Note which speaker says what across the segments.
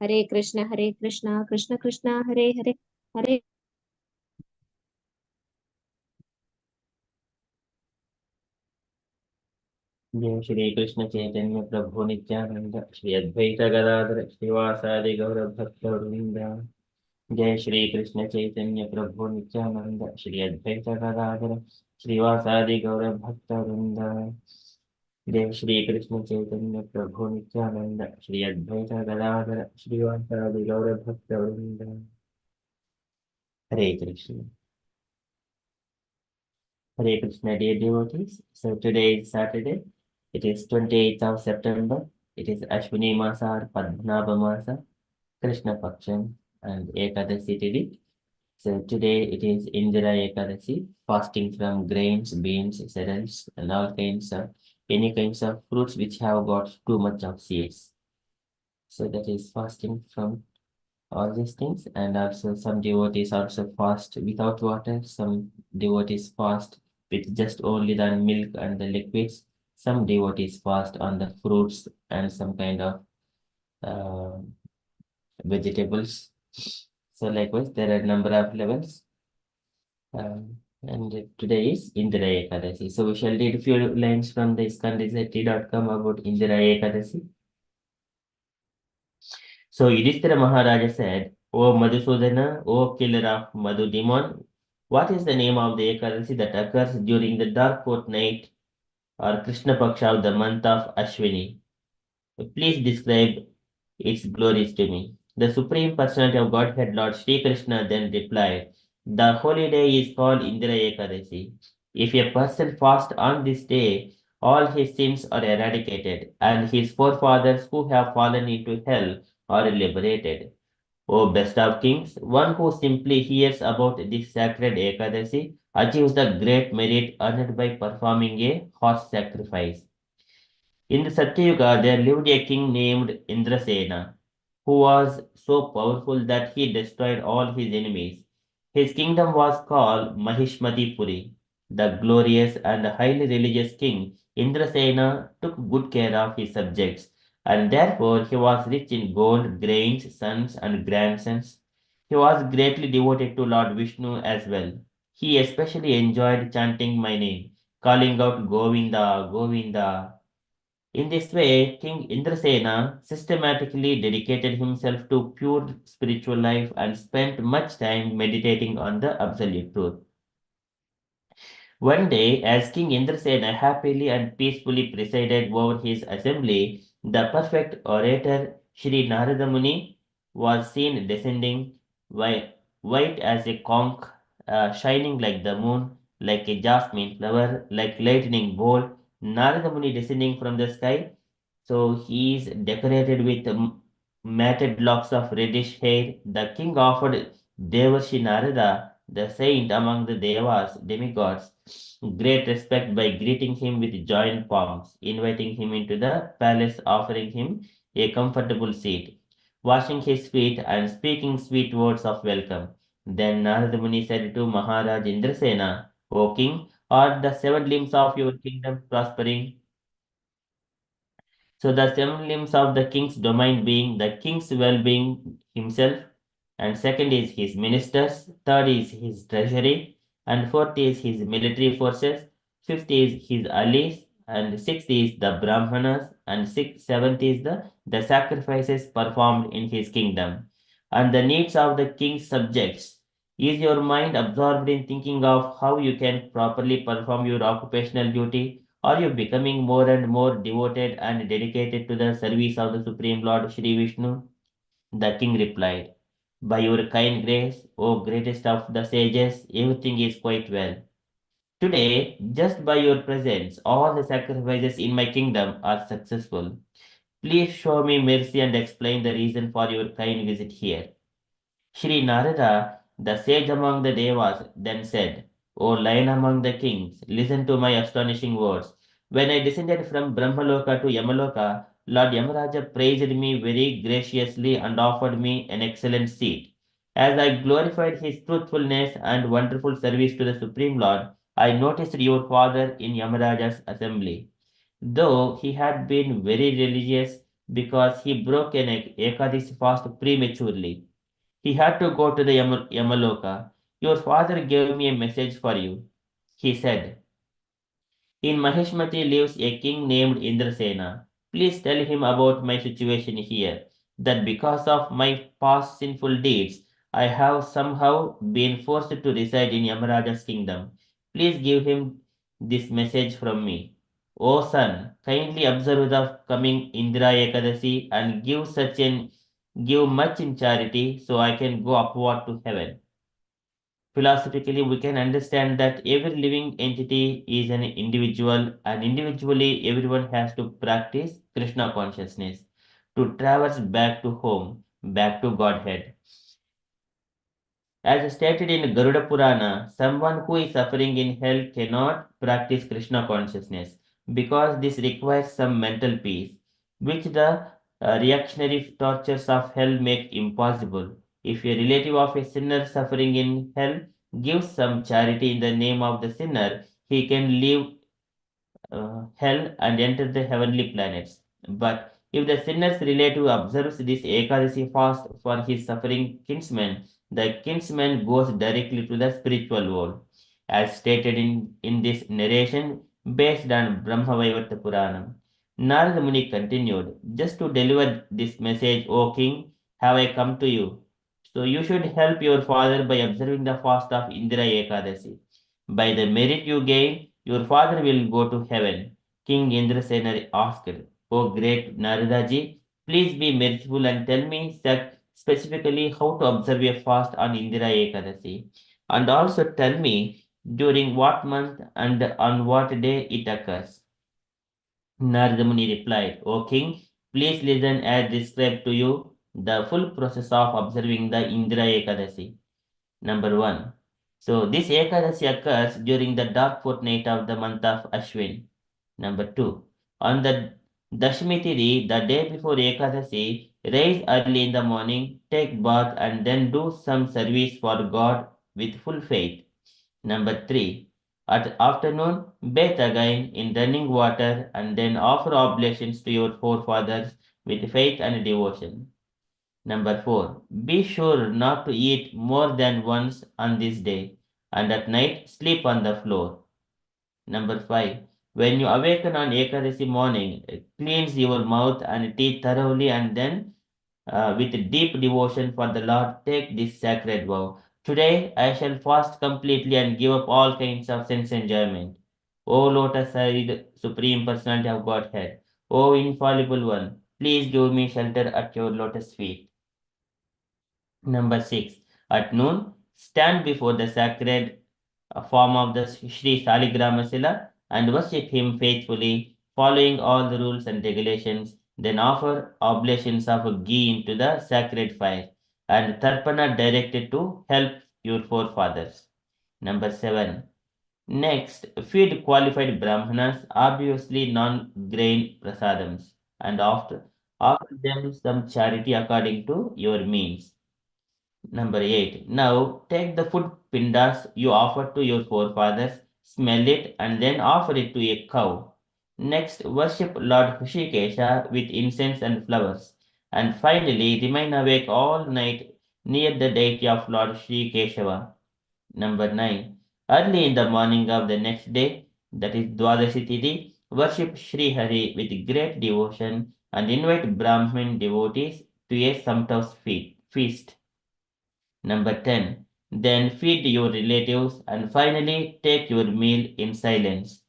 Speaker 1: हरे कृष्णा कृष्ण कृष्णा हरे हरे, हरे
Speaker 2: जय श्री कृष्ण चैतन्य प्रभु नित्यानंद श्री अद्वैत गदाधर श्रीवासादि गौर भक्त वृंद। जय श्री कृष्ण चैतन्य प्रभु नित्यानंद श्री अद्वैत गदाधर श्रीवासादि गौर भक्त वृंद। जय श्री कृष्ण चैतन्य प्रभु नित्यानंद श्री अद्वैत गदाधर श्रीवासादि गौर भक्त वृंद। हरे Krishna. Hare Krishna, dear devotees. So today is Saturday. It is 28th of September. It is Ashwini Masa or Padmanabha Masa, Krishna Paksham, and Ekadasi Tithi. So today it is Indira Ekadasi, fasting from grains, beans, cereals, and all kinds of any kinds of fruits which have got too much of seeds. So that is fasting from all these things, and also some devotees also fast without water, some devotees fast with just only the milk and the liquids, some devotees fast on the fruits and some kind of uh, vegetables. So likewise there are number of levels, and today is Indira Ekadasi. So we shall read a few lines from the iskandizati.com about Indira Ekadasi. So Yudhishthira Maharaja said, O Madhusudana, O killer of Madhu demon, what is the name of the Ekadasi that occurs during the dark fortnight or Krishna Paksha of the month of Ashwini? Please describe its glories to me. The Supreme Personality of Godhead, Lord Sri Krishna, then replied, the holy day is called Indira Ekadasi. If a person fasts on this day, all his sins are eradicated, and his forefathers who have fallen into hell are liberated. O best of kings, one who simply hears about this sacred Ekadasi achieves the great merit earned by performing a horse sacrifice. In the Satyuga, there lived a king named Indrasena, who was so powerful that he destroyed all his enemies. His kingdom was called Mahishmati. The glorious and highly religious king Indrasena took good care of his subjects, and therefore he was rich in gold, grains, sons, and grandsons. He was greatly devoted to Lord Vishnu as well. He especially enjoyed chanting my name, calling out Govinda, Govinda. In this way, King Indrasena systematically dedicated himself to pure spiritual life and spent much time meditating on the absolute truth. One day, as King Indrasena happily and peacefully presided over his assembly, the perfect orator Sri Narada Muni was seen descending white as a conch, shining like the moon, like a jasmine flower, like lightning bolt. Narada Muni descending from the sky, so he is decorated with matted locks of reddish hair. The king offered Devarshi Narada, the saint among the devas, demigods, great respect by greeting him with joined palms, inviting him into the palace, offering him a comfortable seat, washing his feet, and speaking sweet words of welcome. Then Narada Muni said to Maharaj Indrasena, O king, are the seven limbs of your kingdom prospering? So the seven limbs of the king's domain being the king's well-being himself, and second is his ministers, third is his treasury, and fourth is his military forces, fifth is his allies, and sixth is the brahmanas, and seventh is the sacrifices performed in his kingdom, and the needs of the king's subjects. Is your mind absorbed in thinking of how you can properly perform your occupational duty? Are you becoming more and more devoted and dedicated to the service of the Supreme Lord Shri Vishnu? The king replied, by your kind grace, O greatest of the sages, everything is quite well. Today, just by your presence, all the sacrifices in my kingdom are successful. Please show me mercy and explain the reason for your kind visit here. Shri Narada, the sage among the Devas, then said, O lion among the kings, listen to my astonishing words. When I descended from Brahmaloka to Yamaloka, Lord Yamaraja praised me very graciously and offered me an excellent seat. As I glorified his truthfulness and wonderful service to the Supreme Lord, I noticed your father in Yamaraja's assembly. Though he had been very religious, because he broke an Ekadasi fast prematurely. He had to go to the Yamaloka. Your father gave me a message for you. He said, in Maheshmati lives a king named Indrasena. Please tell him about my situation here, that because of my past sinful deeds, I have somehow been forced to reside in Yamaraja's kingdom. Please give him this message from me. O son, kindly observe the coming Indra Ekadasi and give much in charity so I can go upward to heaven. Philosophically, we can understand that every living entity is an individual, and individually, everyone has to practice Krishna consciousness to traverse back to home, back to Godhead. As stated in Garuda Purana, someone who is suffering in hell cannot practice Krishna consciousness because this requires some mental peace, which the reactionary tortures of hell make impossible. If a relative of a sinner suffering in hell gives some charity in the name of the sinner, he can leave hell and enter the heavenly planets. But if the sinner's relative observes this Ekadasi fast for his suffering kinsman, the kinsman goes directly to the spiritual world. As stated in this narration based on Brahmavaivarta Puranam. Narada Muni continued, just to deliver this message, O king, have I come to you. So you should help your father by observing the fast of Indira Ekadasi. By the merit you gain, your father will go to heaven. King Indrasena asked, O great Naradaji, please be merciful and tell me that specifically how to observe a fast on Indira Ekadasi. And also tell me during what month and on what day it occurs. Narada Muni replied, O king, please listen as described to you the full process of observing the Indira Ekadasi. Number 1. So this Ekadasi occurs during the dark fortnight of the month of Ashwin. Number 2. On the Dashmi Tithi, the day before Ekadasi, rise early in the morning, take bath and then do some service for God with full faith. Number 3. At afternoon, bathe again in running water and then offer oblations to your forefathers with faith and devotion. Number 4. Be sure not to eat more than once on this day, and at night sleep on the floor. Number 5. When you awaken on Ekadasi morning, cleanse your mouth and teeth thoroughly, and then, with deep devotion for the Lord, take this sacred vow. Today I shall fast completely and give up all kinds of sense enjoyment. O lotus-eyed Supreme Personality of Godhead, O infallible one, please give me shelter at your lotus feet. Number 6. At noon, stand before the sacred form of the Sri Saligramasila and worship him faithfully, following all the rules and regulations. Then offer oblations of ghee into the sacred fire and tarpana directed to help your forefathers. Number 7. Next, feed qualified brahmanas, obviously non-grain prasadams, and offer them some charity according to your means. Number 8. Now take the food pindas you offered to your forefathers, smell it, and then offer it to a cow. Next, worship Lord Hrishikesha with incense and flowers. And finally, remain awake all night near the deity of Lord Sri Keshava. Number 9. Early in the morning of the next day, that is Dwadashi Tithi, worship Sri Hari with great devotion and invite Brahmin devotees to a sumptuous feast. Number 10. Then feed your relatives and finally take your meal in silence.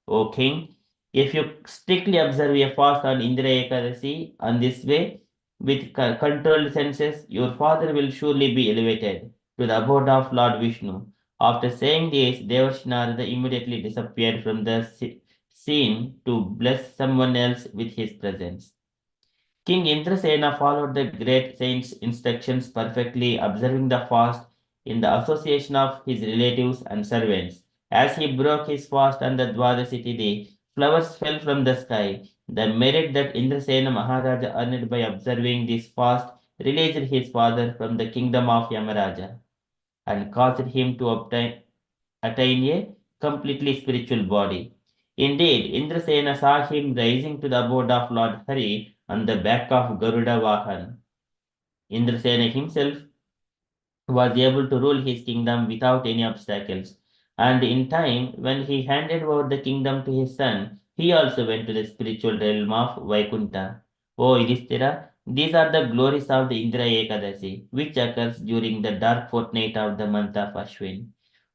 Speaker 2: O king, if you strictly observe a fast on Indra Ekadasi on this way, with controlled senses, your father will surely be elevated to the abode of Lord Vishnu. After saying this, Devarshi Narada immediately disappeared from the scene to bless someone else with his presence. King Indrasena followed the great saint's instructions perfectly, observing the fast in the association of his relatives and servants. As he broke his fast on the Dwadasi Tithi, flowers fell from the sky. The merit that Indrasena Maharaja earned by observing this fast released his father from the kingdom of Yamaraja and caused him to attain a completely spiritual body. Indeed, Indrasena saw him rising to the abode of Lord Hari on the back of Garuda Vahan. Indrasena himself was able to rule his kingdom without any obstacles. And in time, when he handed over the kingdom to his son, he also went to the spiritual realm of Vaikunta. O Yudhishthira, these are the glories of the Indra Ekadasi, which occurs during the dark fortnight of the month of Ashwin.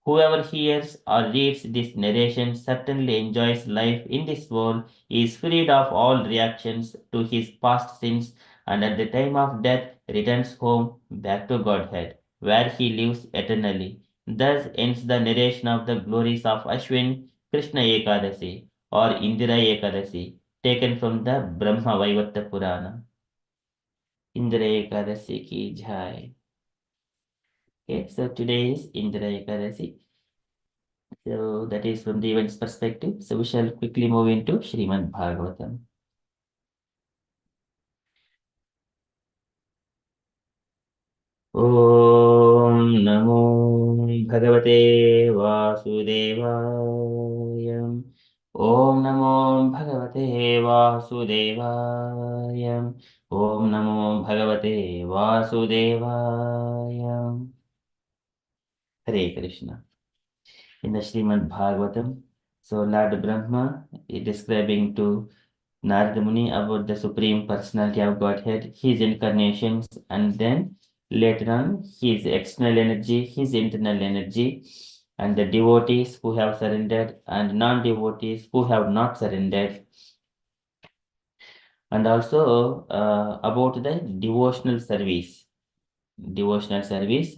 Speaker 2: Whoever hears or reads this narration certainly enjoys life in this world, is freed of all reactions to his past sins, and at the time of death returns home back to Godhead where he lives eternally. Thus ends the narration of the glories of Ashwin Krishna Ekadasi or Indira Ekadasi, taken from the Brahma Vaivarta Purana. Indira Ekadasi ki jai. Okay, so today is Indira Ekadasi. So that is from the event's perspective. So we shall quickly move into Srimad Bhagavatam. ॐ नमो भगवते वासुदेवाय ॐ नमो भगवते वासुदेवाय ॐ नमो भगवते वासुदेवाय Hare Krishna. In the Srimad Bhagavatam, so Lord Brahma is describing to Narada Muni about the Supreme Personality of Godhead, his incarnations, and then later on his external energy, his internal energy, and the devotees who have surrendered and non-devotees who have not surrendered, and also about the devotional service. Devotional service.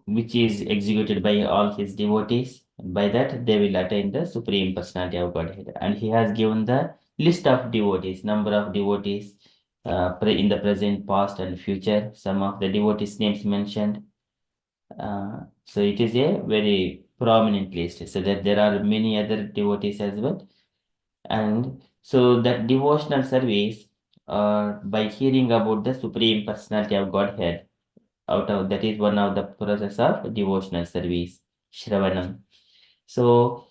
Speaker 2: Which is executed by all his devotees. By that, they will attain the Supreme Personality of Godhead. And he has given the list of devotees, number of devotees in the present, past, and future. Some of the devotees' names mentioned. So it is a very prominent list. So that there are many other devotees as well. And so that devotional service, by hearing about the Supreme Personality of Godhead, out of that is one of the process of devotional service, Shravanam. So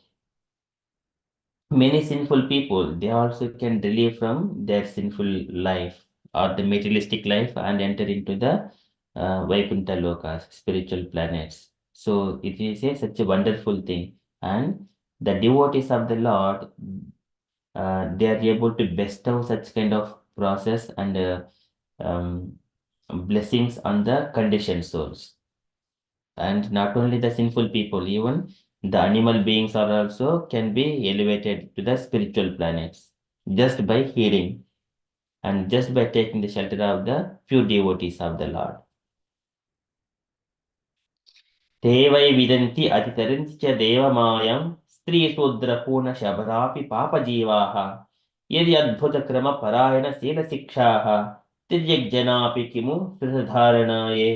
Speaker 2: many sinful people, they also can relieve from their sinful life or the materialistic life and enter into the Vaikunta Lokas, spiritual planets. So it is such a wonderful thing. And the devotees of the Lord, they are able to bestow such kind of process and um, blessings on the conditioned souls. And not only the sinful people, even the animal beings are also can be elevated to the spiritual planets just by hearing and just by taking the shelter of the pure devotees of the Lord. ते वै विदन्ति अतितरन्ति च देवमायं स्त्रीशूद्रपूर्णशबरापि पापजीवाः यदि अद्भुतक्रमपरायणशीलशिक्षाः तिर्यग्जनापि किमु सुधारणाये.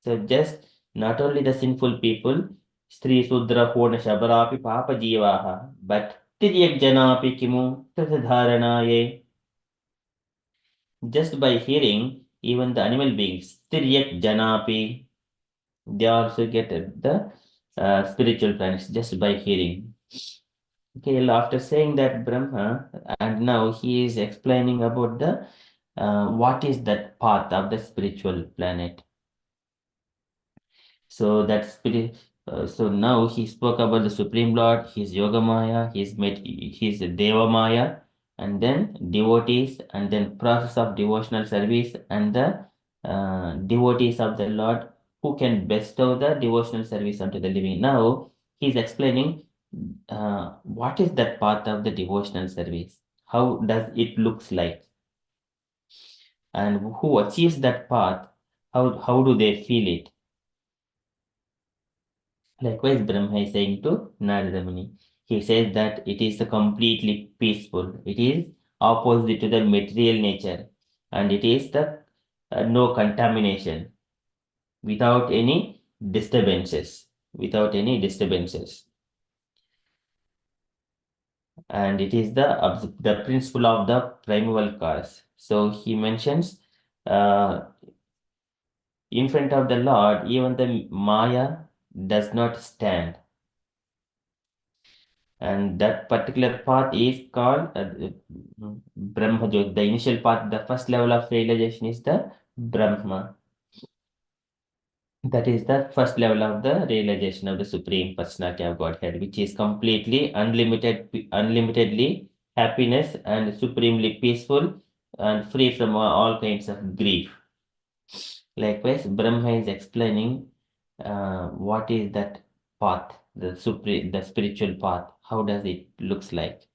Speaker 2: So just not only the sinful people, Stri Sudra Purna Shabarapi Papa Jivaha, but Tiryak Janapi Kimu Tasadharanaye. Just by hearing, even the animal beings, Tiryak Janapi, they also get the spiritual planets just by hearing. Okay, after saying that Brahma, and now he is explaining about the what is that path of the spiritual planet. So that spirit. So now he spoke about the Supreme Lord, his Yoga Maya, his Deva Maya, and then devotees, and then process of devotional service, and the devotees of the Lord who can bestow the devotional service unto the living. Now he's explaining what is that path of the devotional service. How does it looks like, and who achieves that path? How do they feel it? Likewise, Brahma is saying to Narada Muni, he says that it is completely peaceful. It is opposite to the material nature, and it is the no contamination, without any disturbances, without any disturbances. And it is the principle of the primeval cause. So he mentions in front of the Lord, even the Maya does not stand. And that particular path is called Brahma Jyoti. The initial path, the first level of realization is the Brahma. That is the first level of the realization of the Supreme Personality of Godhead, which is completely unlimitedly happiness and supremely peaceful and free from all kinds of grief. Likewise, Brahma is explaining what is that path, the spiritual path. How does it looks like?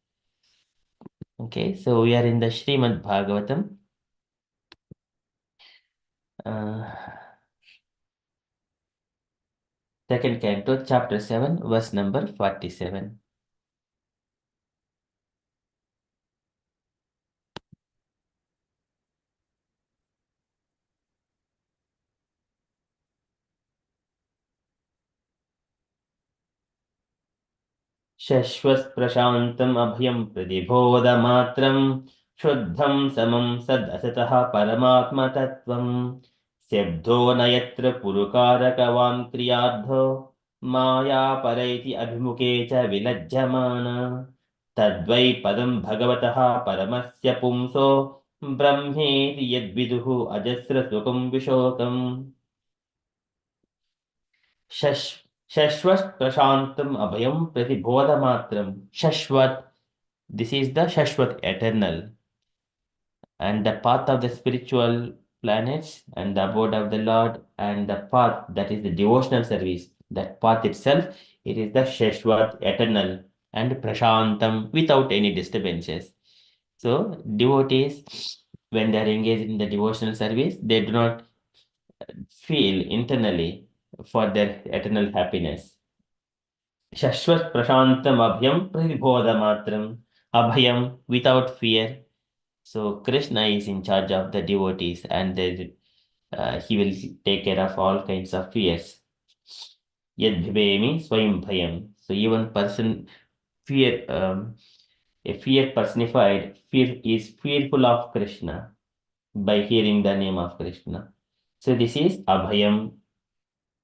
Speaker 2: Okay, so we are in the Srimad Bhagavatam. Uh, Second canto, chapter 7, verse number 47. शश्वत्प्रशान्तम् अभयं प्रतिबोधमात्रं शुद्धं समं सदसतः परमात्मतत्त्वं स्यब्धो न यत्र पुरुकारकवान् क्रियार्थो माया परैति अभिमुखे च विलज्जमान तद्वै पदं भगवतः परमस्य पुंसो ब्रह्मेति यद्विदुः अजस्रसुखं विशोकम् Shashwat Prashantam Abhayam Pratibodhamatram. Shashwat, this is the Shashwat eternal. And the path of the spiritual planets and the abode of the Lord and the path that is the devotional service, that path itself, it is the Shashwat eternal and Prashantam without any disturbances. So devotees, when they are engaged in the devotional service, they do not feel internally for their eternal happiness. Shashwat Prashantam Abhyam Pratibodhamatram. Abhayam without fear. So Krishna is in charge of the devotees and he will take care of all kinds of fears. Yad bhivemi swayam bhayam. So even fear, a fear personified, fear is fearful of Krishna by hearing the name of Krishna. So this is Abhayam,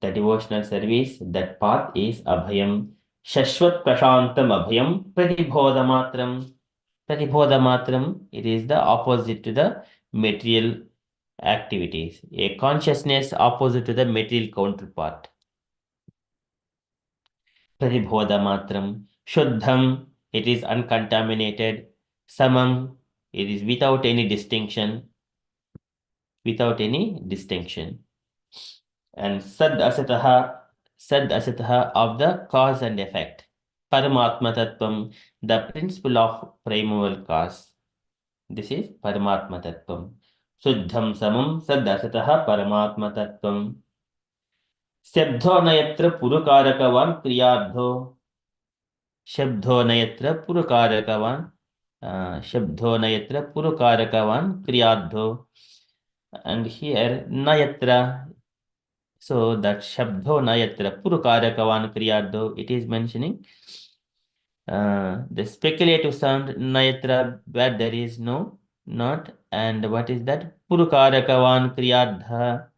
Speaker 2: the devotional service, that path is Abhayam. Shashwat Prashantam Abhayam Pratibodhamatram. Pratibodhamatram, it is the opposite to the material activities. A consciousness opposite to the material counterpart. Pratibodhamatram. Shuddham, it is uncontaminated. Samam, it is without any distinction. Without any distinction. And sad asataha of the cause and effect. Paramatma tattvam, the principle of primeval cause. This is Paramatma tattvam. Suddham samam sad asataha Paramatma tattvam. Shabdho nayatra purukarakavan kriyardho. Shabdho nayatra purukarakavan. Shabdho nayatra purukarakavan kriyardho. And here nayatra. So that Shabdho Nayatra Purukarakavan Kriyardho, it is mentioning the speculative sound Nayatra where there is no not, and what is that? Purukarakavan Kriyardha,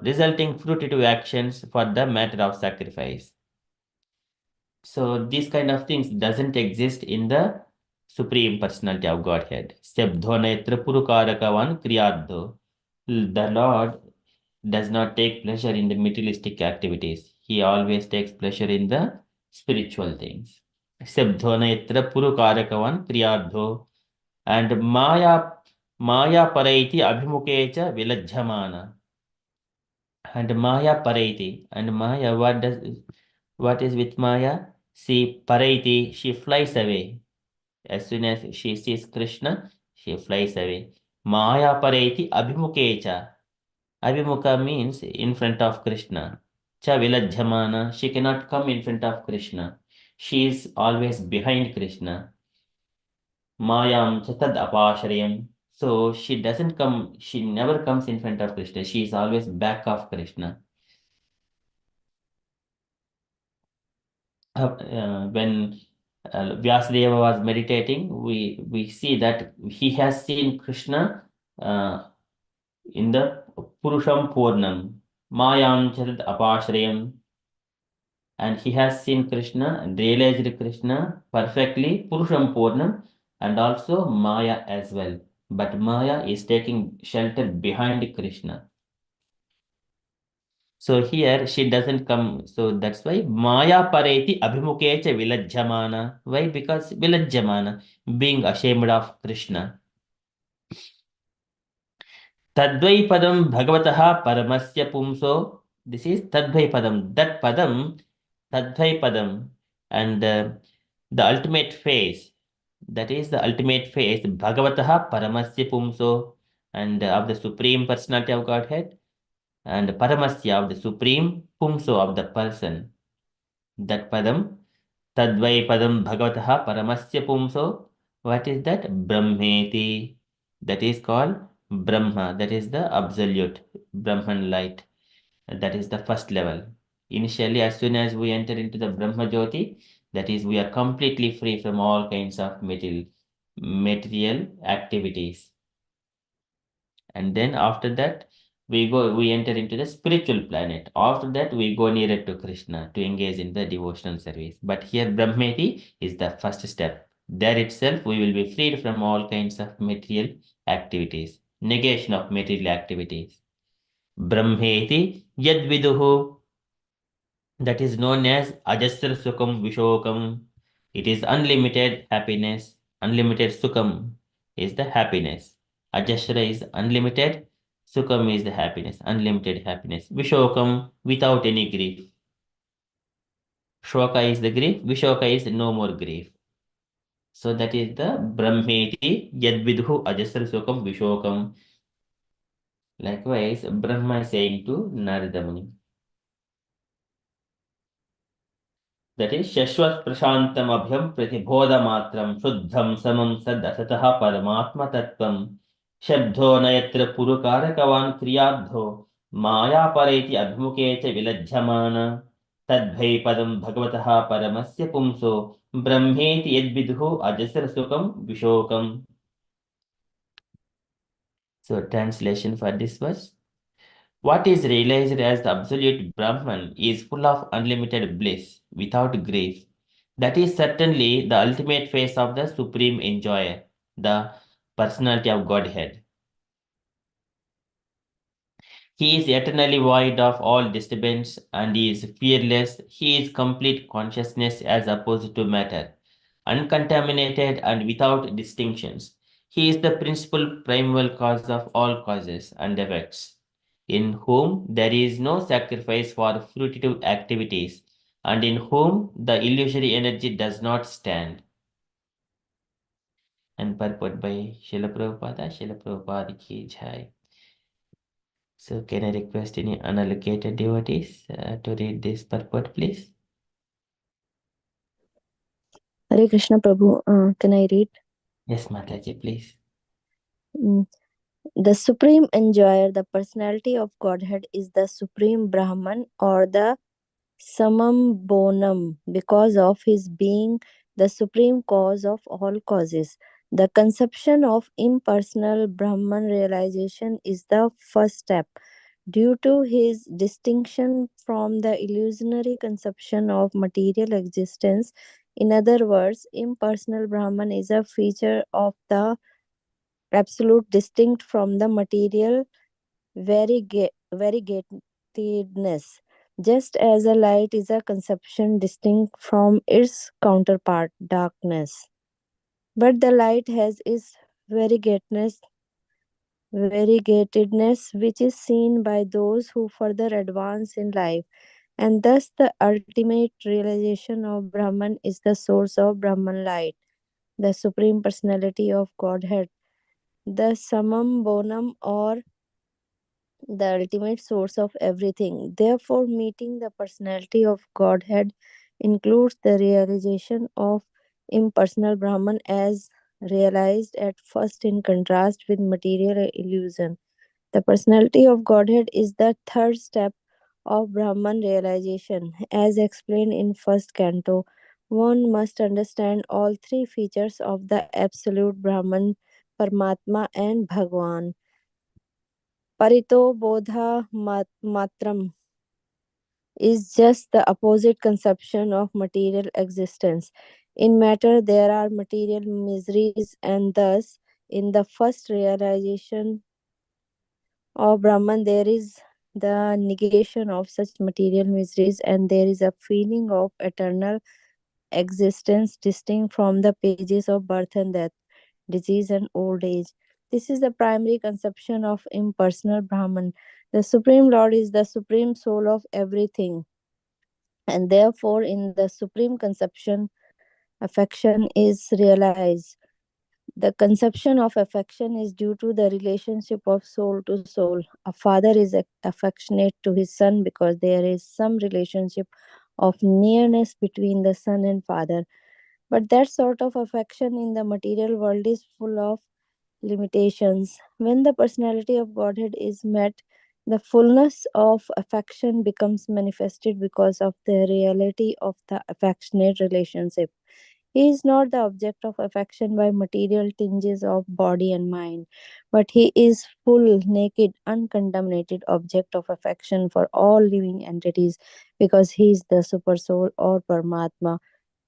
Speaker 2: resulting fruitive actions for the matter of sacrifice. So these kind of things doesn't exist in the Supreme Personality of Godhead. Shabdho Nayatra Purukarakavan Kriyardho. The Lord does not take pleasure in the materialistic activities. He always takes pleasure in the spiritual things. Sabdhonayatra purukarakavan kriyardho. And Maya paraiti abhimukecha vilajjhamana. And Maya paraiti. And Maya, what is with Maya? See, paraiti, she flies away. As soon as she sees Krishna, she flies away. Maya paraiti abhimukecha. Abhimukha means in front of Krishna. Cha vilajjhamana, she cannot come in front of Krishna. She is always behind Krishna. Mayam chatad apashrayam. So she doesn't come, she never comes in front of Krishna. She is always back of Krishna. When Vyasadeva was meditating, we see that he has seen Krishna in the Purusham Purnam. Mayam chatad apashrayam. and he has seen Krishna and realized Krishna perfectly, Purusham Purnam, and also Maya as well. But Maya is taking shelter behind Krishna. So here she doesn't come. So that's why Maya Pareti Abhimukecha Vilajjamana. Why? Because Vilajjamana, being ashamed of Krishna. Tadvai Padam Bhagavataha Paramasya Pumso. This is Tadvai Padam. That Padam, Tadvai Padam. And the ultimate phase. That is the ultimate phase. Bhagavataha Paramasya Pumso. And of the Supreme Personality of Godhead. And Paramasya of the Supreme Pumso of the person. That Padam. Tadvai Padam Bhagavataha Paramasya Pumso. What is that? Brahmeti. That is called Brahma. That is the absolute Brahman light. That is the first level. Initially, as soon as we enter into the Brahma Jyoti, that is, we are completely free from all kinds of material activities. And then after that, we enter into the spiritual planet. After that, we go nearer to Krishna to engage in the devotional service. But here, Brahmeti is the first step. There itself, we will be freed from all kinds of material activities, negation of material activities. Brahmeti yad viduhu, that is known as Ajasra Sukham Vishokam. It is unlimited happiness. Unlimited Sukham is the happiness. Ajasra is unlimited. Sukham is the happiness. Unlimited happiness. Vishokam, without any grief. Shoka is the grief. Vishoka is no more grief. So that is the Brahmeti Yadvidhu Ajasra Sukham Vishokam. Likewise, Brahma is saying to Narada Muni. That is Shashwat Prashantam Abhyam Pratibodhamatram Shuddham Samam Sadasataha Paramatma Tattvam Shabdho Nayatra Purukarakavan Kriyabdho Maya Pareti Abhimuke Cha Vilajjamana Tadbhai Padam Bhagavataha Paramasya Pumso Brahmeti Yadvidhu Ajasra Sukam Vishokam. So translation for this verse. What is realized as the absolute Brahman is full of unlimited bliss, without grief. That is certainly the ultimate phase of the Supreme Enjoyer, the personality of Godhead. He is eternally void of all disturbance and is fearless. He is complete consciousness as opposed to matter, uncontaminated and without distinctions. He is the principal primal cause of all causes and effects, in whom there is no sacrifice for fruitive activities, and in whom the illusory energy does not stand. And purport by Srila Prabhupada. Srila Prabhupada ki jai. So can I request any unallocated devotees to read this purport, please?
Speaker 3: Hare Krishna Prabhu, can I read?
Speaker 2: Yes, Mataji, please.
Speaker 3: The Supreme Enjoyer, the personality of Godhead, is the Supreme Brahman or the Samam Bonam because of his being the supreme cause of all causes. The conception of impersonal Brahman realization is the first step. Due to his distinction from the illusionary conception of material existence, in other words, impersonal Brahman is a feature of the absolute distinct from the material variegatedness, just as a light is a conception distinct from its counterpart, darkness. But the light has its variegatedness, which is seen by those who further advance in life, and thus the ultimate realization of Brahman is the source of Brahman light, the Supreme Personality of Godhead, the Samam Bonam, or the ultimate source of everything. Therefore, meeting the personality of Godhead includes the realization of impersonal Brahman as realized at first in contrast with material illusion. The personality of Godhead is the third step of Brahman realization. As explained in first canto, one must understand all three features of the absolute Brahman, Paramatma, and Bhagwan. Parito bodha matram. is just the opposite conception of material existence. In matter, there are material miseries, and thus, in the first realization of Brahman, there is the negation of such material miseries, and there is a feeling of eternal existence distinct from the pages of birth and death, disease and old age. This is the primary conception of impersonal Brahman. The Supreme Lord is the supreme soul of everything, and therefore, in the supreme conception, affection is realized. The conception of affection is due to the relationship of soul to soul. A father is affectionate to his son because there is some relationship of nearness between the son and father. But that sort of affection in the material world is full of limitations. When the personality of Godhead is met, the fullness of affection becomes manifested because of the reality of the affectionate relationship. He is not the object of affection by material tinges of body and mind, but he is full, naked, uncontaminated object of affection for all living entities because he is the super soul or Paramatma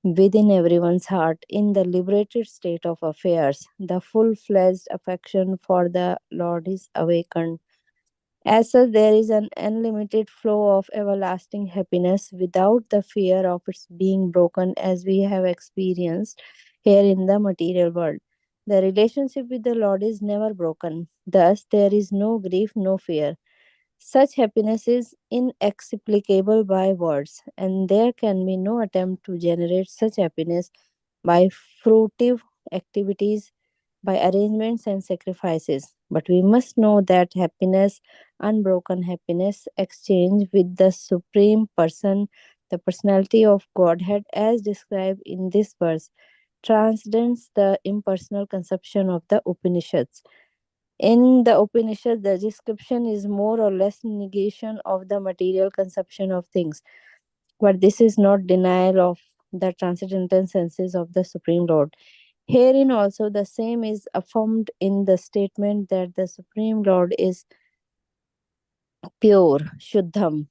Speaker 3: within everyone's heart in the liberated state of affairs. The full fledged affection for the Lord is awakened. As such, there is an unlimited flow of everlasting happiness without the fear of its being broken, as we have experienced here in the material world. The relationship with the Lord is never broken. Thus, there is no grief, no fear. Such happiness is inexplicable by words, and there can be no attempt to generate such happiness by fruitive activities, by arrangements and sacrifices. But we must know that happiness, unbroken happiness, exchange with the Supreme Person, the personality of Godhead, as described in this verse, transcends the impersonal conception of the Upanishads. In the Upanishad, the description is more or less negation of the material conception of things, but this is not denial of the transcendental senses of the Supreme Lord. Herein also the same is affirmed in the statement that the Supreme Lord is pure, Shuddham.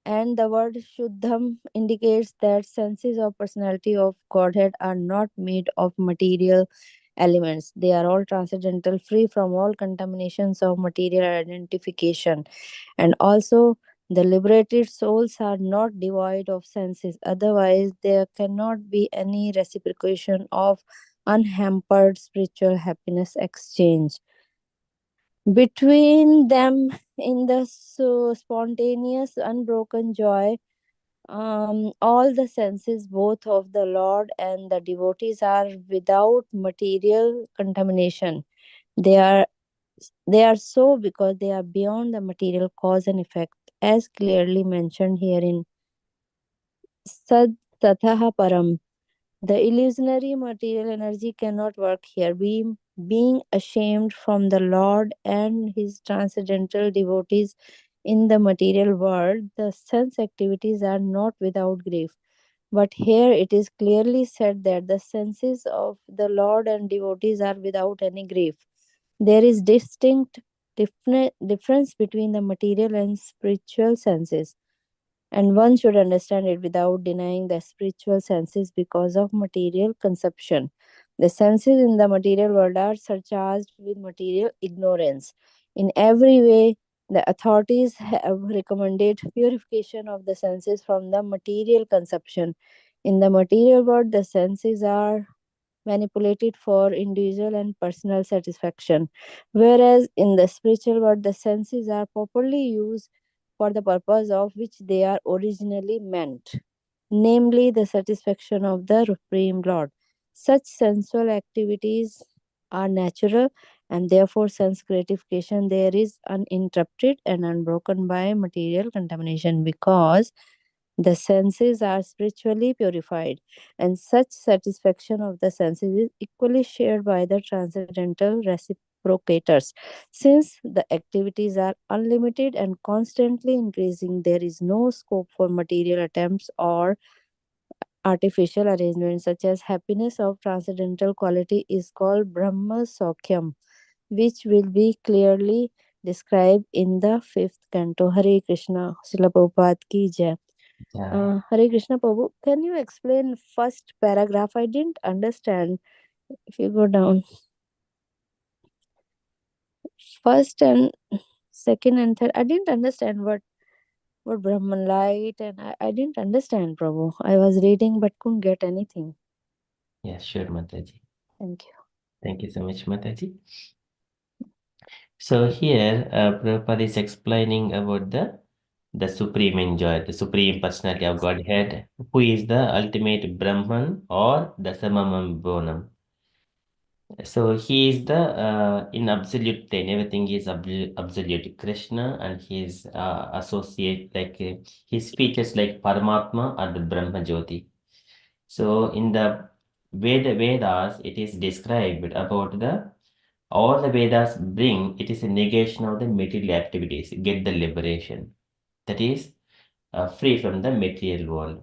Speaker 3: And the word Shuddham indicates that senses of personality of Godhead are not made of material elements. They are all transcendental, free from all contaminations of material identification. And also, the liberated souls are not devoid of senses. Otherwise, there cannot be any reciprocation of unhampered spiritual happiness exchange between them in the spontaneous, unbroken joy. All the senses, both of the Lord and the devotees, are without material contamination. They are they are so because they are beyond the material cause and effect, as clearly mentioned here in Sad Tatha Param. The illusionary material energy cannot work here. Being ashamed from the Lord and his transcendental devotees in the material world, the sense activities are not without grief. But here it is clearly said that the senses of the Lord and devotees are without any grief. There is distinct difference between the material and spiritual senses, and one should understand it without denying the spiritual senses because of material conception. The senses in the material world are surcharged with material ignorance. In every way, the authorities have recommended purification of the senses from the material conception. In the material world, the senses are manipulated for individual and personal satisfaction, whereas in the spiritual world, the senses are properly used for the purpose of which they are originally meant, namely the satisfaction of the Supreme Lord. Such sensual activities are natural, and therefore sense gratification there is uninterrupted and unbroken by material contamination because the senses are spiritually purified, and such satisfaction of the senses is equally shared by the transcendental reciprocators. Since the activities are unlimited and constantly increasing, there is no scope for material attempts or artificial arrangements, such as happiness of transcendental quality is called Brahma Sokyam, which will be clearly described in the 5th canto. Hare Krishna. Srila Prabhupada ki jai.
Speaker 2: Yeah.
Speaker 3: Hare Krishna Prabhu, can you explain first paragraph? I didn't understand. If you go down, first and second and third, I didn't understand what Brahman light, and I didn't understand, Prabhu. I was reading but couldn't get anything.
Speaker 2: Yeah, sure, Mataji.
Speaker 3: Thank you.
Speaker 2: Thank you so much, Mataji. So here, Prabhupada is explaining about the supreme enjoyer, the supreme personality of Godhead, who is the ultimate Brahman or the Samamam Bonam. So he is the in absolute plane, everything is absolute Krishna, and his associate his features like Paramatma or the Brahma Jyoti. So in the Vedas, it is described about the all the Vedas bring it is a negation of the material activities, get the liberation. That is free from the material world.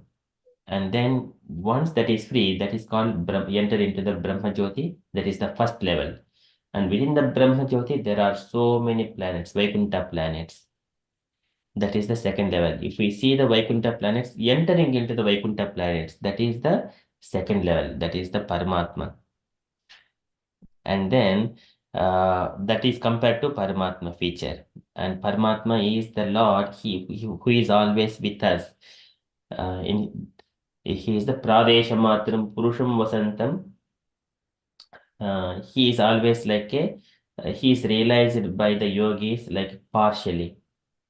Speaker 2: And then once that is free, that is called enter into the Brahma Jyoti. That is the first level. And within the Brahma Jyoti, there are so many planets, Vaikunta planets. That is the second level. If we see the Vaikunta planets, entering into the Vaikunta planets, that is the second level. That is the Paramatma. And then that is compared to Paramatma feature. And Paramatma is the Lord, he who is always with us. He is the Pradesha Matram Purusham Vasantam. He is always he is realized by the yogis like partially.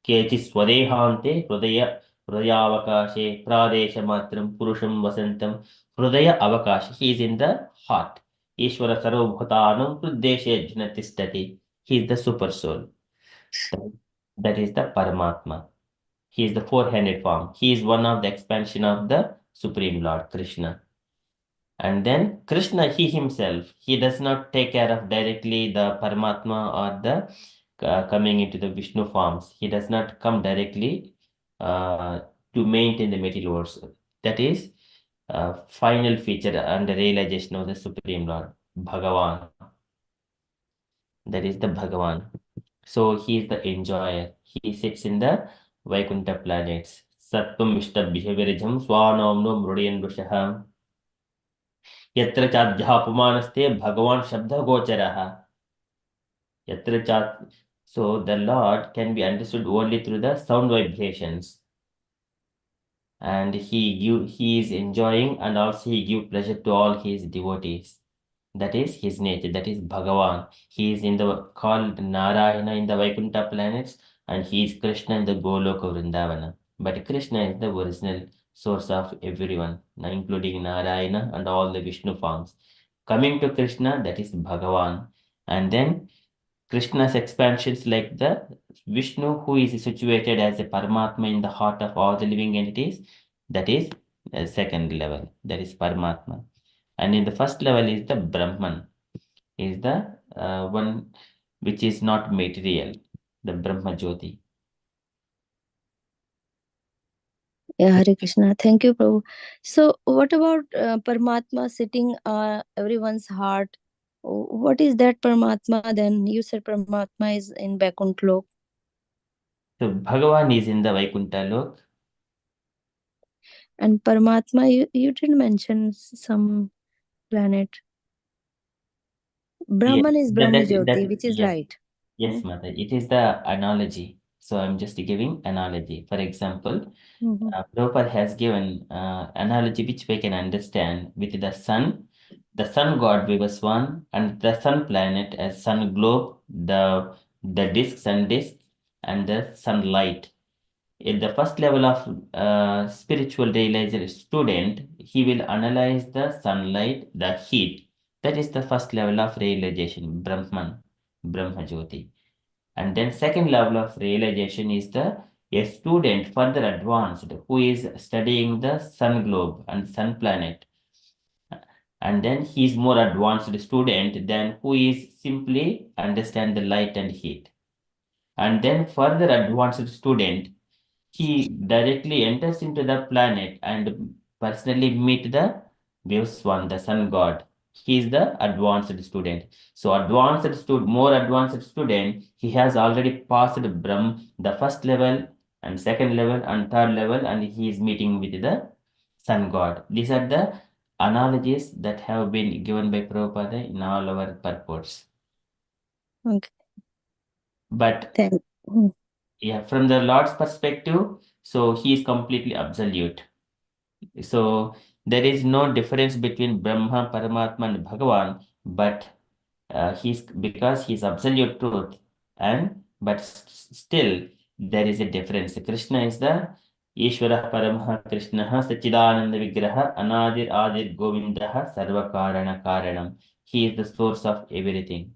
Speaker 2: Kechi Swadehante Hridaya Avakashe Pradesha Matram Purusham Vasantam Hridaya Avakash. He is in the heart. Ishvara Sarvabhutanam Hrideshe Jnatistati. He is the super soul. That that is the Paramatma. He is the four-handed form. He is one of the expansion of the Supreme Lord Krishna. And then Krishna, he himself, he does not take care of directly the Paramatma or the coming into the Vishnu forms. He does not come directly uh, to maintain the material world. That is final feature and the realization of the Supreme Lord, Bhagavan. That is the Bhagavan. So he is the enjoyer. He sits in the Vaikunta planets. Sattvam Vishtabhya Virajam Swanomno Mrudayan Rushaham. यत्र चाध्यापमानस्ते भगवान शब्द गोचरः यत्र चात् so the Lord can be understood only through the sound vibrations and he is enjoying and also he give pleasure to all his devotees. That is his nature. That is Bhagavan. He is in the called Narayana in the Vaikunta planets, and he is Krishna in the Goloka Vrindavana. But Krishna is the original source of everyone, including Narayana and all the Vishnu forms. Coming to Krishna, that is Bhagavan. And then Krishna's expansions like the Vishnu, who is situated as a Paramatma in the heart of all the living entities, that is the second level, that is Paramatma. And in the first level is the Brahman, is the one which is not material, the Brahma Jyoti.
Speaker 3: Yeah, Hare Krishna. Thank you, Prabhu. So, what about Paramatma sitting everyone's heart? What is that Paramatma then? You said Paramatma is in Vaikuntha Lok.
Speaker 2: So Bhagavan is in the Vaikunta Lok.
Speaker 3: And Paramatma, you did mention some planet. Brahman is Brahma Jyoti, which is
Speaker 2: Yes,
Speaker 3: light.
Speaker 2: yes, Mother. It is the analogy. So I'm just giving analogy. For example, Prabhupada has given analogy which we can understand with the sun god Vivaswan, and the sun planet as sun globe, the disk, sun disk, and the sunlight. At the first level of spiritual realizer student, he will analyze the sunlight, the heat. That is the first level of realization, Brahman, Brahma Jyoti. And then second level of realization is the a student further advanced who is studying the sun globe and sun planet. And then he is more advanced student than who is simply understand the light and heat. And then further advanced student, he directly enters into the planet and personally meet the Vivswan, the sun god. He is the advanced student. So more advanced student, he has already passed the first level and second level and third level, and he is meeting with the sun god. These are the analogies that have been given by Prabhupada in all our purports.
Speaker 3: Okay.
Speaker 2: But
Speaker 3: Thank. Mm.
Speaker 2: yeah, from the Lord's perspective, so he is completely absolute. So there is no difference between Brahma, Paramatma, and Bhagavan, but because he's absolute truth, and but still there is a difference. Krishna is the Ishvara Paramaha Krishna Sachidananda Vigraha Anadir Adir Govindaha Sarva Karana Karanam. He is the source of everything.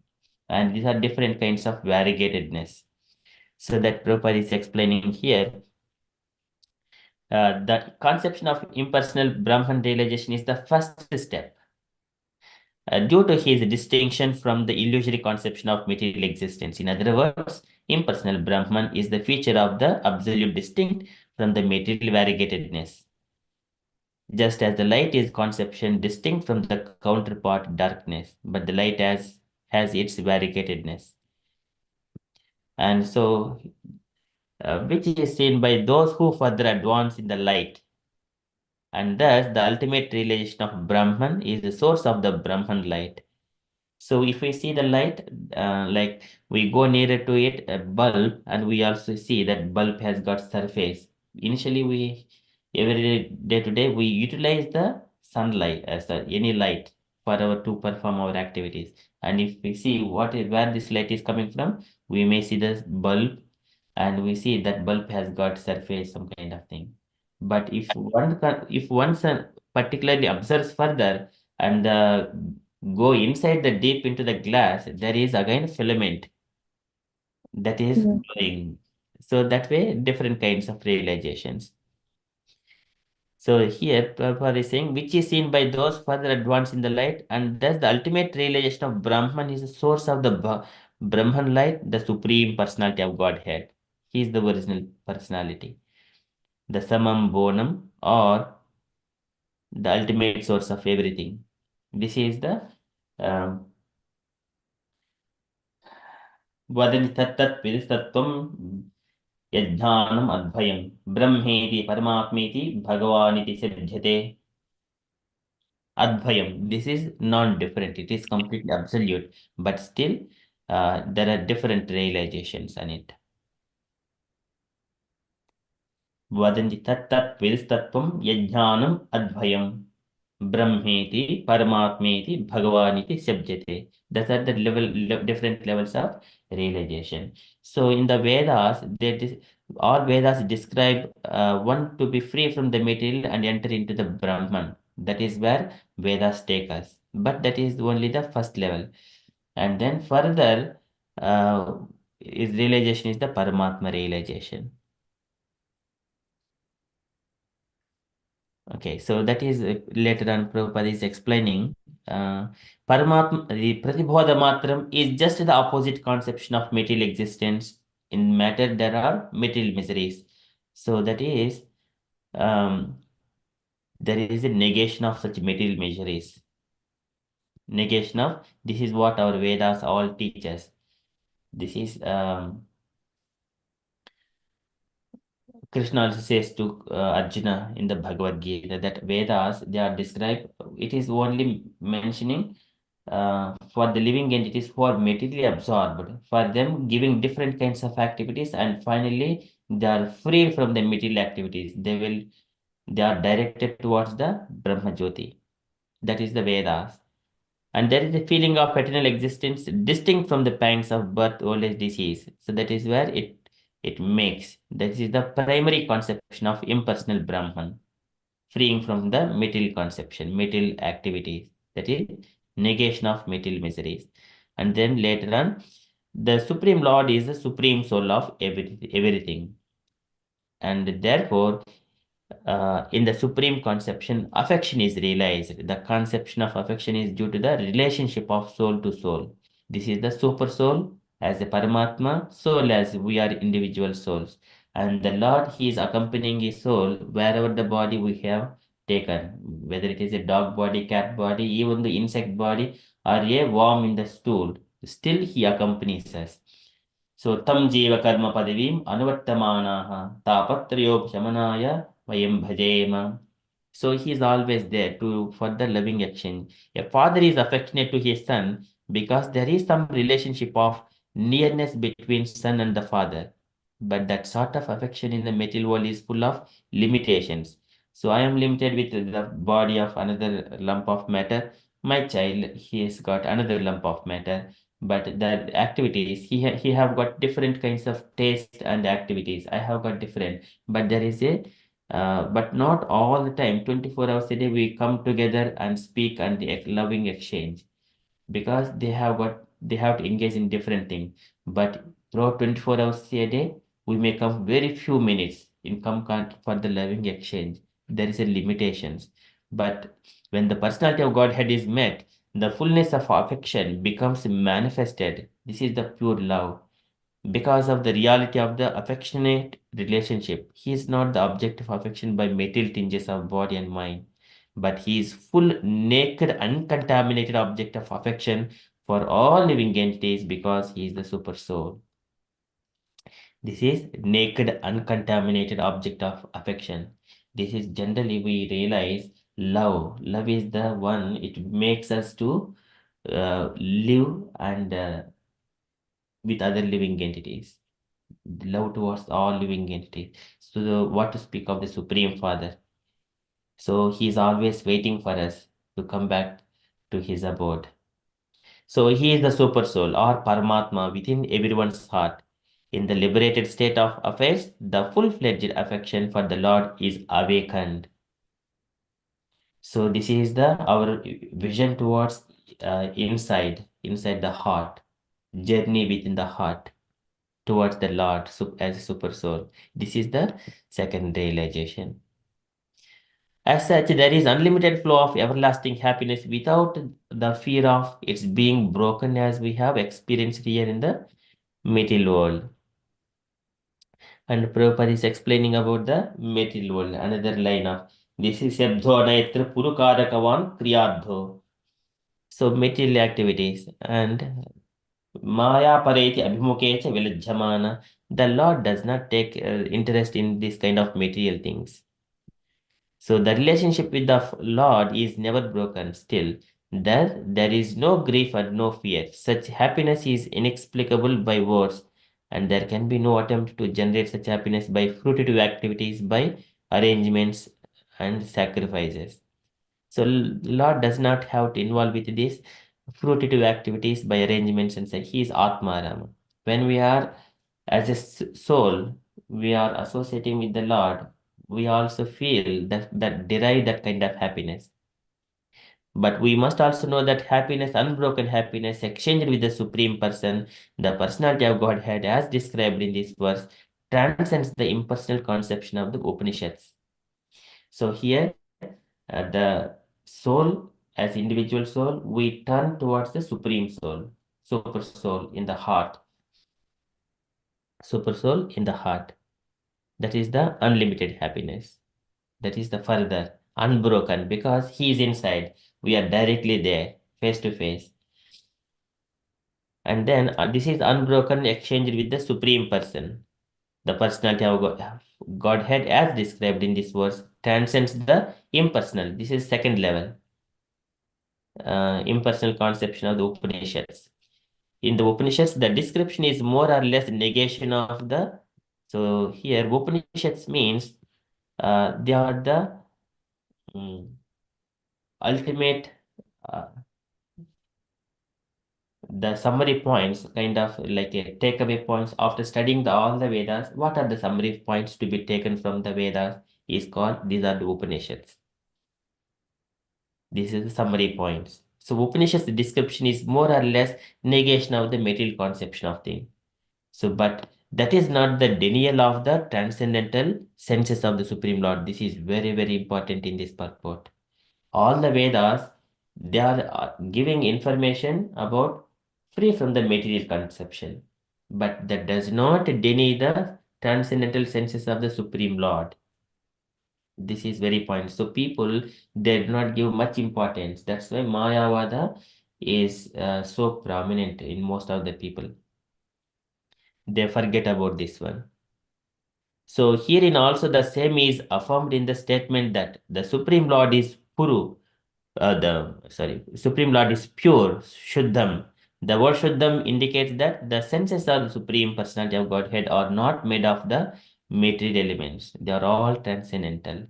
Speaker 2: And these are different kinds of variegatedness. So that Prabhupada is explaining here. The conception of impersonal Brahman realization is the first step. Due to his distinction from the illusory conception of material existence. In other words, impersonal Brahman is the feature of the absolute distinct from the material variegatedness. Just as the light is conception distinct from the counterpart darkness, but the light has its variegatedness. And so, which is seen by those who further advance in the light. And thus, the ultimate realization of Brahman is the source of the Brahman light. So if we see the light, like we go nearer to it, a bulb, and we also see that bulb has got surface. Initially, every day to day, we utilize the sunlight as any light to perform our activities. And if we see where this light is coming from, we may see the bulb, and we see that bulb has got surface, some kind of thing. But if one particularly observes further and go inside the deep into the glass, there is again filament that is
Speaker 3: Yeah.
Speaker 2: glowing. So that way, different kinds of realizations. So here, Prabhupada is saying, which is seen by those further advanced in the light, and thus the ultimate realization of Brahman is the source of the Brahman light, the supreme personality of Godhead. He is the original personality, the Samam Bonam, or the ultimate source of everything. This is the um, वदति तत्तत् विदितत्वं यज्ञानम् अद्भयं ब्रह्मेति परमात्मेति भगवानिति सिद्ध्यते. Advayam. This is non-different. It is completely absolute, but still there are different realizations on it. वदन्ति तत्तत् विदितत्वं यज्ञानम् अद्भयं ब्रह्मेति परमात्मेति भगवानिति शब्दते. Those are the different levels of realization. So in the Vedas, all Vedas describe one to be free from the material and enter into the Brahman. That is where Vedas take us. But that is only the first level. And then further, is realization is the Paramatma realization. Okay, so that is later on Prabhupada is explaining. Paramatma, the Pratibodha Matram is just the opposite conception of material existence. In matter, there are material miseries. So that is, there is a negation of such material miseries. Negation of, this is what our Vedas all teach us. This is, Krishna also says to Arjuna in the Bhagavad Gita that Vedas, they are described, it is only mentioning for the living entities who are materially absorbed, for them giving different kinds of activities, and finally they are free from the material activities. They are directed towards the Brahma Jyoti. That is the Vedas. And there is a feeling of eternal existence distinct from the pangs of birth, old age, disease. So that is where it makes. That is the primary conception of impersonal Brahman, freeing from the material conception, material activities. That is negation of material miseries. And then later on, the Supreme Lord is the supreme soul of everything. And therefore, in the supreme conception, affection is realized. The conception of affection is due to the relationship of soul to soul. This is the super soul as a Paramatma, soul as we are individual souls. And the Lord, He is accompanying His soul wherever the body we have taken, whether it is a dog body, cat body, even the insect body, or a worm in the stool, still he accompanies us. So tam jiva karma padavim anuvartamanaha tapatrayopshamanaya vayam bhajema. So he is always there to for the loving exchange. A father is affectionate to his son because there is some relationship of nearness between son and the father. But that sort of affection in the material world is full of limitations. So I am limited with the body of another lump of matter. My child, he has got another lump of matter. But the activities, he have got different kinds of taste and activities. I have got different. But there is a but not all the time, 24 hours a day, we come together and speak and the loving exchange because they have to engage in different things. But throughout 24 hours a day, we may come very few minutes in for the loving exchange. There is a limitations. But when the personality of Godhead is met, the fullness of affection becomes manifested. This is the pure love because of the reality of the affectionate relationship. He is not the object of affection by material tinges of body and mind, but he is full, naked, uncontaminated object of affection for all living entities because he is the super soul. This is naked, uncontaminated object of affection. This is generally we realize love. Love is the one, it makes us to live and with other living entities. Love towards all living entities. So, what to speak of the Supreme Father? So, he is always waiting for us to come back to his abode. So, he is the super soul or Paramatma within everyone's heart. In the liberated state of affairs, the full-fledged affection for the Lord is awakened. So, this is the our vision towards inside the heart, journey within the heart towards the Lord as a super soul. This is the second realization. As such, there is unlimited flow of everlasting happiness without the fear of its being broken as we have experienced here in the material world. And Prabhupada is explaining about the material world, another line of this is Yabdho Naitra Purukarakavan Kriyadho. So material activities and Maya Pareti Abhimukecha Vilajamana. The Lord does not take interest in this kind of material things. So the relationship with the Lord is never broken still. There is no grief and no fear. Such happiness is inexplicable by words, and there can be no attempt to generate such happiness by fruitive activities, by arrangements and sacrifices. So Lord does not have to involve with this fruitive activities by arrangements and say He is Atma Rama. When we are as a soul, we are associating with the Lord, we also feel that derive that kind of happiness. But we must also know that happiness, unbroken happiness, exchanged with the Supreme Person, the personality of Godhead, as described in this verse, transcends the impersonal conception of the Upanishads. So here, the soul, as individual soul, we turn towards the Supreme Soul, Super Soul in the heart, Super Soul in the heart. That is the unlimited happiness. That is the further unbroken because he is inside. We are directly there, face to face. And then this is unbroken exchange with the Supreme Person. The personality of Godhead, as described in this verse, transcends the impersonal. This is second level, impersonal conception of the Upanishads. In the Upanishads, the description is more or less negation of the. So here, Upanishads means they are the ultimate the summary points, kind of like a takeaway points after studying all the Vedas. What are the summary points to be taken from the Vedas? Is called these are the Upanishads. This is the summary points. So Upanishads description is more or less negation of the material conception of thing. So, but that is not the denial of the transcendental senses of the Supreme Lord. This is very, very important in this purport. All the Vedas, they are giving information about free from the material conception, but that does not deny the transcendental senses of the Supreme Lord. This is very point. So people, they do not give much importance. That's why Mayavada is so prominent in most of the people. They forget about this one. So herein also the same is affirmed in the statement that the Supreme Lord is Puru. Supreme Lord is pure, Shuddham. The word Shuddham indicates that the senses of the Supreme Personality of Godhead are not made of the material elements. They are all transcendental.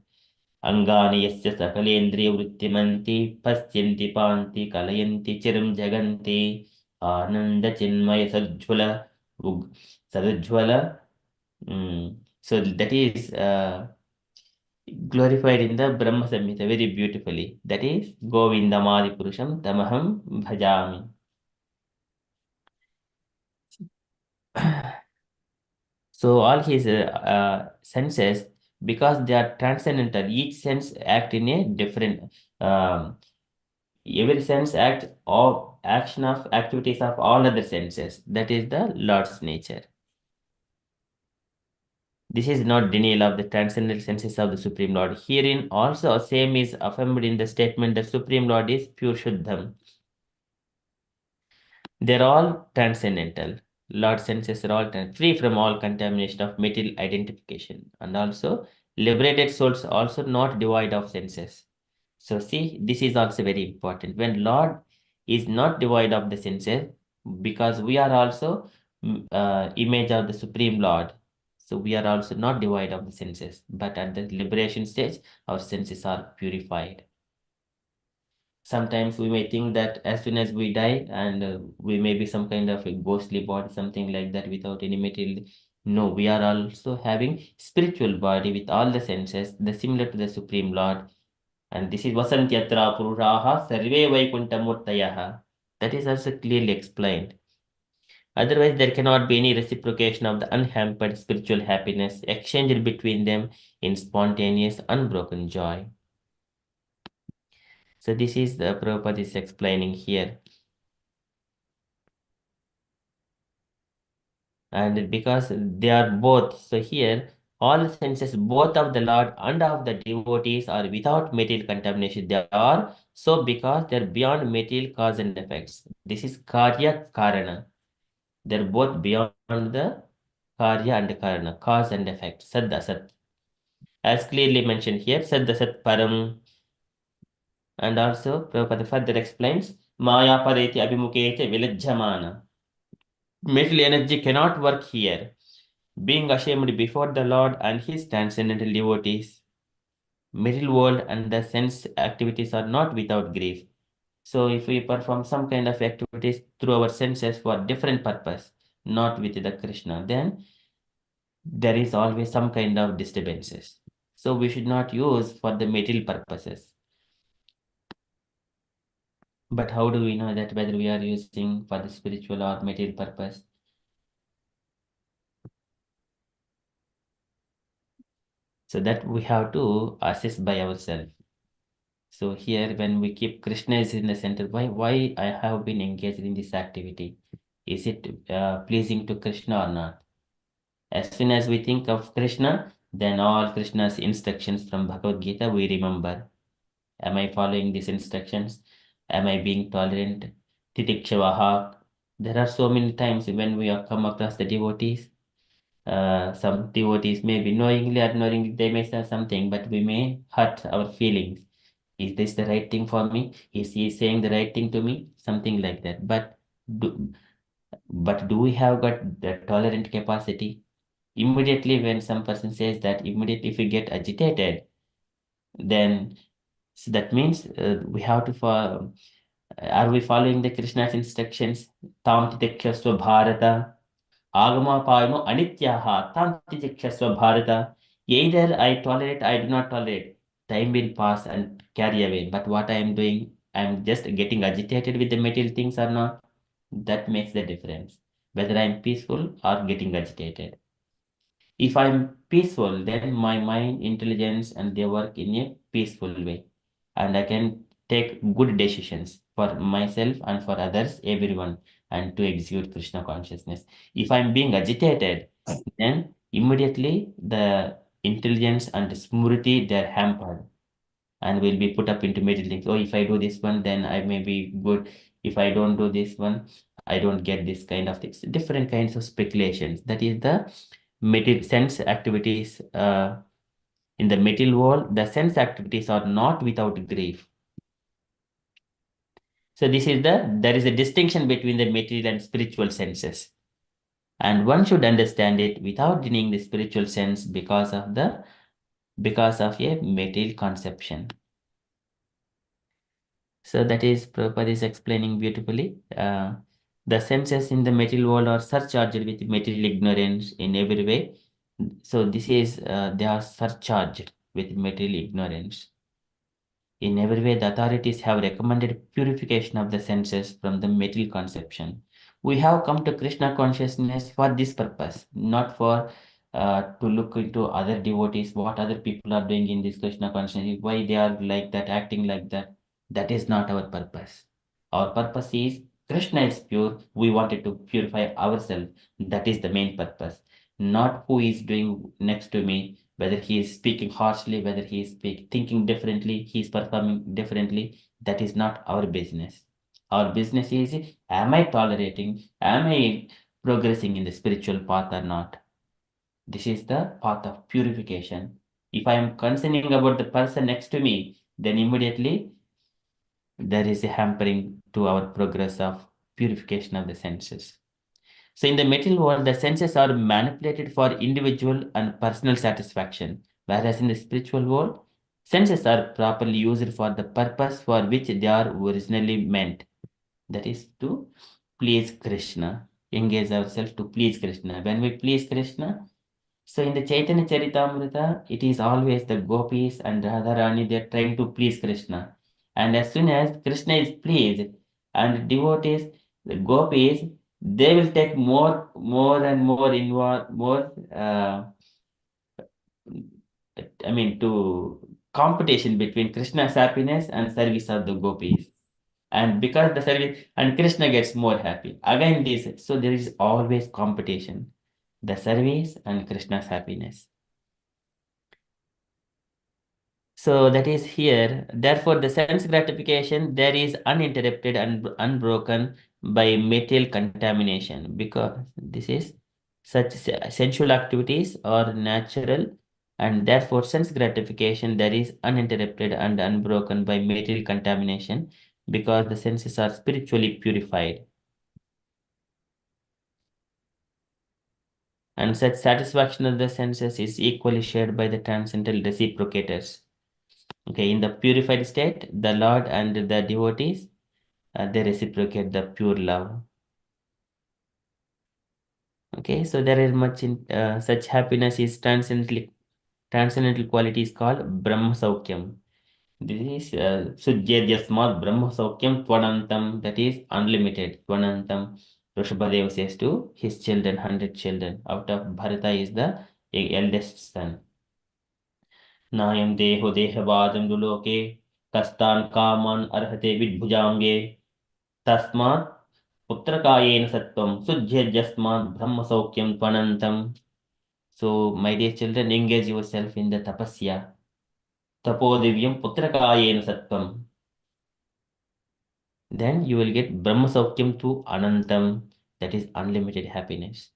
Speaker 2: Angani yasya sakalendriya vrittimanti pasyanti panti kalayanti chiram jaganti ananda chinmaya sadujjvala. So that is glorified in the Brahma Samhita very beautifully. That is Govindamadi Purusham Tamaham Bhajami. So all his senses, because they are transcendental, each sense act in a different. Every sense act of action of activities of all other senses. That is the Lord's nature. This is not denial of the transcendental senses of the Supreme Lord. Herein also same is affirmed in the statement that Supreme Lord is pure Shuddham. They're all transcendental. Lord senses are all free from all contamination of material identification. And also liberated souls also not devoid of senses. So see, this is also very important. When Lord is not devoid of the senses, because we are also image of the Supreme Lord. So we are also not devoid of the senses. But at the liberation stage, our senses are purified. Sometimes we may think that as soon as we die and we may be some kind of a ghostly body, something like that without any material. No, we are also having spiritual body with all the senses, the similar to the Supreme Lord. And this is Vasantyatra Purushaha Sarve Vaikunta Murtayaha. That is also clearly explained. Otherwise, there cannot be any reciprocation of the unhampered spiritual happiness exchanged between them in spontaneous, unbroken joy. So this is the Prabhupada is explaining here. And because they are both, so here all the senses, both of the Lord and of the devotees, are without material contamination. They are so because they're beyond material cause and effects. This is Karya Karana. They're both beyond the Karya and Karana, cause and effect, Sad Asat. As clearly mentioned here, Sad Asat Param. And also, Prabhupada further explains, Maya Pareti Abhimukete Vilajjamana. Material energy cannot work here. Being ashamed before the Lord and his transcendental devotees, material world and the sense activities are not without grief. So if we perform some kind of activities through our senses for different purpose, not with the Krishna, then there is always some kind of disturbances. So we should not use for the material purposes. But how do we know that whether we are using for the spiritual or material purpose? So that we have to assess by ourselves. So here, when we keep Krishna is in the center, why I have been engaged in this activity? Is it pleasing to Krishna or not? As soon as we think of Krishna, then all Krishna's instructions from Bhagavad Gita we remember. Am I following these instructions? Am I being tolerant? Titikshavaha. There are so many times when we have come across the devotees. Some devotees may be knowingly or unknowingly they may say something, but we may hurt our feelings. Is this the right thing for me? Is he saying the right thing to me? Something like that. Do, but do we have got the tolerant capacity? Immediately when some person says that, immediately if we get agitated, then so that means we have to follow. Are we following the Krishna's instructions? Tam titikshasva bharata. Agama payamo anityaha. Tam titikshasva bharata. Either I tolerate, I do not tolerate. Time will pass and carry away. But what I am doing, I am just getting agitated with the material things or not. That makes the difference. Whether I am peaceful or getting agitated. If I'm peaceful, then my mind, intelligence, and they work in a peaceful way. And I can take good decisions for myself and for others, everyone, and to execute Krishna consciousness. If I'm being agitated, then immediately the intelligence and smriti, they're hampered and will be put up into material things. Oh, if I do this one, then I may be good. If I don't do this one, I don't get this kind of things. Different kinds of speculations. That is the material sense activities. In the material world, the sense activities are not without grief. So there is a distinction between the material and spiritual senses. And one should understand it without denying the spiritual sense because of a material conception. So that is Prabhupada is explaining beautifully. The senses in the material world are surcharged with material ignorance in every way. So they are surcharged with material ignorance. In every way, the authorities have recommended purification of the senses from the material conception. We have come to Krishna consciousness for this purpose, not for to look into other devotees, what other people are doing in this Krishna consciousness, why they are like that, acting like that. That is not our purpose. Our purpose is Krishna is pure. We wanted to purify ourselves. That is the main purpose. Not who is doing next to me, whether he is speaking harshly, whether he is thinking differently, he is performing differently. That is not our business. Our business is, am I tolerating? Am I progressing in the spiritual path or not? This is the path of purification. If I am concerning about the person next to me, then immediately there is a hampering to our progress of purification of the senses. So in the material world, the senses are manipulated for individual and personal satisfaction, whereas in the spiritual world, senses are properly used for the purpose for which they are originally meant. That is to please Krishna, engage ourselves to please Krishna. When we please Krishna, so in the Chaitanya Charitamrita, it is always the gopis and Radharani, they are trying to please Krishna. And as soon as Krishna is pleased and devotees, the gopis, they will take more and more involved, more, to competition between Krishna's happiness and service of the gopis. And because the service, and Krishna gets more happy. Again, this, so there is always competition. The service and Krishna's happiness. So that is here. Therefore, the sense gratification there is uninterrupted and unbroken by material contamination because this is such sensual activities are natural and therefore sense gratification there is uninterrupted and unbroken by material contamination because the senses are spiritually purified. And such satisfaction of the senses is equally shared by the transcendental reciprocators. Okay, in the purified state, the Lord and the devotees, they reciprocate the pure love. Okay, so there is much in such happiness is transcendental quality is called Brahma Saukyam. This is Sujyadyasmat Brahma Saukyam Tvanantam, that is unlimited. Tvanantam, Rishabhadeva says to his children, 100 children. Out of Bharata is the eldest son. नायं देहो देहवादं दुलोके कस्तान् कामान् अर्हते विद्भुजाङ्गे तस्मात् पुत्रकायेन सत्वं सुज्येद्यस्मात् ब्रह्मसौख्यं त्वनन्तं. So, my dear children, engage yourself in the tapasya. Tapodivyam putrakayena sattvam. Then you will get brahmasaukyam to anantam, that is unlimited happiness.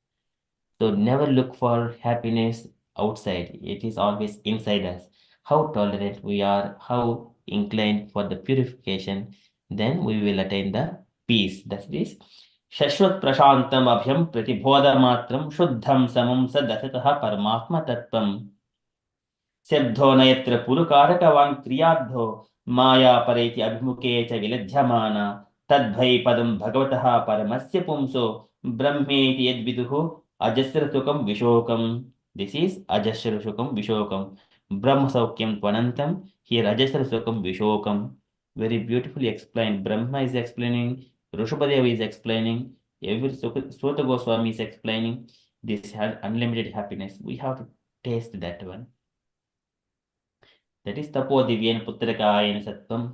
Speaker 2: So never look for happiness outside. It is always inside us. How tolerant we are, how inclined for the purification, then we will attain the peace. That's this. Shashwat prashantam abhyam pratibodha matram shuddham samam sadasataha paramatma tattvam. शब्दो नयत्र पुरुकारकवान् क्रियाद्धो माया परेति अभिमुखे च विलज्यमाना तद्भै पदं भगवतः परमस्य पुंसो ब्रह्मेति यद्विदुः अजस्रसुखं विशोकम्. This is Ajasrasukam Vishokam. Brahma Saukyam Tvanantam. Here Ajasrasukam Vishokam. Very beautifully explained. Brahma is explaining, Rishabhadeva is explaining, every Sota Goswami is explaining. This has unlimited happiness. We have to taste that one. That is tapo divyen putrakayena sattvam.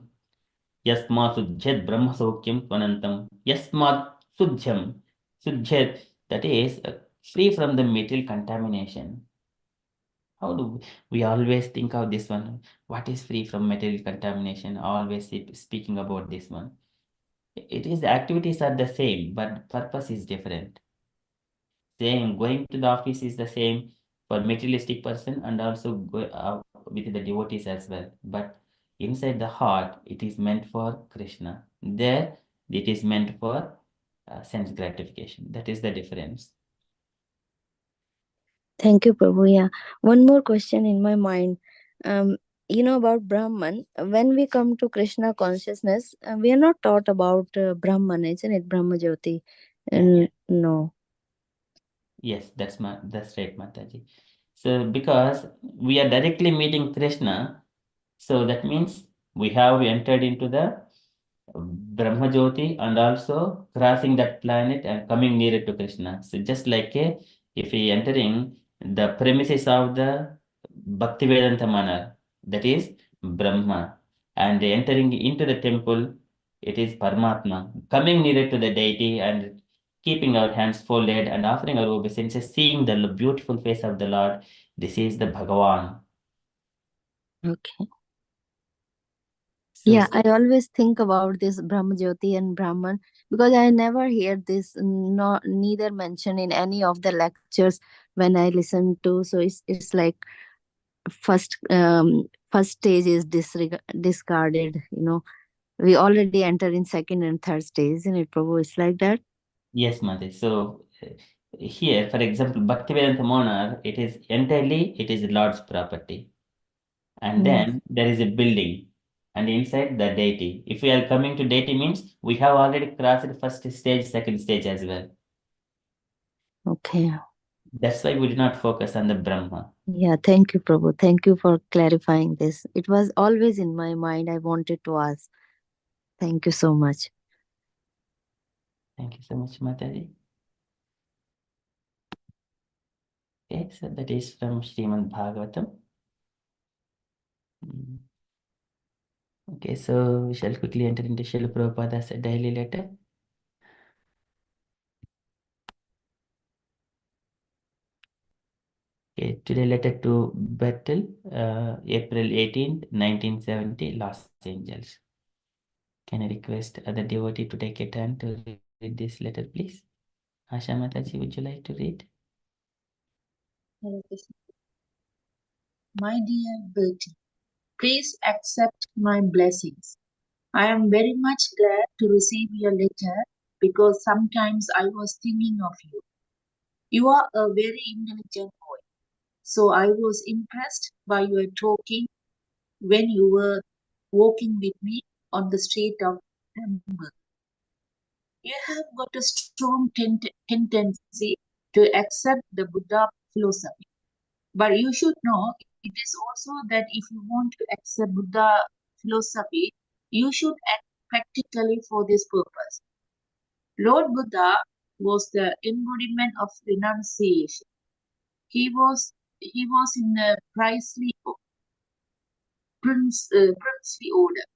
Speaker 2: Yasmat sujjhat brahma saukyam tvanantam. Yasmat sujjham. Sujjhat, that is free from the material contamination. How do we always think of this one? What is free from material contamination? Always speaking about this one. It is the activities are the same, but purpose is different. Same, going to the office is the same for materialistic person and also go out with the devotees as well. But inside the heart, it is meant for Krishna. There, it is meant for sense gratification. That is the difference.
Speaker 3: Thank you, Prabhu. Yeah. One more question in my mind. Um, about Brahman. When we come to Krishna consciousness, we are not taught about Brahman, isn't it? Brahma Jyoti.
Speaker 2: Yeah.
Speaker 3: No.
Speaker 2: Yes, that's right, Mataji. So because we are directly meeting Krishna, so that means we have entered into the Brahma Jyoti and also crossing that planet and coming nearer to Krishna. So just like if we entering the premises of the Bhaktivedanta manner, that is Brahma, and entering into the temple, it is Paramatma, coming nearer to the deity and keeping our hands folded and offering our obeisances, seeing the beautiful face of the Lord. This is the Bhagavan.
Speaker 3: Okay.
Speaker 2: So
Speaker 3: Yeah, I always think about this Brahma Jyoti and Brahman because I never hear this, not neither mentioned in any of the lectures when I listen to. So it's like first stage is discarded. We already enter in second and third stage, isn't it, Prabhu? It's like that.
Speaker 2: yes, Mate. So here, for example, Bhaktivedanta Monar, it is Lord's property. And
Speaker 3: Mm.
Speaker 2: then there is a building and inside the deity. If we are coming to deity means we have already crossed the first stage, second stage as well.
Speaker 3: Okay.
Speaker 2: That's why we do not focus on the Brahma.
Speaker 3: Yeah, thank you, Prabhu. Thank you for clarifying this. It was always in my mind. I wanted to ask. Thank you so much.
Speaker 2: Thank you so much, Mataji. Okay, so that is from Srimad Bhagavatam. Okay, so we shall quickly enter into Srila Prabhupada's daily letter. Okay, today letter to Bethel, April 18th, 1970, Los Angeles. Can I request other devotee to take a turn to read this letter, please? Asha Mataji, would you like to read?
Speaker 4: Hare Krishna. My dear Bertie, please accept my blessings. I am very much glad to receive your letter because sometimes I was thinking of you. You are a very intelligent boy, so I was impressed by your talking when you were walking with me on the street of Hamburg. You have got a strong tendency to accept the Buddha philosophy. But you should know it is also that if you want to accept Buddha philosophy, you should act practically for this purpose. Lord Buddha was the embodiment of renunciation. He was in the princely order,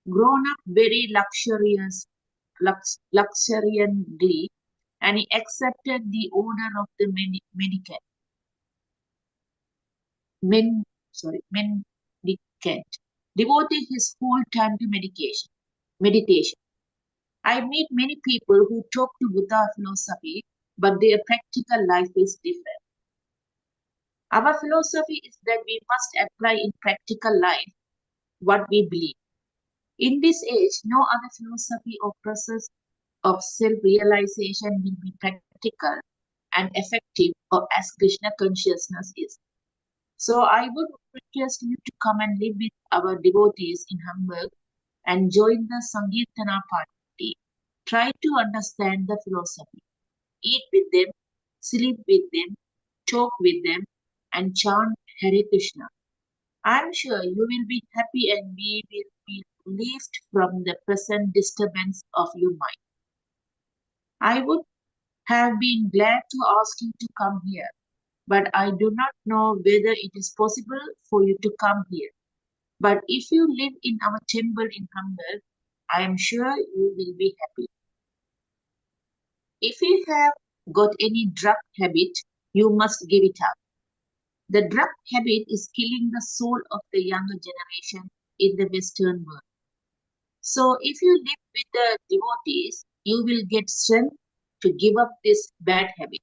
Speaker 4: grown up very luxuriantly, and he accepted the order of the men, mendicant, devoting his whole time to meditation. I meet many people who talk to Buddha philosophy, but their practical life is different. Our philosophy is that we must apply in practical life what we believe. In this age, no other philosophy or process of self-realization will be practical and effective or as Krishna consciousness is. So I would request you to come and live with our devotees in Hamburg and join the Sankirtana party. Try to understand the philosophy. Eat with them, sleep with them, talk with them, and chant Hare Krishna. I am sure you will be happy and we will be relieved from the present disturbance of your mind. I would have been glad to ask you to come here, but I do not know whether it is possible for you to come here. But if you live in our temple in Hamburg, I am sure you will be happy. If you have got any drug habit, you must give it up. The drug habit is killing the soul of the younger generation in the Western world. So, if you live with the devotees, you will get strength to give up this bad habit.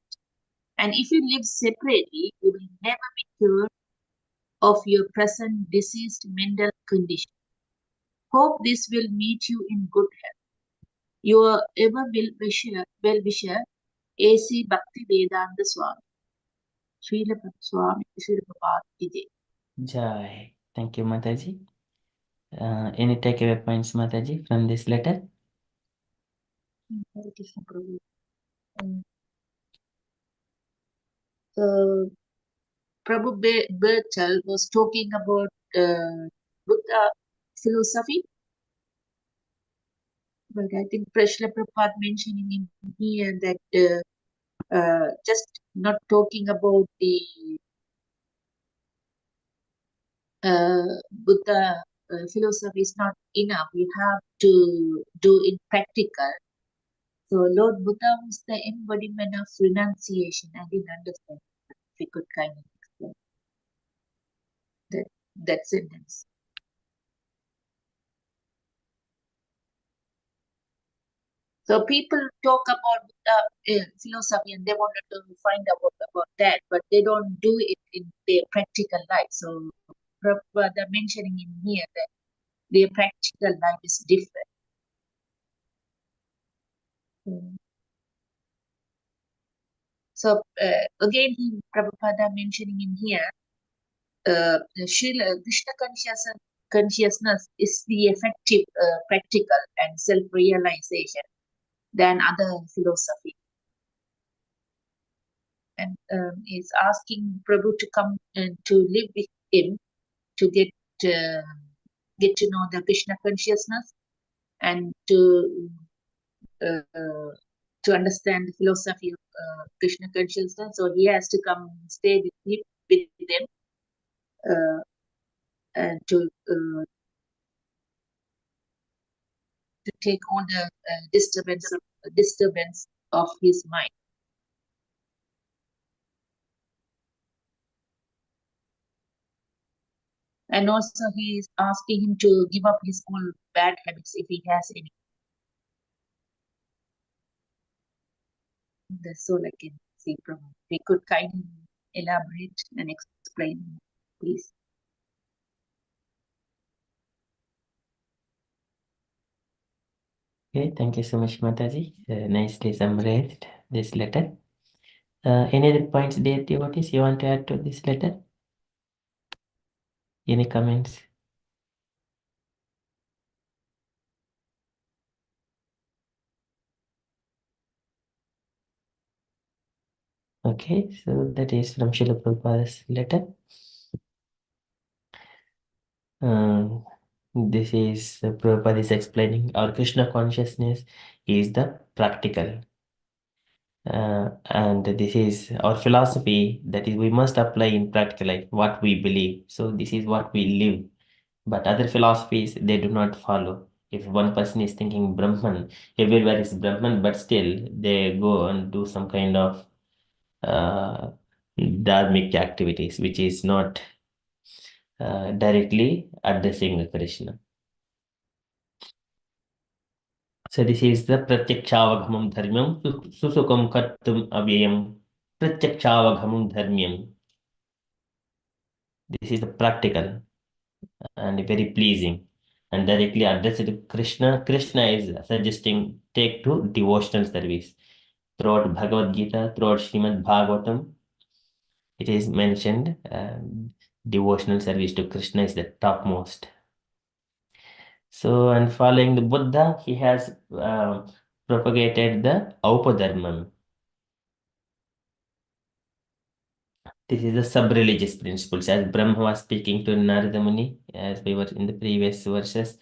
Speaker 4: And if you live separately, you will never be cured of your present diseased mental condition. Hope this will meet you in good health. Your ever well-wisher, A.C. Bhakti Vedanta Swami. Srila Swami, Srila Prabhupada Ki Jai.
Speaker 2: Jai. Thank you, Mataji. Any takeaway points, Mataji, from this letter?
Speaker 4: Hare Krishna Prabhu. Uh, Prabhu Bertel was talking about Buddha philosophy, but I think Srila Prabhupada mentioning in here that just not talking about the Buddha philosophy is not enough. We have to do it practical. So Lord Buddha was the embodiment of renunciation. I didn't understand. If we could kindly explain that sentence. So people talk about philosophy and they wanted to find out about that, but they don't do it in their practical life. So Prabhupada mentioning in here that their practical life is different. So again, Prabhupada mentioning in here, Krishna consciousness is the effective, practical, and self-realization than other philosophy. And is asking Prabhu to come and to live with him to get to know the Krishna consciousness and to understand the philosophy of Krishna consciousness. So he has to come and stay with them and to take all the disturbance of his mind. And also he is asking him to give up his old bad habits if he has any. That's all I can say from. We could kindly elaborate and explain, please.
Speaker 2: Okay, thank you so much, Mataji. Nicely summarized this letter. Any other points, dear devotees, you want to add to this letter? Any comments? Okay, so that is from Srila Prabhupada's letter. This is Prabhupada is explaining our Krishna consciousness is the practical. And this is our philosophy, that is we must apply in practical life what we believe. So this is what we live. But other philosophies, they do not follow. If one person is thinking Brahman, everywhere is Brahman, but still they go and do some kind of dharmic activities, which is not directly addressing Krishna. So this is the pratyakshavagamam dharmyam susukam kartum avyayam pratyakshavagamam dharmyam. This is the practical and very pleasing and directly addressed to Krishna. Krishna is suggesting take to devotional service. Throughout Bhagavad Gita, throughout Srimad Bhagavatam, it is mentioned devotional service to Krishna is the topmost. So, and following the Buddha, he has propagated the Aupadharmam. This is the sub-religious principles. As Brahma was speaking to Narada Muni, as we were in the previous verses,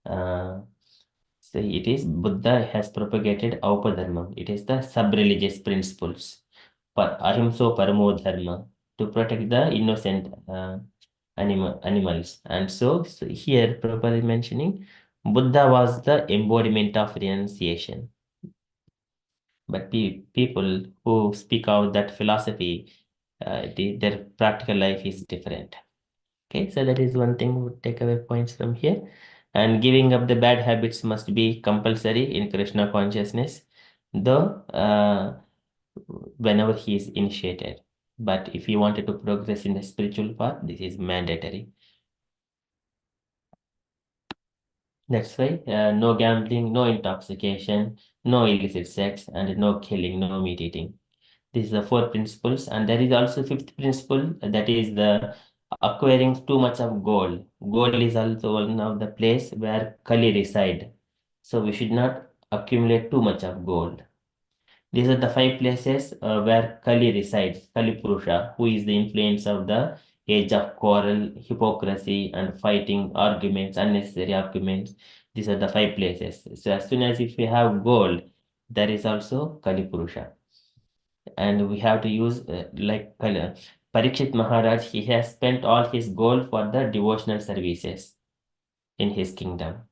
Speaker 2: so it is Buddha has propagated Aupadharmam. It is the sub-religious principles. Ahimso Paramo Dharma, to protect the innocent animals. And so here Prabhupada is mentioning Buddha was the embodiment of renunciation. But people who speak out that philosophy their practical life is different. Okay, so that is one thing we take away points from here. And giving up the bad habits must be compulsory in Krishna consciousness, though whenever he is initiated. But if you wanted to progress in the spiritual path, this is mandatory. That's why no gambling, no intoxication, no illicit sex, and no killing, no meat eating. These are the four principles, and there is also fifth principle, that is the acquiring too much of gold. Gold is also one of the place where Kali reside. So we should not accumulate too much of gold. These are the five places where Kali resides, Kali Purusha, who is the influence of the age of quarrel, hypocrisy, and fighting, arguments, unnecessary arguments. These are the five places. So as soon as if we have gold, there is also Kali Purusha. And we have to use Parikshit Maharaj, he has spent all his gold for the devotional services in his kingdom.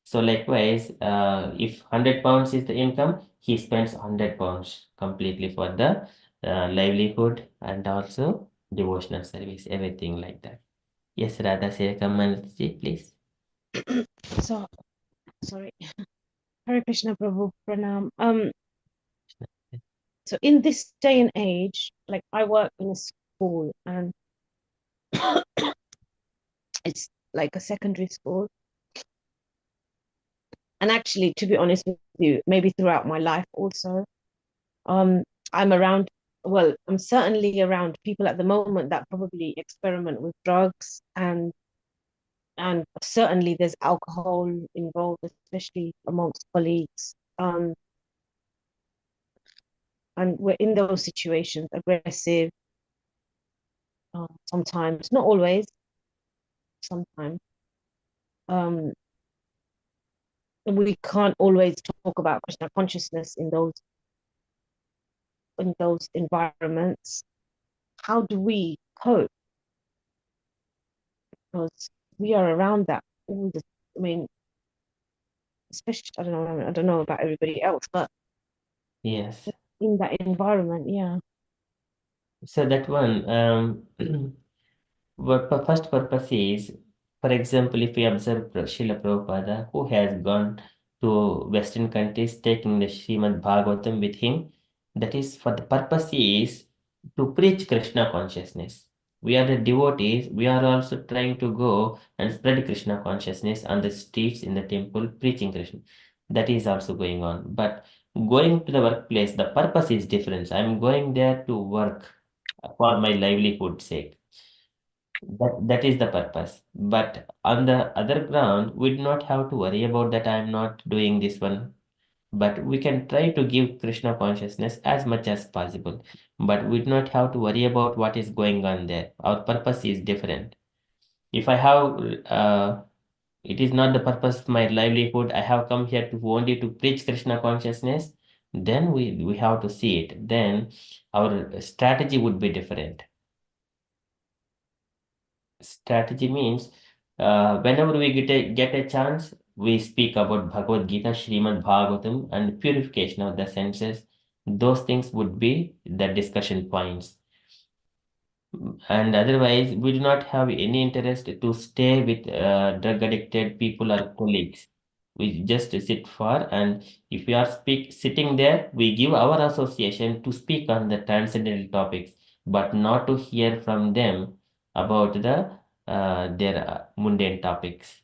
Speaker 2: So likewise, if 100 pounds is the income, he spends 100 pounds completely for the livelihood and also devotional service, everything like that. Yes, Radha Sekamanji, please.
Speaker 5: So, sorry. Hare Krishna Prabhu Pranam. So in this day and age, like I work in a school and it's like a secondary school. And actually, to be honest with you, maybe throughout my life also, I'm around, well, I'm certainly around people at the moment that probably experiment with drugs and certainly there's alcohol involved, especially amongst colleagues. And we're in those situations, aggressive, sometimes, not always, sometimes. We can't always talk about Krishna consciousness in those environments. How do we cope? Because we are around that all the, I mean, especially, I don't know about everybody else, but
Speaker 2: Yes.
Speaker 5: in that environment, yeah.
Speaker 2: So that one, what first purpose is, for example, if we observe Srila Prabhupada, who has gone to Western countries taking the Srimad Bhagavatam with him, that is for the purpose is to preach Krishna consciousness. We are the devotees, we are also trying to go and spread Krishna consciousness on the streets, in the temple, preaching Krishna. That is also going on. But going to the workplace, the purpose is different. I'm going there to work for my livelihood sake. That is the purpose. But on the other ground, we do not have to worry about that. I am not doing this one. But we can try to give Krishna consciousness as much as possible. But we do not have to worry about what is going on there. Our purpose is different. If I have, it is not the purpose of my livelihood. I have come here to only to preach Krishna consciousness. Then we have to see it. Then our strategy would be different. Strategy means whenever we get a chance, we speak about Bhagavad Gita, Srimad Bhagavatam, and purification of the senses. Those things would be the discussion points. And otherwise, we do not have any interest to stay with drug addicted people or colleagues. We just sit for, and if we are sitting there, we give our association to speak on the transcendental topics, but not to hear from them about their mundane topics.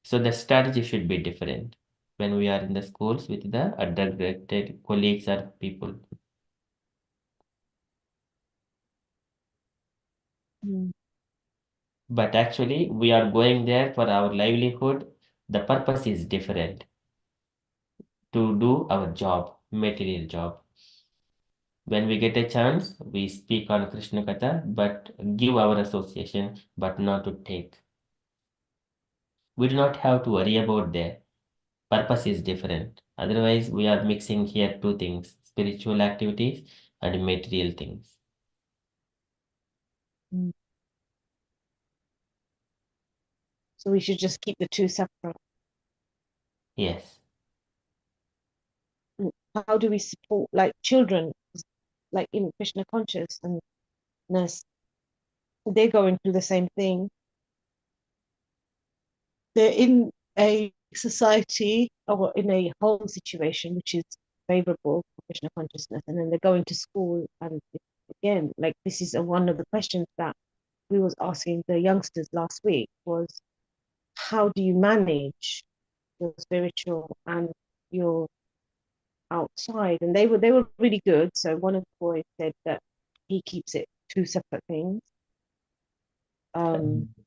Speaker 2: So the strategy should be different when we are in the schools with the drug addicted colleagues or people.
Speaker 5: Mm.
Speaker 2: But actually, we are going there for our livelihood. The purpose is different, to do our job, material job. When we get a chance, we speak on Krishna Katha, but give our association, but not to take. We do not have to worry about their purpose is different. Otherwise, we are mixing here two things, spiritual activities and material things.
Speaker 5: Mm. So we should just keep the two separate.
Speaker 2: Yes.
Speaker 5: How do we support like children, like in Krishna conscious, and they're going through the same thing. They're in a society or in a home situation which is favorable for Krishna consciousness, and then they're going to school, and again, like this is one of the questions that we was asking the youngsters last week was, how do you manage your spiritual and your outside? And they were really good. So one of the boys said that he keeps it two separate things.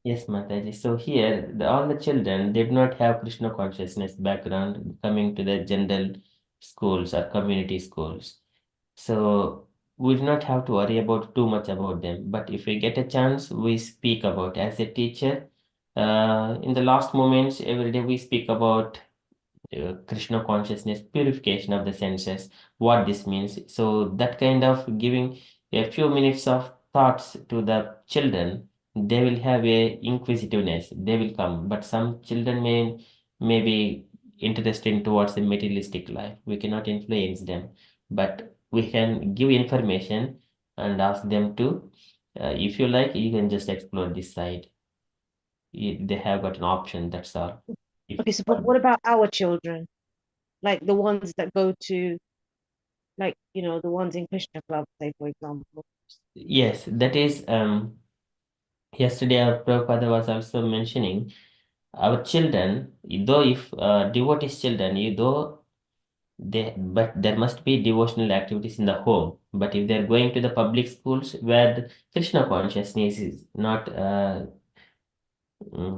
Speaker 2: Yes, Mataji. So here, all the children did not have Krishna consciousness background coming to the general schools or community schools. So we do not have to worry about too much about them. But if we get a chance, we speak about as a teacher. In the last moments, every day we speak about Krishna consciousness, purification of the senses, what this means. So that kind of giving a few minutes of thoughts to the children, they will have a inquisitiveness. They will come. But some children may be interested in towards the materialistic life. We cannot influence them, but we can give information and ask them to. If you like, you can just explore this side. They have got an option. That's all.
Speaker 5: Okay, so but what about our children? Like the ones that go to, like, the ones in Krishna Club, say, for example.
Speaker 2: Yes, that is, yesterday our Prabhupada was also mentioning our children, though if devotees children, though but there must be devotional activities in the home. But if they're going to the public schools where the Krishna consciousness is not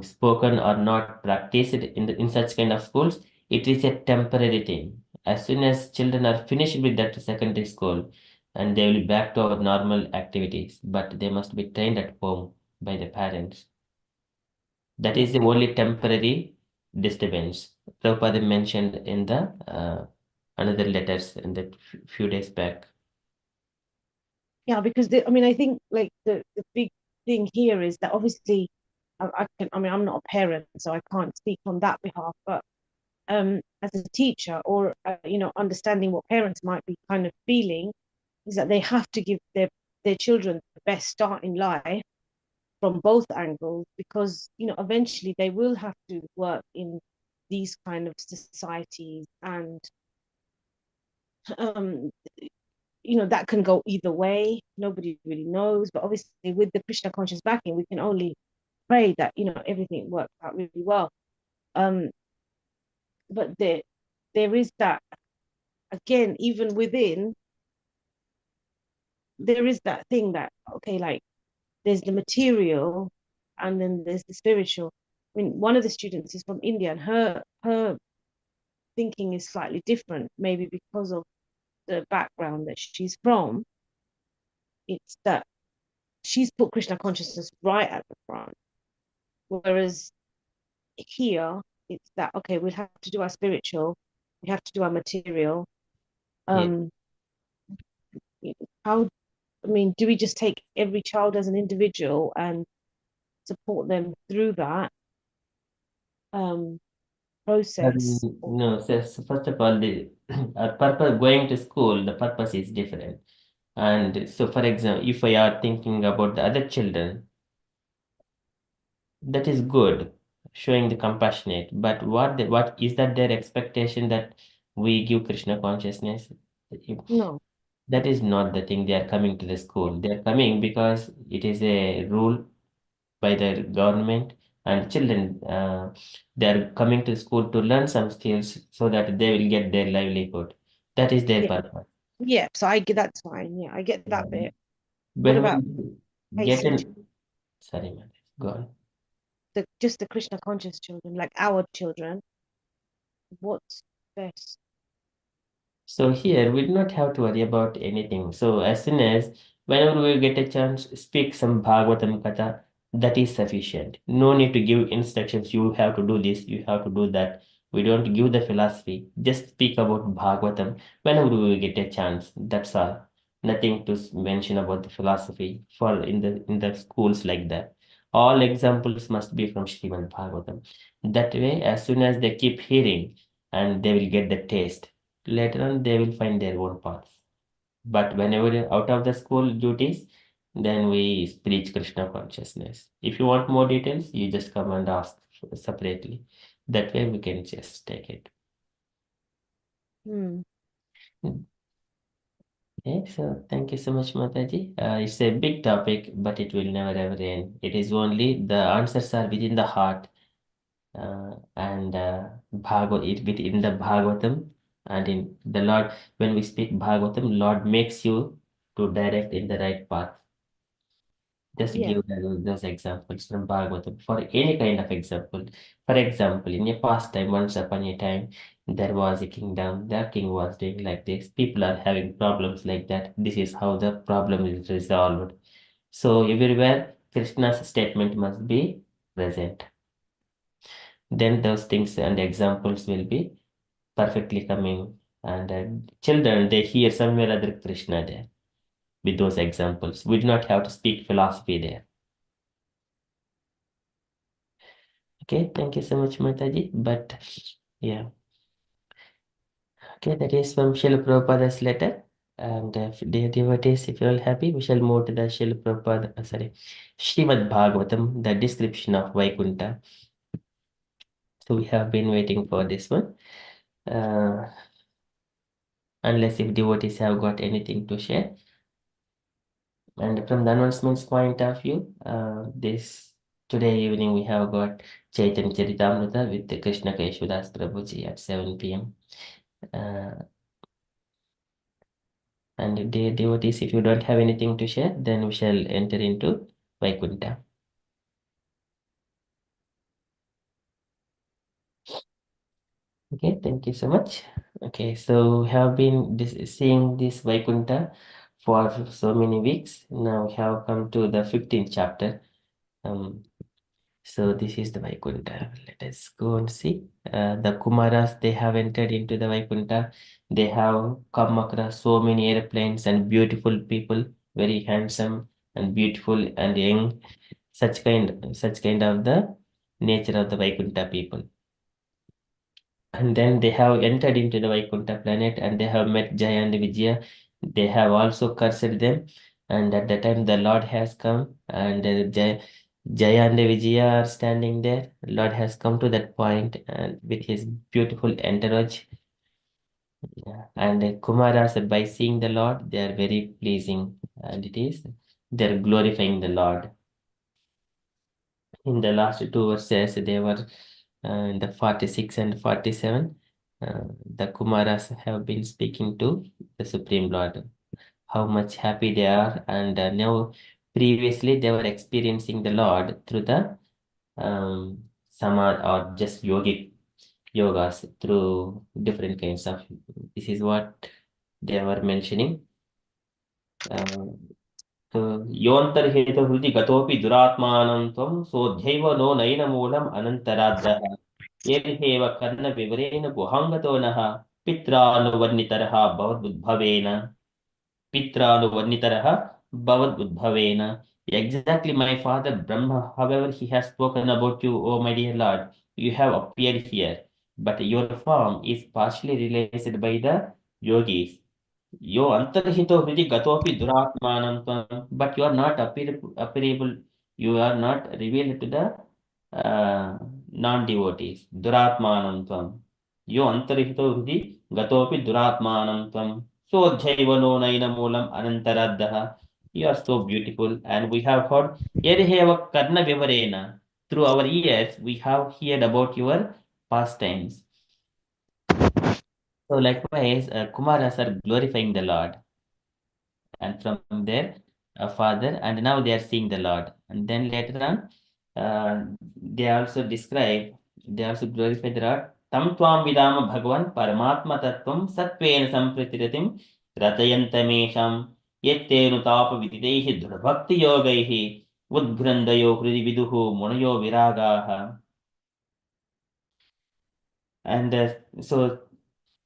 Speaker 2: spoken or not practiced in such kind of schools, it is a temporary thing. As soon as children are finished with that secondary school, and they will be back to our normal activities, but they must be trained at home by the parents. That is the only temporary disturbance. Prabhupada mentioned in the another letters in the few days back.
Speaker 5: Yeah, because I think like the big thing here is that obviously I'm not a parent, so I can't speak on that behalf, but as a teacher or understanding what parents might be kind of feeling is that they have to give their children the best start in life from both angles, because eventually they will have to work in these kind of societies, and um that can go either way. Nobody really knows, but obviously with the Krishna conscious backing, we can only pray that everything works out really well. But there is that, again, even within, there is that thing that, okay, like there's the material and then there's the spiritual. I mean, one of the students is from India, and her thinking is slightly different, maybe because of the background that she's from. It's that she's put Krishna consciousness right at the front, whereas here it's that, okay, we have to do our spiritual, we have to do our material.
Speaker 2: Yeah.
Speaker 5: How, I mean, do we just take every child as an individual and support them through that process?
Speaker 2: No, so first of all, the purpose going to school, the purpose is different. And so, for example, if I are thinking about the other children, that is good, showing the compassionate. But what is that their expectation that we give Krishna consciousness?
Speaker 5: No.
Speaker 2: That is not the thing. They are coming to the school. They are coming because it is a rule by the government, and children they are coming to school to learn some skills so that they will get their livelihood. That is their
Speaker 5: Yeah.
Speaker 2: purpose.
Speaker 5: Yeah, so I get, that's fine. Yeah, I get that bit. What
Speaker 2: When
Speaker 5: about
Speaker 2: we get
Speaker 5: basic,
Speaker 2: an sorry, man, go on.
Speaker 5: just the Krishna conscious children, like our children? What's best?
Speaker 2: So here we do not have to worry about anything. So as soon as whenever we get a chance, speak some Bhagavatam Katha, that is sufficient. No need to give instructions. You have to do this, you have to do that. We don't give the philosophy. Just speak about Bhagavatam whenever we get a chance. That's all. Nothing to mention about the philosophy for in the schools like that. All examples must be from Srimad Bhagavatam. That way, as soon as they keep hearing, and they will get the taste, later on they will find their own paths. But whenever you're out of the school duties, then we preach Krishna consciousness. If you want more details, you just come and ask separately. That way we can just take it.
Speaker 5: Hmm.
Speaker 2: Okay, so thank you so much, Mataji. It's a big topic, but it will never ever end. It is only the answers are within the heart, and it within the Bhagavatam, and in the Lord. When we speak Bhagavatam, Lord makes you to direct in the right path. Just
Speaker 5: Yeah.
Speaker 2: give those examples from Bhagavatam for any kind of example. For example, in a past time, once upon a time, there was a kingdom. The king was doing like this. People are having problems like that. This is how the problem is resolved. So everywhere, Krishna's statement must be present. Then those things and examples will be perfectly coming. And children, they hear somewhere other Krishna there with those examples. We do not have to speak philosophy there. Okay, thank you so much, Mataji. But yeah, okay, that is from Srila Prabhupada's letter. And dear devotees, if you're all happy, we shall move to the Srila Prabhupada, Srimad Bhagavatam, the description of Vaikunta. So we have been waiting for this one. Unless if devotees have got anything to share. And from the announcements point of view, this today evening we have got Chaitanya Charitamrita with the Krishna Keshudas Prabhuji at 7 p.m. And dear devotees, if you don't have anything to share, then we shall enter into Vaikunta. Okay, thank you so much. Okay, so we have been seeing this Vaikunta for so many weeks. Now we have come to the 15th chapter. So this is the Vaikunta. Let us go and see. The Kumaras, they have entered into the Vaikunta. They have come across so many airplanes and beautiful people, very handsome and beautiful and young. Such kind of the nature of the Vaikunta people. And then they have entered into the Vaikunta planet and they have met Jaya and Vijaya. They have also cursed them. And at the time the Lord has come and Jaya and Vijaya are standing there. Lord has come to that point and with his beautiful entourage. Yeah. And Kumaras, by seeing the Lord, they are very pleasing. And they're glorifying the Lord. In the last two verses, they were in the 46 and 47. The Kumaras have been speaking to the Supreme Lord, how much happy they are. And now, previously, they were experiencing the Lord through the Samad or just yogas through different kinds of. This is what they were mentioning. योऽन्तर्हेतुहृदि गतोऽपि दुरात्मानं त्वं सोऽध्यैव no नयनमूलम् अनन्तराद्दः येनैव कर्णविवरेण गुहाङ्गतो नः पित्रानुवर्णितरः भवदुद्भवेन पित्रानुवर्णितरः भवदुद्भवेन. Exactly, my father Brahma, however, he has spoken about you, O my dear Lord. You have appeared here, but your form is partially realized by the yogis. Yo antarhito hridi gatopi duratmanam tvam, but you are not appearable, you are not revealed to the non-devotees. Duratmanam tvam. Yo antarhito hridi gatopi duratmanam tvam. So jaiva naina moolam anantaraddaha. You are so beautiful, and we have heard Yerheva Karna Vivarena. Through our ears, we have heard about your pastimes. So likewise, Kumaras are glorifying the Lord. And from there, a father, and now they are seeing the Lord. And then later on, they also describe, they also glorify the Lord. Tam tvam vidama bhagavan paramatma tattvam satvena sampritilatim ratayantamesham yettenu tapa vididaihi dhurabhakti yogaihi udghrandayo hridi viduhu munayo viragaha. And so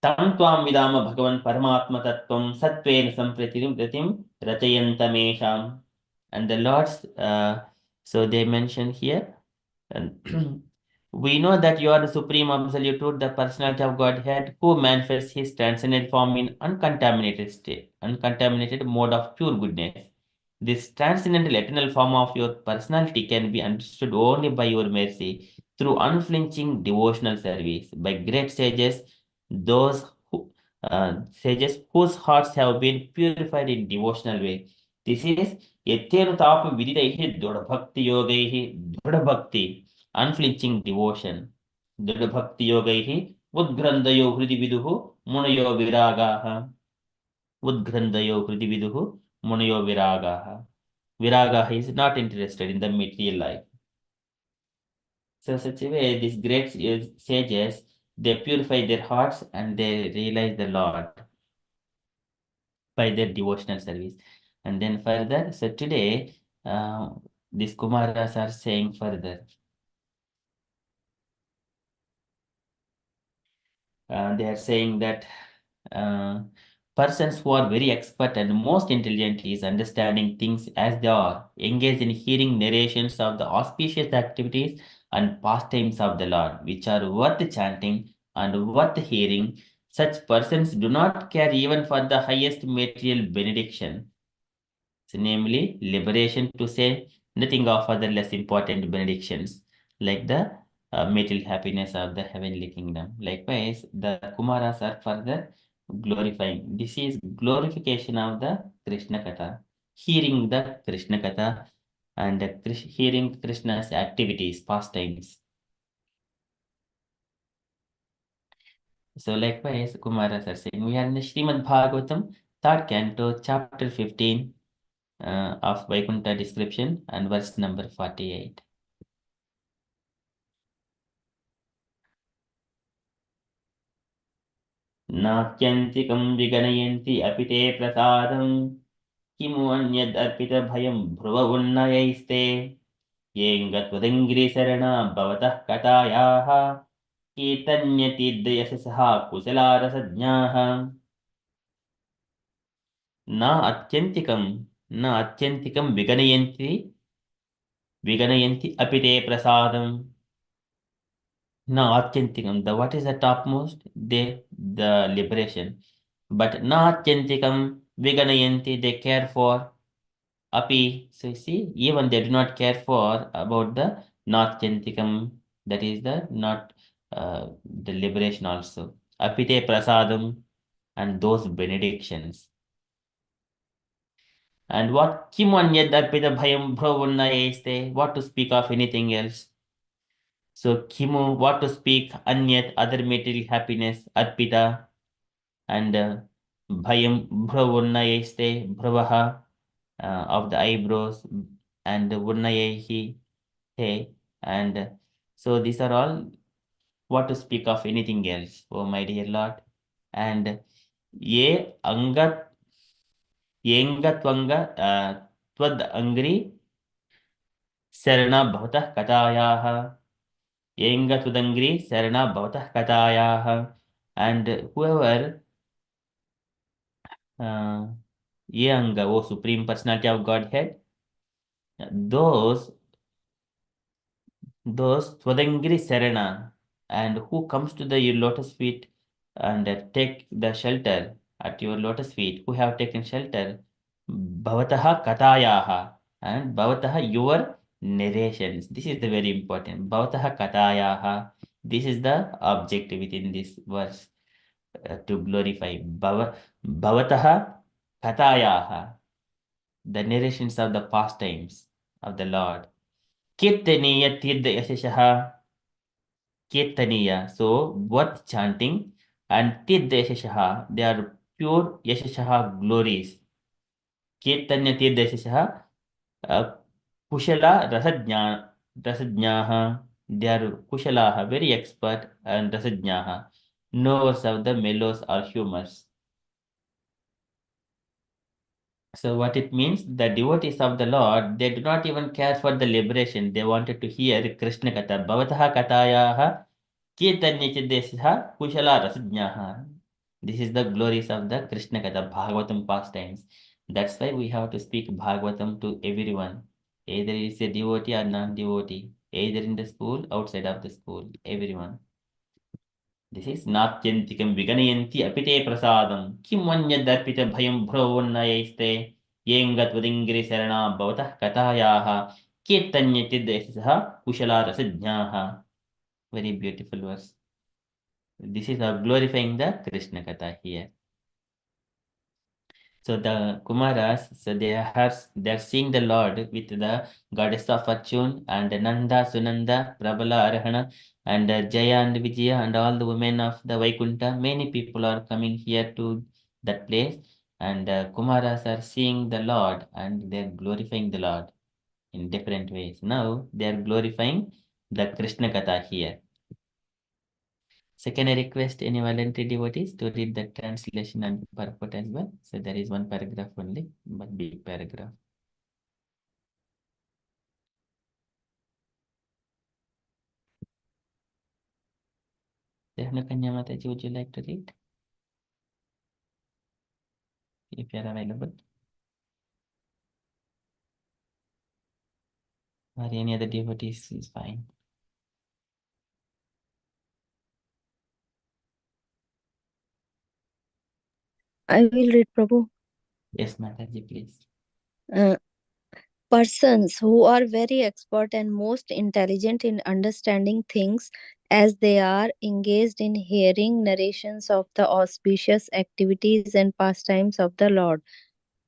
Speaker 2: tam tvam vidama bhagavan paramatma tattvam satvena sampritilatim ratayantamesham. And the Lord's, so they mention here, and we know that you are the supreme absolute truth, the personality of Godhead, who manifests his transcendent form in uncontaminated state, uncontaminated mode of pure goodness. This transcendental eternal form of your personality can be understood only by your mercy through unflinching devotional service by great sages, those sages whose hearts have been purified in devotional way. This is Yetenu Tapa Vididaihi Dudha Bhakti Yogaihi Dudha Bhakti, unflinching devotion. Dudha Bhakti Yogaihi Udgrandayo Hridi Viduhu Munayo Viragaha. Udgrandayo Hridi Viduhu Munayo Viragaha. Viraga is not interested in the material life. So such a way, these great sages, they purify their hearts and they realize the Lord by their devotional service. And then further, so today, these Kumaras are saying further. They are saying that persons who are very expert and most intelligent is understanding things as they are, engaged in hearing narrations of the auspicious activities and pastimes of the Lord, which are worth chanting and worth hearing. Such persons do not care even for the highest material benediction, so namely liberation, to say nothing of other less important benedictions, like the material happiness of the heavenly kingdom. Likewise, the Kumaras are further glorifying. This is glorification of the Krishna Katha, hearing the Krishna Katha and hearing Krishna's activities, pastimes. So likewise, Kumaras are saying, we are in the Srimad Bhagavatam, third canto, chapter 15, of Vaikunta description and verse number 48. नात्यन्तिकं विगणयन्ति अपि ते प्रसादं किमु अन्यदर्पितभयं भ्रुवोन्नयैस्ते येङ्गत्वदङ्गिरिशरणा भवतः कथायाः कीर्तन्यतीर्दयशसः कुशलारसज्ञाः न अत्यन्तिकं विगणयन्ति अपि ते प्रसादं. No, Atyantikam. The what is the topmost? The liberation. But na Atyantikam Viganayanti, they care for api. So you see, even they do not care for about the Natyantikam, that is the not the liberation also. Apite prasadam and those benedictions. And what Kimanyad Arpita Bhayam Bhavanna, what to speak of anything else? So Kimu, what to speak, Anyat, other material happiness, Arpita, and Bhayam, Bhravurnayeste, Bhravaha, of the eyebrows, and Vurnayehi, he, and so these are all what to speak of anything else, oh my dear Lord. And Ye Angat, Yengatvanga, Tvad Angri, Sarana Bhavata Katayaha. Yenga Tudangri Sarana Bhavata Katayaha. And whoever Yanga, O Supreme Personality of Godhead, those Twadangri Sarana, and who comes to the your lotus feet and take the shelter at your lotus feet, who have taken shelter, Bhavataha Katayaha, and Bhavataha your narrations. This is the very important. Bhavataha Katayaha. This is the objective within this verse, to glorify Bhavataha Katayaha, the narrations of the pastimes of the Lord. Kirtaniya Tirtha Yashashaha. Kirtaniya, so worth chanting, and Tirtha Yashashaha, they are pure Yashashaha glories. Kirtanya Tirtha Yashashaha, Kushala Rasajnaha, they are Kushalaha, very expert, and Rasajnaha, knowers of the mellows or humors. So what it means, the devotees of the Lord, they do not even care for the liberation. They wanted to hear Krishna Katha. Bhavataha Katayaha Kirtanyachidesha Kushala Rasajnaha. This is the glories of the Krishna Katha, Bhagavatam pastimes. That's why we have to speak Bhagavatam to everyone. Either it's a devotee or non-devotee. Either in the school, outside of the school. Everyone. This is Natyantikam Viganayanti Apite Prasadam. Kim Vanyadharpita Bhayam Bhravannayeste येङ्गत्वदिङ्गिरिशरणा भवतः कथायाः कीर्तन्यचिद्देशः कुशलारसज्ञाः. Very beautiful verse. This is glorifying the Krishna Katha here. So the Kumaras, so they are seeing the Lord with the goddess of fortune and Nanda, Sunanda, Prabala, Arahana, and Jaya and Vijaya and all the women of the Vaikunta. Many people are coming here to that place, and Kumaras are seeing the Lord and they are glorifying the Lord in different ways. Now they are glorifying the Krishna Katha here. So can I request any voluntary devotees to read the translation and purport as well? So there is one paragraph only, but big paragraph. Devna Kanya Mataji, would you like to read? If you are available. Or any other devotees is fine.
Speaker 3: I will read, Prabhu.
Speaker 2: Yes, Mataji, please.
Speaker 3: Persons who are very expert and most intelligent in understanding things as they are engaged in hearing narrations of the auspicious activities and pastimes of the Lord,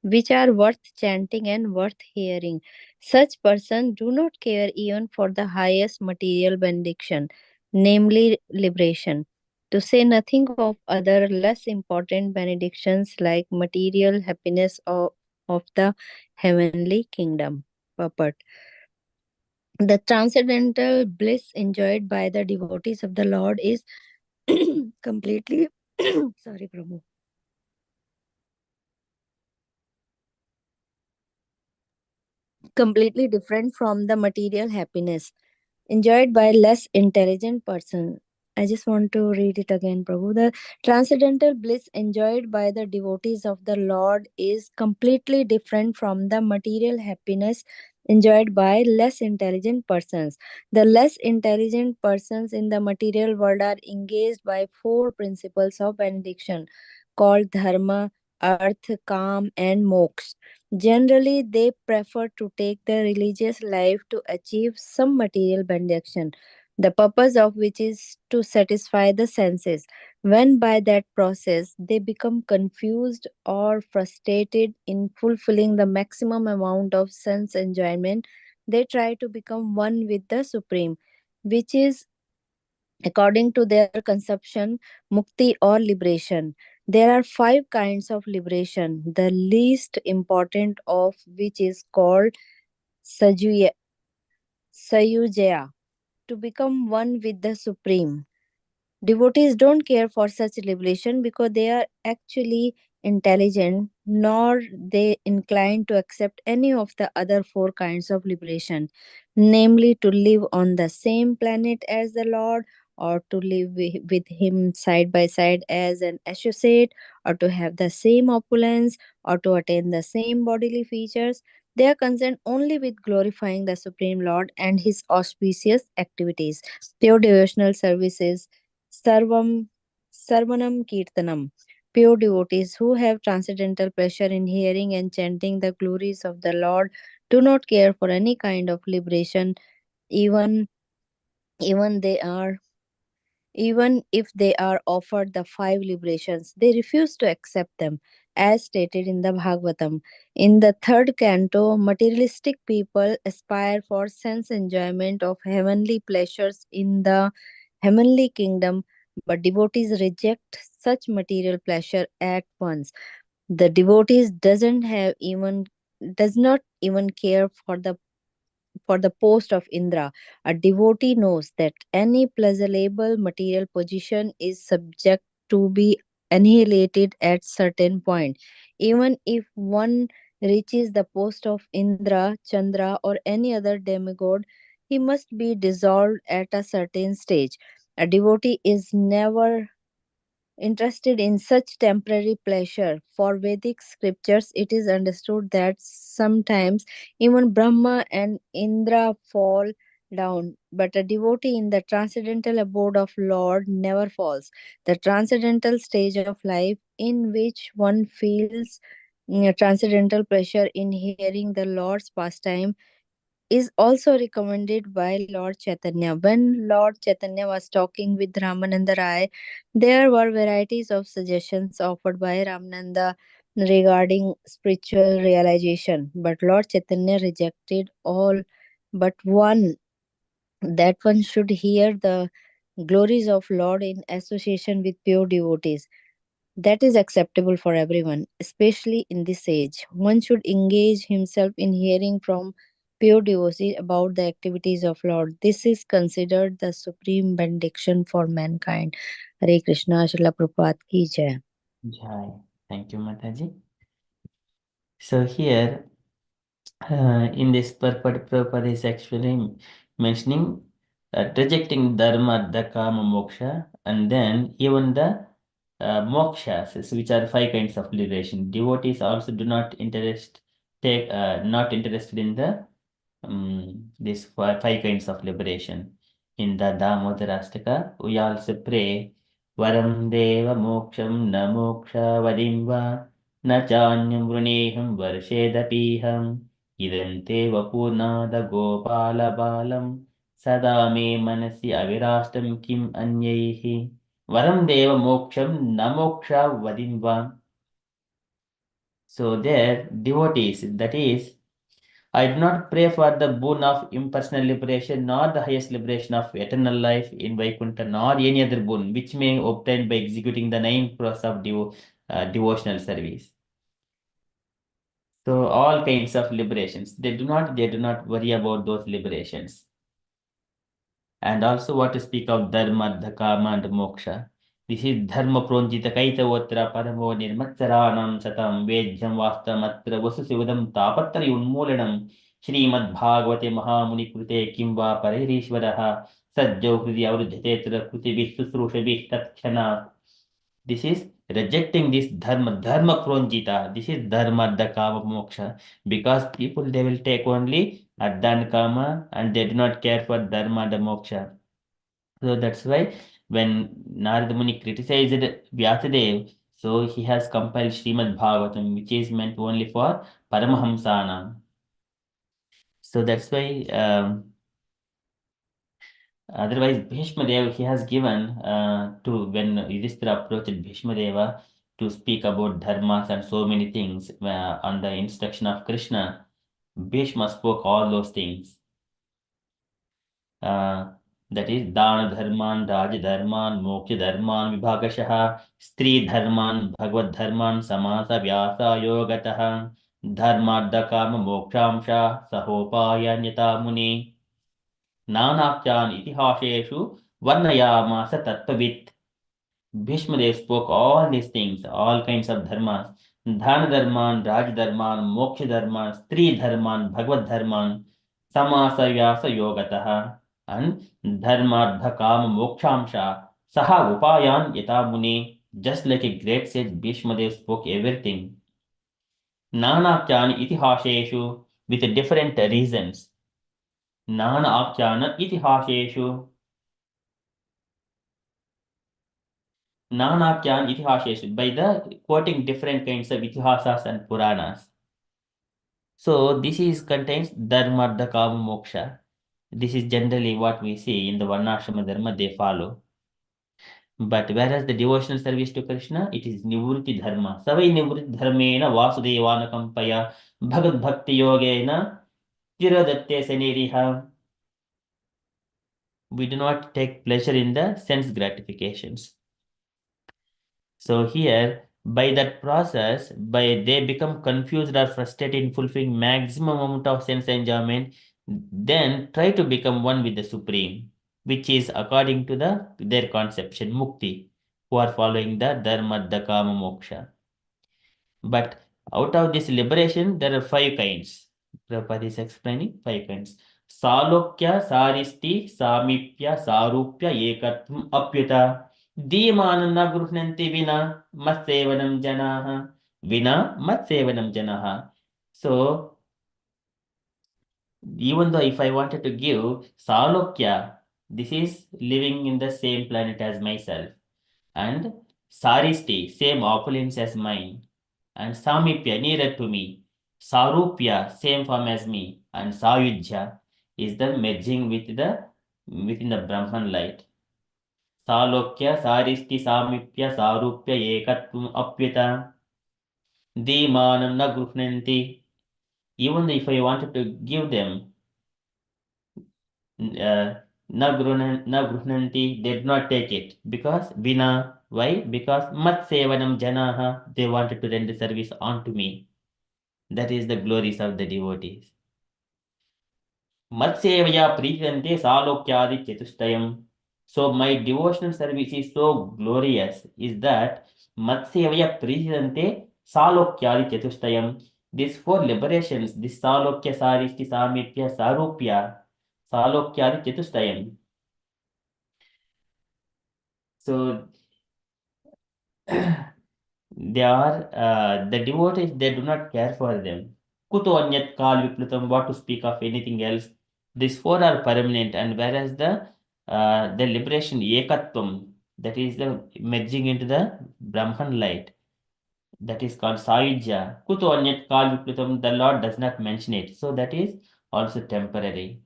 Speaker 3: which are worth chanting and worth hearing. Such persons do not care even for the highest material benediction, namely liberation. To say nothing of other less important benedictions like material happiness of the heavenly kingdom. Purport. The transcendental bliss enjoyed by the devotees of the Lord is completely sorry, Prabhu. Completely different from the material happiness enjoyed by less intelligent person. I just want to read it again, Prabhu. The transcendental bliss enjoyed by the devotees of the Lord is completely different from the material happiness enjoyed by less intelligent persons. The less intelligent persons in the material world are engaged by four principles of benediction called dharma, arth, kam, and moksha. Generally, they prefer to take the religious life to achieve some material benediction, the purpose of which is to satisfy the senses. When by that process they become confused or frustrated in fulfilling the maximum amount of sense enjoyment, they try to become one with the Supreme, which is according to their conception, mukti or liberation. There are five kinds of liberation, the least important of which is called sajuya, sayujaya, to become one with the Supreme. Devotees don't care for such liberation because they are actually intelligent, nor they inclined to accept any of the other four kinds of liberation, namely to live on the same planet as the Lord, or to live with him side by side as an associate, or to have the same opulence, or to attain the same bodily features. They are concerned only with glorifying the Supreme Lord and his auspicious activities. Pure devotional services Sarvam Sarvanam Kirtanam. Pure devotees who have transcendental pleasure in hearing and chanting the glories of the Lord do not care for any kind of liberation, even even they are even if they are offered the five liberations, they refuse to accept them, as stated in the Bhagavatam. In the third canto, materialistic people aspire for sense enjoyment of heavenly pleasures in the heavenly kingdom, but devotees reject such material pleasure at once. The devotees does not even care for the post of Indra. A devotee knows that any pleasurable material position is subject to be annihilated at certain point. Even if one reaches the post of Indra, Chandra, or any other demigod, he must be dissolved at a certain stage. A devotee is never interested in such temporary pleasure. For Vedic scriptures, it is understood that sometimes even Brahma and Indra fall down, but a devotee in the transcendental abode of Lord never falls. The transcendental stage of life in which one feels transcendental pleasure in hearing the Lord's pastime is also recommended by Lord Chaitanya. When Lord Chaitanya was talking with Ramananda Rai, there were varieties of suggestions offered by Ramananda regarding spiritual realization, but Lord Chaitanya rejected all but one, that one should hear the glories of Lord in association with pure devotees. That is acceptable for everyone, especially in this age. One should engage himself in hearing from pure devotee about the activities of Lord. This is considered the supreme benediction for mankind. Hare Krishna, Srila Prabhupada ki jai.
Speaker 2: Jai. Thank you, Mataji. So here, in this Prabhupada is actually mentioning rejecting dharma, the kama, moksha, and then even the mokshas, which are five kinds of liberation. Devotees also do not not interested in the these five kinds of liberation. In the Damodarastaka, we also pray Varam Deva Moksham Na Moksha Vadimva Na Chanyam Vruneham Varshedapiham Idam Teva Purnada Gopala Balam Sada Me Manasi Avirastam Kim Anyaihi Varam Deva Moksham Na Moksha Vadimva. So there, devotees, that is, I do not pray for the boon of impersonal liberation, nor the highest liberation of eternal life in Vaikunta, nor any other boon which may obtain by executing the 9 process of devotional service. So all kinds of liberations, they do not worry about those liberations. And also what to speak of dharma, kama, and moksha. This is dharma pronjita kaitavotra paramo nirmatsaranam satam vedjam vastamatra vasusivadam tapatra unmulanam Srimad Bhagavate Mahamuni Krute Kimva Paririshvaraha Sajjo Hridi Avrujyatetra Krutibhi Susrushabhi Tatkshanat. This is rejecting this dharma pronjita. This is dharma, the kama, moksha. Because people, they will take only artha and kama and they do not care for dharma and moksha. So that's why when Narada Muni criticized Vyasadev, so he has compiled Srimad Bhagavatam, which is meant only for Paramahamsana. So that's why otherwise Bhishma Dev, he has given to when Yudhishthira approached Bhishma Deva to speak about dharmas and so many things on the instruction of Krishna. Bhishma spoke all those things. That is Dana Dharman, Raja Dharman, Moksha Dharman, Vibhagashah, Stri Dharman, Bhagavad Dharman, Samasa Vyasa Yogataha, Dharmadha Kama Mokshamsha, Sahopaya Nyata Muni, Nanakyan Itihasheshu, Varnayamasa Tattavit. Bhishma Dev spoke all these things, all kinds of dharmas. Dhana Dharman, Raj Dharman, Moksha Dharman, Stri Dharman, Bhagavad Dharman, Samasa Vyasa Yogataha, and Dharmadha Kama Mokshamsha, Saha Upayan Yata Muni. Just like a great sage, Bhishma Dev spoke everything. Nana Akyan Itihasheshu, with different reasons. Nana Akyana Itihasheshu. Nanakyan Itihasheshu, by the quoting different kinds of Itihasas and Puranas. So this is contains Dharma, Artha, Kama, Moksha. This is generally what we see in the Varnashrama Dharma they follow. But whereas the devotional service to Krishna, it is Nivruti Dharma. Savai Nivruti Dharmena Vasudevana Kampaya Bhagavad Bhakti Yogena Tiradatte Seniriha. We do not take pleasure in the sense gratifications. So here, by that process, by they become confused or frustrated in fulfilling maximum amount of sense enjoyment, then try to become one with the Supreme, which is according to their conception, Mukti, who are following the Dharma, the Kama, Moksha. But out of this liberation, there are 5 kinds. Prabhupada is explaining 5 kinds. Salokya, Saristi, Samipya, Sarupya, Ekatvam, Apyuta. Dīmāna na gruhnanti vina matsevanam janaha. Vina matsevanam janaha. So, even though if I wanted to give Salokya, this is living in the same planet as myself. And Saristi, same opulence as mine. and Samipya, nearer to me. Sarupya, same form as me, and Sayujya is the merging within the Brahman light. Salokya, Saristi, Samipya, Sarupya, Ekatvam, Apyata, Dimanam na Gruhnanti. Even if I wanted to give them na gruhnanti, they did not take it. Because vina, why? Because mat sevanam janaha, they wanted to render service onto me. That is the glories of the devotees. Mat sevaya priyante salokyadi chetustayam. So my devotional service is so glorious is that mat sevaya priyante salokyadi chetustayam. These four liberations, this salokya, sarishti, samipya, sarupya, salokyadi chetustayam. So they are the devotees, they do not care for them. Kuto anyat kal viplutam, what to speak of anything else. These four are permanent, and whereas the liberation ekatvam, that is the merging into the Brahman light, that is called Sayujya. Kuto anyat kal viplutam, the Lord does not mention it. So that is also temporary.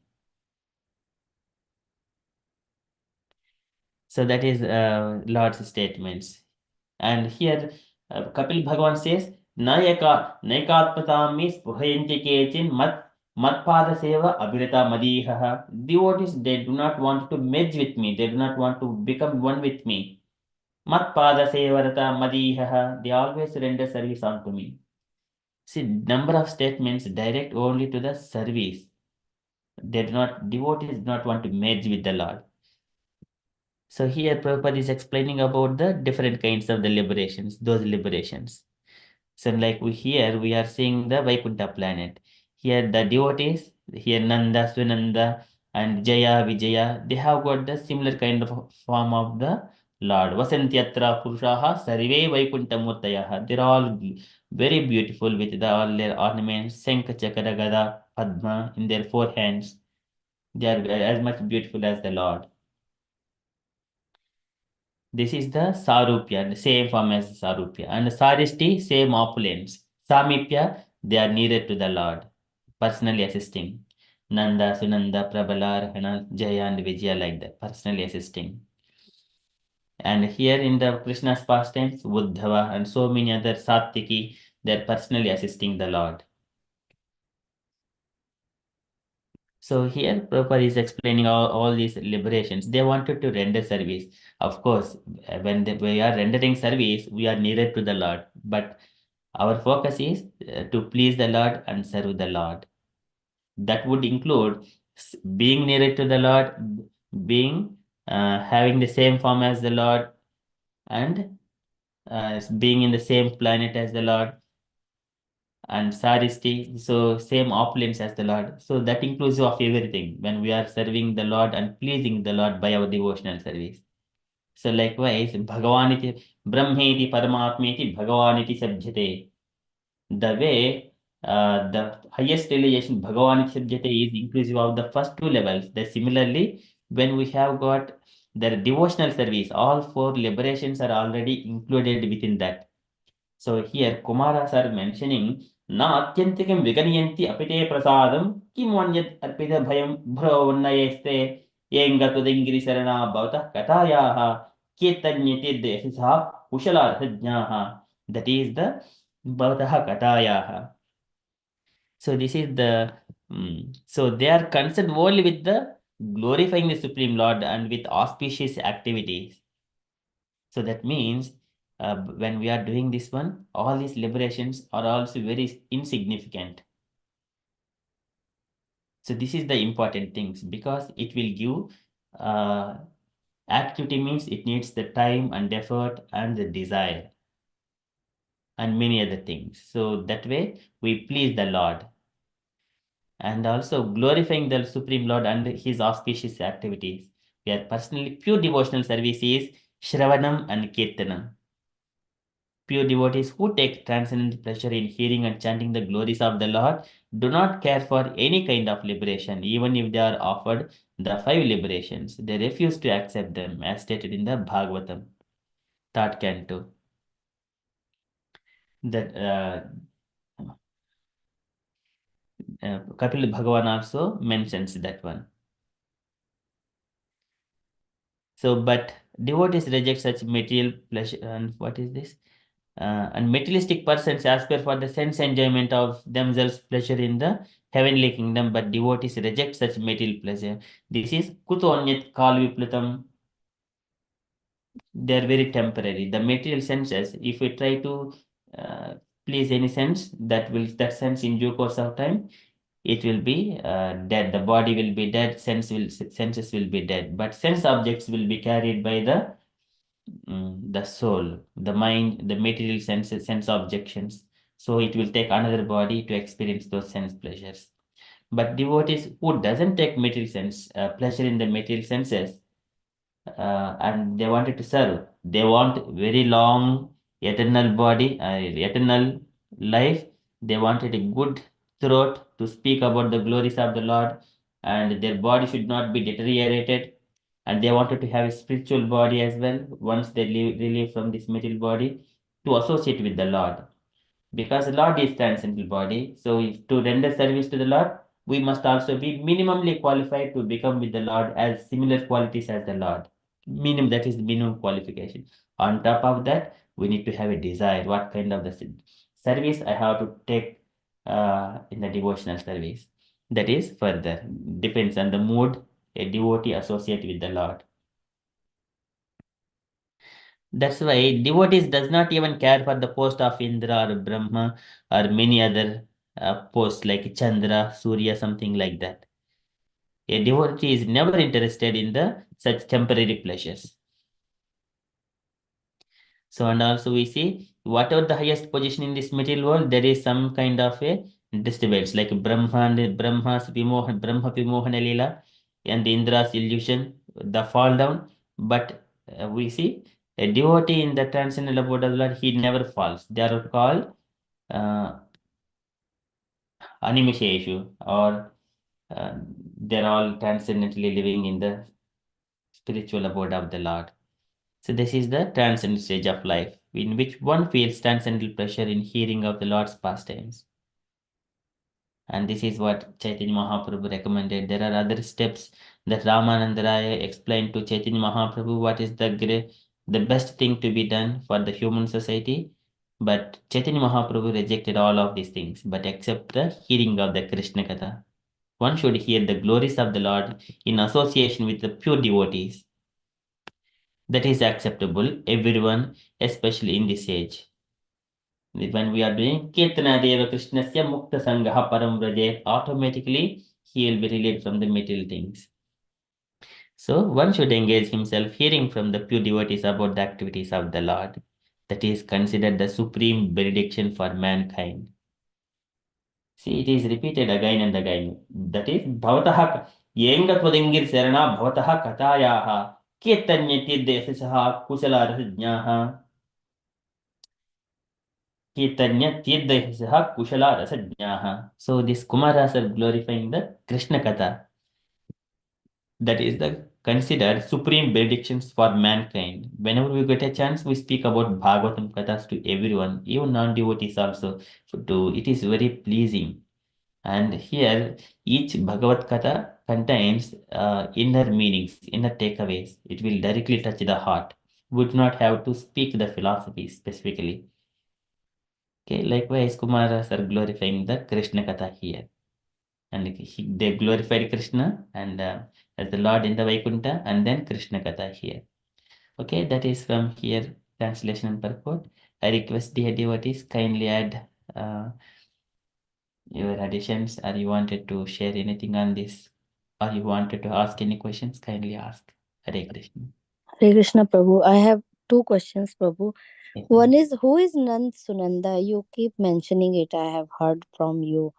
Speaker 2: So that is Lord's statements. And here Kapil Bhagavan says, Naikatpatami spuhayanti kechin matpada seva abhirata madihaha. Devotees, they do not want to merge with me. They do not want to become one with me. Matpada sevarata madihaha. They always render service unto me. See, number of statements direct only to the service. Devotees do not want to merge with the Lord. So here Prabhupada is explaining about the different kinds of the liberations, those liberations. So like we are seeing the Vaikunta planet. Here the devotees, here Nanda, Sunanda, and Jaya, Vijaya, they have got the similar kind of form of the Lord. Vasantyatra Purushaha Sarve Vaikunta Murtayaha. They're all very beautiful with all their ornaments, Shankha, Chakra, Gada, Padma in their four hands. They are as much beautiful as the Lord. This is the Sarupya, the same form as Sarupya. And Saristi, same opulence. Samipya, they are nearer to the Lord, personally assisting. Nanda, Sunanda, Prabala, Rahana, Jaya, and Vijaya, like that, personally assisting. And here in the Krishna's pastimes, Uddhava and so many other Sattiki, they are personally assisting the Lord. So here Prabhupada is explaining all these liberations. They wanted to render service. Of course, when we are rendering service, we are nearer to the Lord. But our focus is to please the Lord and serve the Lord. That would include being nearer to the Lord, being having the same form as the Lord, and being in the same planet as the Lord, and Saristi, so same opulence as the Lord. So that includes of everything when we are serving the Lord and pleasing the Lord by our devotional service. So likewise, Bhagavaniti, Brahmeti, Paramatmeti, Bhagavaniti Sabjate. The way the highest realization Bhagavaniti Sabjate is inclusive of the first two levels. That similarly, when we have got the devotional service, all four liberations are already included within that. So here Kumaras are mentioning na atyantikam viganiyanti apite prasadam kimonyat arpita bhayam bhravannayeste yengatudingiri sarana bhavata katayaha ketanyate desisa kushalarthajnaha. That is the bhavataha katayaha. So this is so they are concerned only with the glorifying the Supreme Lord and with auspicious activities. So that means when we are doing this one, all these liberations are also very insignificant. So this is the important things because it will give activity means it needs the time and effort and the desire and many other things. So that way we please the Lord. And also glorifying the Supreme Lord and his auspicious activities. Their personally pure devotional service is Shravanam and Kirtanam. Pure devotees who take transcendent pleasure in hearing and chanting the glories of the Lord do not care for any kind of liberation, even if they are offered the five liberations. They refuse to accept them, as stated in the Bhagavatam, third canto. That Kapil Bhagavan also mentions that one. So, but devotees reject such material pleasure. And what is this? And materialistic persons aspire for the sense enjoyment of themselves pleasure in the heavenly kingdom, but devotees reject such material pleasure. This is kutonyat kal viplitam. They are very temporary. The material senses, if we try to please any sense, that sense in due course of time, it will be dead. The body will be dead. Senses will be dead. But sense objects will be carried by the soul, the mind, the material senses, sense objections. So it will take another body to experience those sense pleasures. But devotees who doesn't take material sense pleasure in the material senses, and they wanted to serve. They want very long eternal body, eternal life. They wanted a good throat to speak about the glories of the Lord, and their body should not be deteriorated. And they wanted to have a spiritual body as well once they relieve from this material body to associate with the Lord. Because the Lord is transcendental body, so if to render service to the Lord, we must also be minimally qualified to become with the Lord as similar qualities as the Lord. Minimum, that is the minimum qualification. On top of that, we need to have a desire. What kind of the service I have to take in the devotional service? That is further depends on the mood a devotee associate with the Lord. That's why devotees does not even care for the post of Indra or Brahma or many other posts like Chandra, Surya, something like that. A devotee is never interested in the such temporary pleasures. So, and also we see whatever the highest position in this material world, there is some kind of a disturbance, like Brahma's Brahma Vimohana Leela and Indra's illusion, the fall down. But we see a devotee in the transcendental abode of the Lord, he never falls. They are called uh, animisheshu, or they're all transcendently living in the spiritual abode of the Lord. So this is the transcendent stage of life, in which one feels transcendental pleasure in hearing of the Lord's pastimes. And this is what Chaitanya Mahaprabhu recommended. There are other steps that Ramananda Raya explained to Chaitanya Mahaprabhu what is the best thing to be done for the human society. But Chaitanya Mahaprabhu rejected all of these things, but except the hearing of the Krishna Katha. One should hear the glories of the Lord in association with the pure devotees. That is acceptable, everyone, especially in this age. When we are doing Kirtana Deva Krishnasya Mukta Sangaha Param Vrajet, automatically he will be relieved from the material things. So one should engage himself hearing from the pure devotees about the activities of the Lord. That is considered the supreme benediction for mankind. See, it is repeated again and again. That is Bhavataha Yenga Twadingir Serana Bhavataha Katayaha Kirtanya Tirdesaha Kusala Rasajnaha. Kirtanya Tirdesaha Kushala Rasajnaha. So these Kumaras are glorifying the Krishna Katha. That is the considered supreme benedictions for mankind. Whenever we get a chance, we speak about Bhagavatam Kathas to everyone, even non-devotees also. It is very pleasing. And here, each Bhagavad Katha contains inner meanings, inner takeaways. It will directly touch the heart. We do not have to speak the philosophy specifically. Okay, likewise, Kumaras are glorifying the Krishna Katha here. And they glorified Krishna and as the Lord in the Vaikunta, and then Krishna Katha here. Okay, that is from here, translation and purport. I request dear devotees, kindly add your additions, or you wanted to share anything on this, or you wanted to ask any questions, kindly ask. Hare Krishna.
Speaker 3: Hare Krishna, Prabhu. I have two questions, Prabhu.
Speaker 2: Yes,
Speaker 3: One is, who is Nand Sunanda? You keep mentioning it. I have heard from you.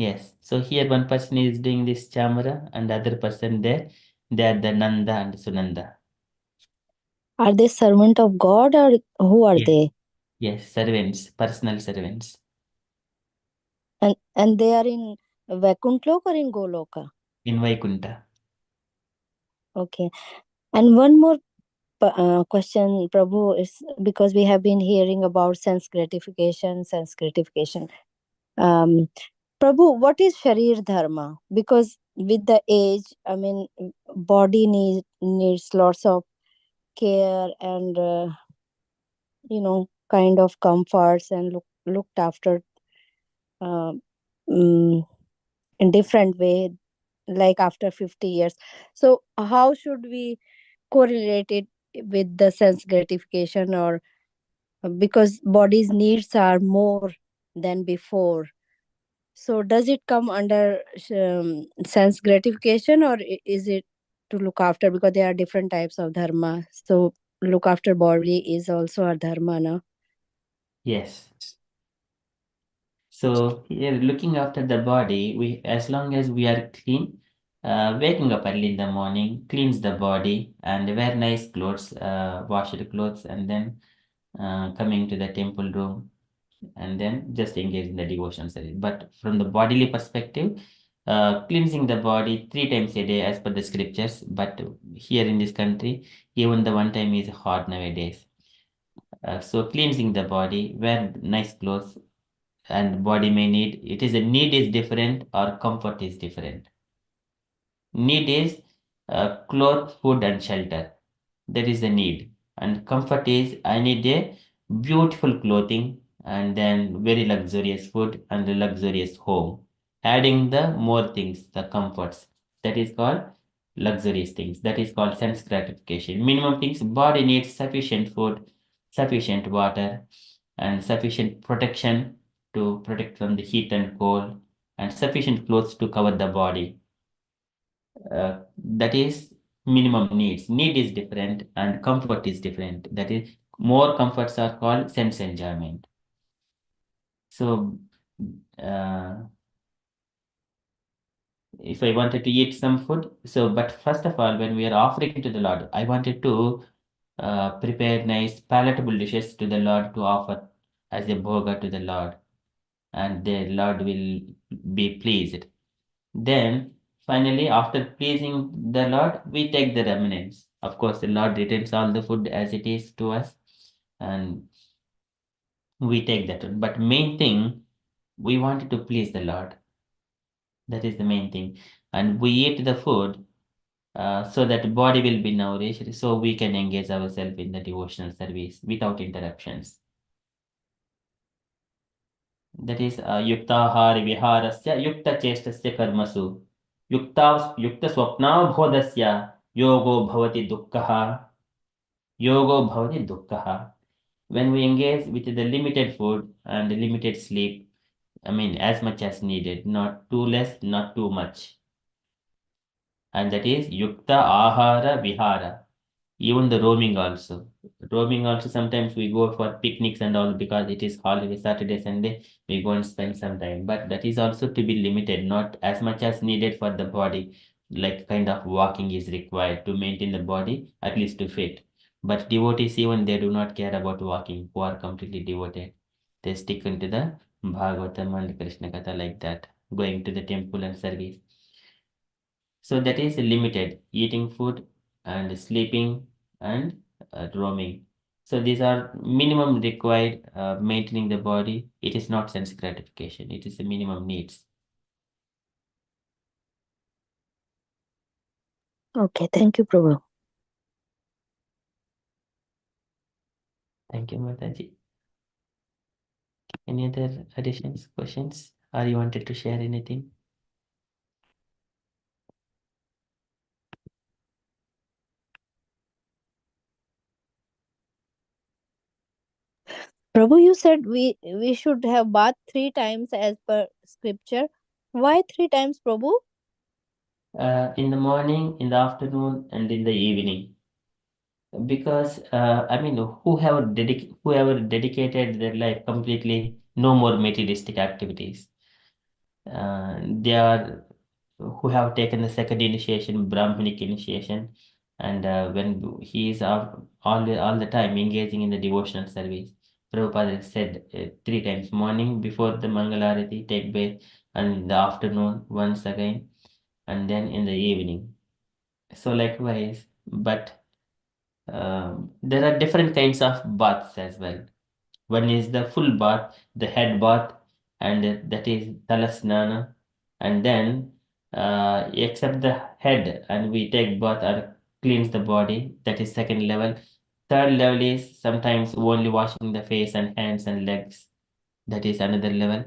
Speaker 2: yes. So here one person is doing this Chamara, and the other person there, they are the Nanda and Sunanda.
Speaker 3: Are they servant of God, or who are
Speaker 2: Yes.
Speaker 3: they?
Speaker 2: Yes, servants, personal servants.
Speaker 3: And they are in Vaikunta or in Goloka?
Speaker 2: In Vaikunta.
Speaker 3: Okay. And one more question, Prabhu, is because we have been hearing about sense gratification, sense gratification. Prabhu, what is Sharir Dharma? Because with the age, I mean, body needs lots of care and kind of comforts and looked after uh, mm, in different way, like after 50 years. So how should we correlate it with the sense gratification, or because body's needs are more than before? So does it come under sense gratification, or is it to look after, because there are different types of dharma? So look after body is also a dharma, no?
Speaker 2: Yes. So here, looking after the body, as long as we are clean, waking up early in the morning, cleans the body, and wear nice clothes, washed clothes, and then coming to the temple room, and then just engage in the devotion service. But from the bodily perspective, cleansing the body 3 times a day as per the scriptures. But here in this country, even the one time is hard nowadays. So cleansing the body, wear nice clothes, and body may need. It is a need is different or comfort is different. Need is clothes, food, and shelter. That is the need. And comfort is I need a beautiful clothing and then very luxurious food and a luxurious home. Adding the more things, the comforts. That is called luxurious things. That is called sense gratification. Minimum things, body needs sufficient food, sufficient water, and sufficient protection to protect from the heat and cold, and sufficient clothes to cover the body. That is minimum needs. Need is different and comfort is different. That is, more comforts are called sense enjoyment. So, if I wanted to eat some food, but first of all, when we are offering to the Lord, I wanted to prepare nice palatable dishes to the Lord to offer as a bhoga to the Lord, and the Lord will be pleased. Then, finally, after pleasing the Lord, we take the remnants. Of course, the Lord returns all the food as it is to us, and we take that. But main thing, we wanted to please the Lord. That is the main thing. And we eat the food so that body will be nourished, so we can engage ourselves in the devotional service without interruptions. That is yuktahar viharasya yukta chestasya karmasu yukta swapnavbodhasya yogo bhavati dukkha. When we engage with the limited food and limited sleep, I mean as much as needed, not too less, not too much. And that is yukta ahara vihara. Even the roaming also. Roaming also, sometimes we go for picnics and all because it is holiday, Saturday, Sunday, we go and spend some time. But that is also to be limited, not as much as needed for the body. Like kind of walking is required to maintain the body, at least to fit. But devotees, even they do not care about walking, who are completely devoted. They stick into the Bhagavatam and Krishna Katha like that, going to the temple and service. So that is limited, eating food and sleeping and roaming. So these are minimum required, maintaining the body. It is not sense gratification. It is the minimum needs.
Speaker 3: Okay, thank you, Prabhu.
Speaker 2: Thank you, Mataji. Any other additions, questions, or you wanted to share anything?
Speaker 3: Prabhu, you said we should have bath 3 times as per scripture. Why 3 times, Prabhu?
Speaker 2: In the morning, in the afternoon, and in the evening. Because I mean, whoever dedicated their life completely, no more materialistic activities. They are who have taken the second initiation, Brahminic initiation, and when he is out all the time engaging in the devotional service. Prabhupada said 3 times: morning before the Mangalarati, take bath, and in the afternoon once again, and then in the evening. So likewise, but There are different kinds of baths as well. One is the full bath, the head bath, and that is talasnana. And then, except the head, and we take bath and cleanse the body. That is second level. Third level is sometimes only washing the face and hands and legs. That is another level.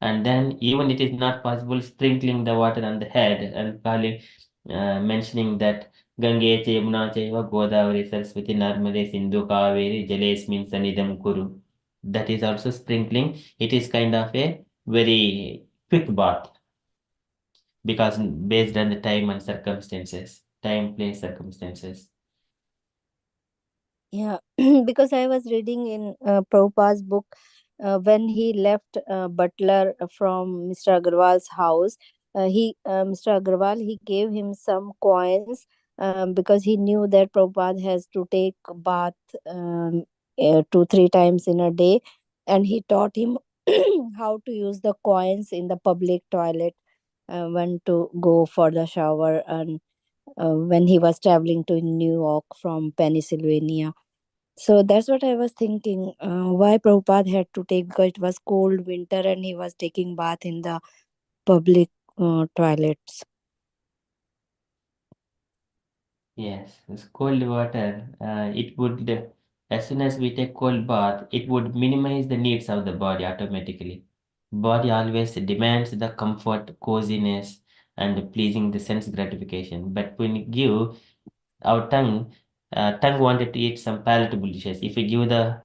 Speaker 2: And then, even it is not possible, sprinkling the water on the head and calling, mentioning that Gange Yamuna Chaiva Godavari Saraswati Narmade Sindhu Kaveri Jalesmin Sanidam Kuru. That is also sprinkling. It is kind of a very quick bath because based on the time and circumstances, time, place, circumstances.
Speaker 3: Yeah, because I was reading in Prabhupada's book when he left Butler from Mr. Agarwal's house. Mr. Agarwal, he gave him some coins because he knew that Prabhupada has to take bath 2-3 times in a day, and he taught him how to use the coins in the public toilet when to go for the shower, and when he was traveling to New York from Pennsylvania. So that's what I was thinking. Why Prabhupada had to take, because it was cold winter and he was taking bath in the public toilets.
Speaker 2: Yes, this cold water, it would, as soon as we take cold bath, it would minimize the needs of the body automatically. Body always demands the comfort, coziness, and pleasing the sense gratification. But when you give our tongue wanted to eat some palatable dishes. If you give the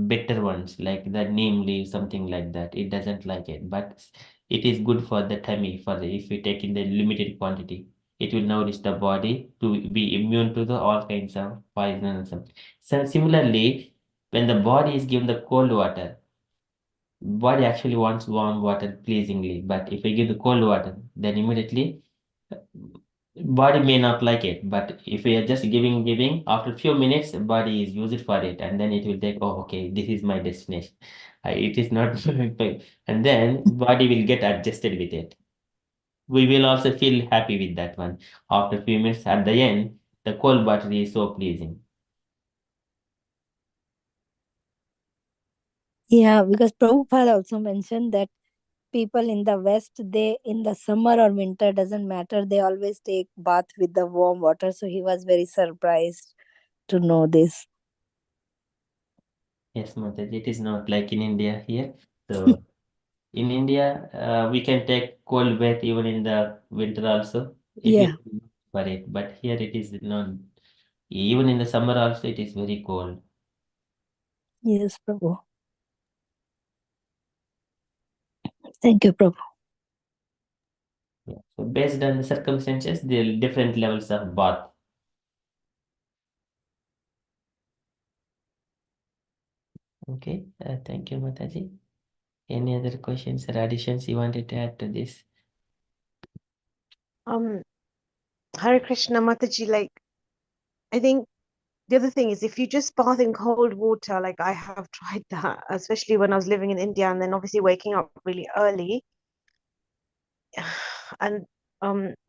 Speaker 2: bitter ones like the neem leaf, something like that, it doesn't like it. But it is good for the tummy. If you take in the limited quantity, it will nourish the body to be immune to the all kinds of poison and something. So similarly, when the body is given the cold water, body actually wants warm water pleasingly. But if you give the cold water, then immediately body may not like it, but if we are just giving, after a few minutes, body is used for it, and then it will take, oh, okay, this is my destination. It is not, and then body will get adjusted with it. We will also feel happy with that one. After a few minutes, at the end, the cold water is so pleasing.
Speaker 3: Yeah, because Prabhupada also mentioned that people in the West, they in the summer or winter, doesn't matter, they always take bath with the warm water. So he was very surprised to know this.
Speaker 2: Yes, Mataji, it is not like in India here. So in India, we can take cold bath even in the winter also. It
Speaker 3: Yeah.
Speaker 2: will for it, but here it is not. Even in the summer also, it is very cold.
Speaker 3: Yes, Prabhu. Thank you, Prabhu.
Speaker 2: Yeah. So based on the circumstances, there are different levels of bath. Okay. Thank you, Mataji. Any other questions or additions you wanted to add to this?
Speaker 5: Hare Krishna Mataji, like I think the other thing is if you just bath in cold water, like I have tried that, especially when I was living in India and then obviously waking up really early. And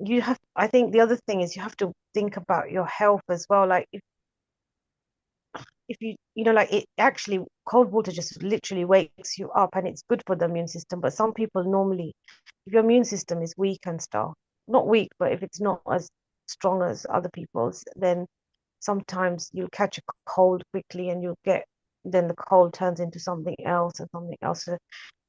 Speaker 5: you have, I think the other thing is you have to think about your health as well. Like if you know, like it actually, cold water just literally wakes you up and it's good for the immune system. But some people normally, if your immune system is weak and stuff, not weak, but if it's not as strong as other people's, then sometimes you'll catch a cold quickly and you'll get, then the cold turns into something else and something else. So I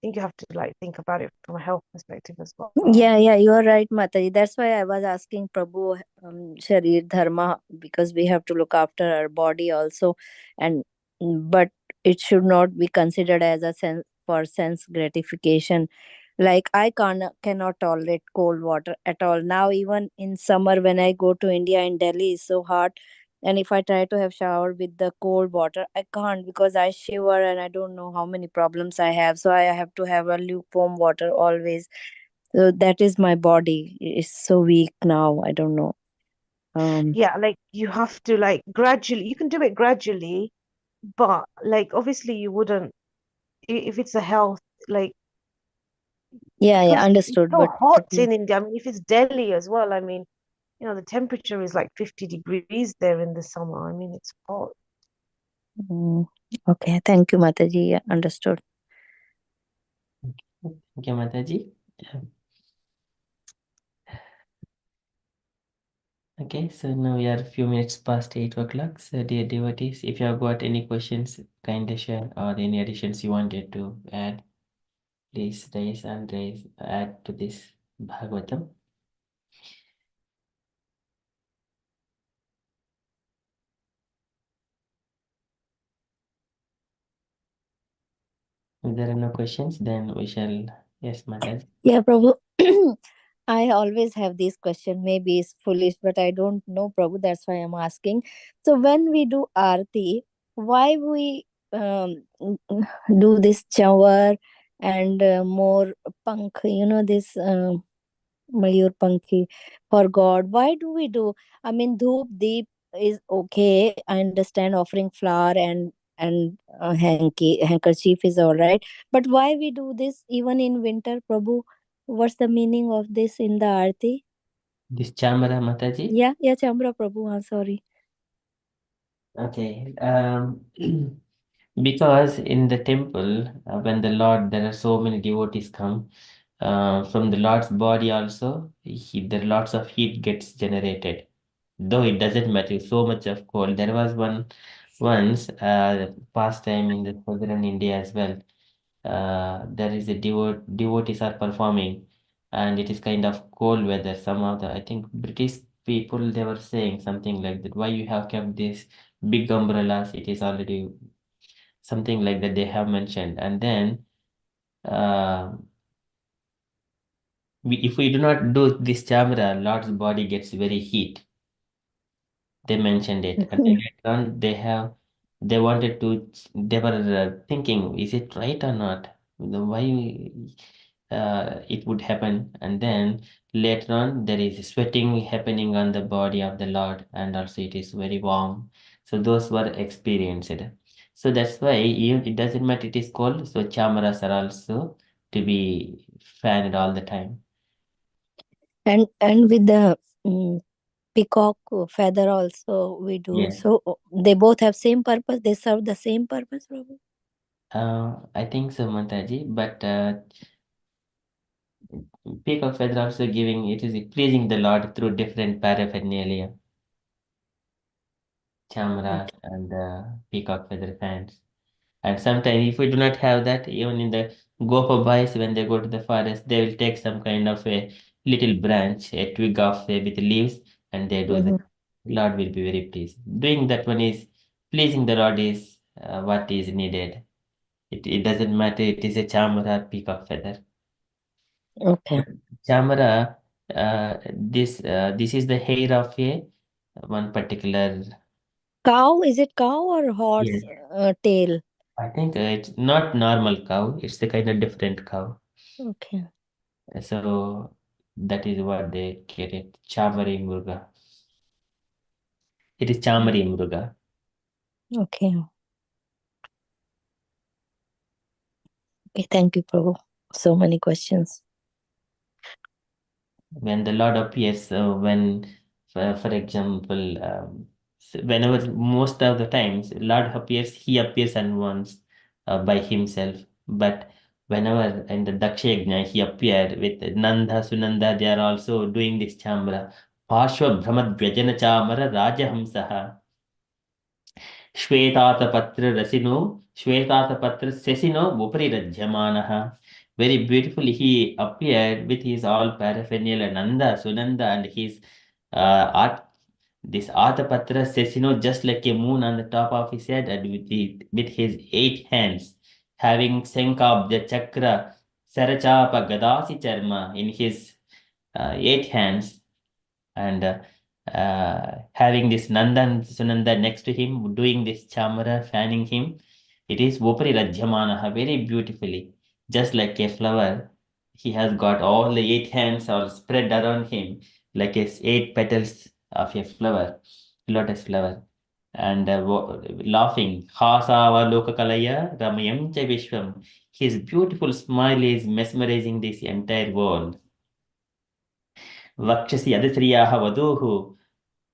Speaker 5: think you have to like think about it from a health perspective as well.
Speaker 3: Yeah, you are right, Mataji. That's why I was asking Prabhu, Sharir Dharma, because we have to look after our body also, and but it should not be considered as a sense gratification. Like I cannot tolerate cold water at all. Now, even in summer, when I go to India, in Delhi is so hot, and if I try to have shower with the cold water, I can't because I shiver and I don't know how many problems I have. So I have to have a lukewarm water always. So that is my body. It's so weak now. I don't know.
Speaker 5: Yeah, like you have to like gradually, you can do it gradually, but like obviously you wouldn't if it's a health, like
Speaker 3: Yeah,
Speaker 5: because it's
Speaker 3: understood.
Speaker 5: so
Speaker 3: But
Speaker 5: hot
Speaker 3: yeah.
Speaker 5: in India. I mean, if it's Delhi as well, I mean, the temperature is like 50 degrees there in the summer. I mean, it's hot.
Speaker 3: Okay, thank you, Mataji. Yeah, understood.
Speaker 2: Okay, Mataji. Okay, so now we are a few minutes past 8 o'clock. So, dear devotees, if you have got any questions, kindly share, or any additions you wanted to add, please add to this Bhagavatam. If there are no questions, then we shall. Yes, Mataji.
Speaker 3: Yeah, Prabhu. I always have this question. Maybe it's foolish, but I don't know, Prabhu. That's why I'm asking. So when we do arti, why we do this chawar and more pankh? This mayur pankhi for God. Why do we do? I mean, dhoop deep is okay. I understand offering flower and handkerchief is all right. But why we do this even in winter, Prabhu? What's the meaning of this in the arti?
Speaker 2: This Chamara Mataji.
Speaker 3: Yeah, Chambra Prabhu. I'm sorry.
Speaker 2: Okay. Because in the temple, when the Lord, there are so many devotees come, from the Lord's body also, there lots of heat gets generated. Though it doesn't matter so much of cold. There was once past time in the southern India as well. There is a devotees are performing, and it is kind of cold weather. Some of the I think British people they were saying something like that. Why you have kept this big umbrellas? It is already something like that they have mentioned. And then if we do not do this camera, Lord's body gets very heat. They mentioned it, and then later on they wanted to they were thinking, is it right or not? Why it would happen? And then later on there is sweating happening on the body of the Lord, and also it is very warm. So those were experienced. So that's why even it doesn't matter it is cold. So chamaras are also to be fanned all the time.
Speaker 3: And with the peacock feather also we do.
Speaker 2: Yeah.
Speaker 3: So they both have same purpose. They serve the same purpose, Prabhu.
Speaker 2: I think so, Mataji, but peacock feather also giving it is pleasing the Lord through different paraphernalia, cameras and peacock feather fans. And sometimes if we do not have that, even in the Gopa boys, when they go to the forest, they will take some kind of a little branch, a twig of with leaves, and they do that. Lord will be very pleased. Doing that one is pleasing the Lord is what is needed. It doesn't matter it is a chamara or peacock feather.
Speaker 3: Okay.
Speaker 2: Chamara, this is the hair of a one particular.
Speaker 3: Cow? Is it cow or horse
Speaker 2: Yes.
Speaker 3: tail?
Speaker 2: I think it's not normal cow. It's the kind of different cow.
Speaker 3: Okay.
Speaker 2: So that is what they get it. Chamari Muruga. It is Chamari Muruga.
Speaker 3: Okay. Okay. Thank you, Prabhu. So many questions.
Speaker 2: When the Lord appears, when, for example, whenever most of the times Lord appears, he appears and once by himself. But whenever in the Dakshayagna he appeared with Nanda, Sunanda, they are also doing this chamra. Parshva Brahmad Vyajana Chamara Rajahamsaha. Shwetatapatra Sesino Upari Rajyamanaha. Very beautifully he appeared with his all paraphernalia Nanda, Sunanda, and his art. This Atapatra Sesino just like a moon on the top of his head, and with his 8 hands, having Senkabja Chakra Sarachapa Gadasi Charma in his 8 hands, and having this Nandan Sunanda next to him, doing this chamara, fanning him. It is Vopari Rajyamanaha very beautifully, just like a flower. He has got all the 8 hands all spread around him, like his 8 petals of a flower, lotus flower. And laughing, Hasava Lokakalaya Ramayam Cha Vishwam. His beautiful smile is mesmerizing this entire world. Vakshasi adasriyaha vaduhu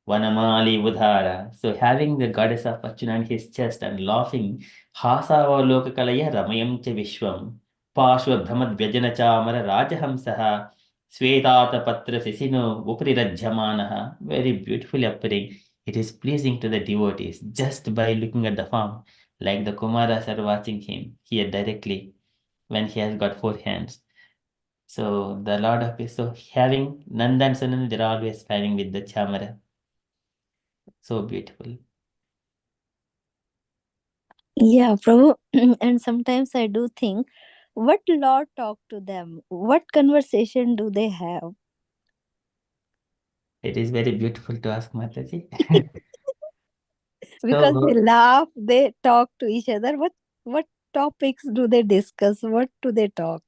Speaker 2: Vanamali Udhara. So having the goddess of fortune on his chest and laughing, Hasavalokakalaya Ramayam cha Vishwam, Pashva Brahmad Vyajana Chamara Rajahamsaha, Svetata Patra Sisino Upri Rajamanaha. Very beautifully appearing. It is pleasing to the devotees just by looking at the form, like the Kumaras are watching him here directly when he has got four hands. So the Lord of Peace, so having Nanda and Sananda, they're always smiling with the Chamara. So beautiful.
Speaker 3: Yeah, Prabhu. And sometimes I do think, what Lord talk to them? What conversation do they have?
Speaker 2: It is very beautiful to ask Mataji.
Speaker 3: Because they
Speaker 2: So
Speaker 3: laugh, they talk to each other. What topics do they discuss? What do they talk?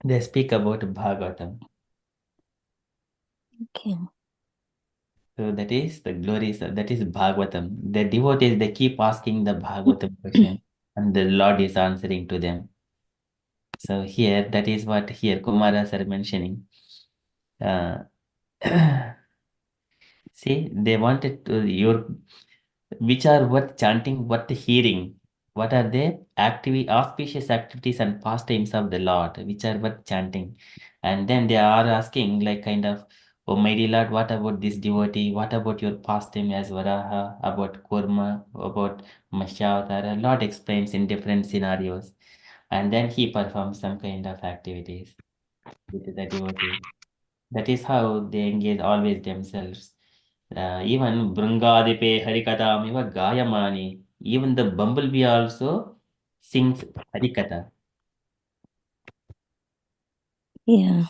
Speaker 2: they speak about Bhagavatam.
Speaker 3: Okay.
Speaker 2: So that is the glories, that is Bhagavatam. The devotees, they keep asking the Bhagavatam question and the Lord is answering to them. So here, that is what here Kumaras are mentioning. Uh, see, they wanted to, which are worth chanting, worth hearing. What are the auspicious activities and pastimes of the Lord, which are worth chanting? And then they are asking, like, kind of, oh, mighty Lord, what about this devotee? What about your pastime as Varaha? About Kurma? About Mashyavatara? Lord explains in different scenarios. And then he performs some kind of activities with the devotee. That is how they engage always themselves. Even Brangadipe Harikatamiva Gayamani, even the bumblebee also sings Harikatha,
Speaker 3: Yeah.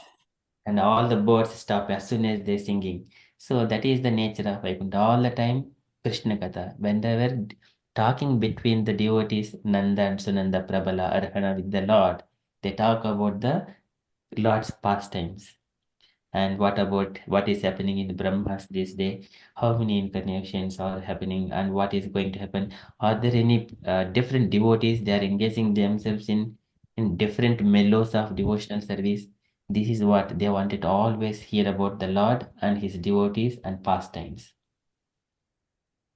Speaker 2: and all the birds stop as soon as they're singing. So that is the nature of Vaikunta. All the time, Krishna Katha. When they were talking between the devotees, Nanda and Sunanda, Prabala, Arhana with the Lord, they talk about the Lord's pastimes. And what about what is happening in Brahmas this day? How many incarnations are happening and what is going to happen? Are there any different devotees? They are engaging themselves in different mellows of devotional service. This is what they wanted to always hear about the Lord and his devotees and pastimes.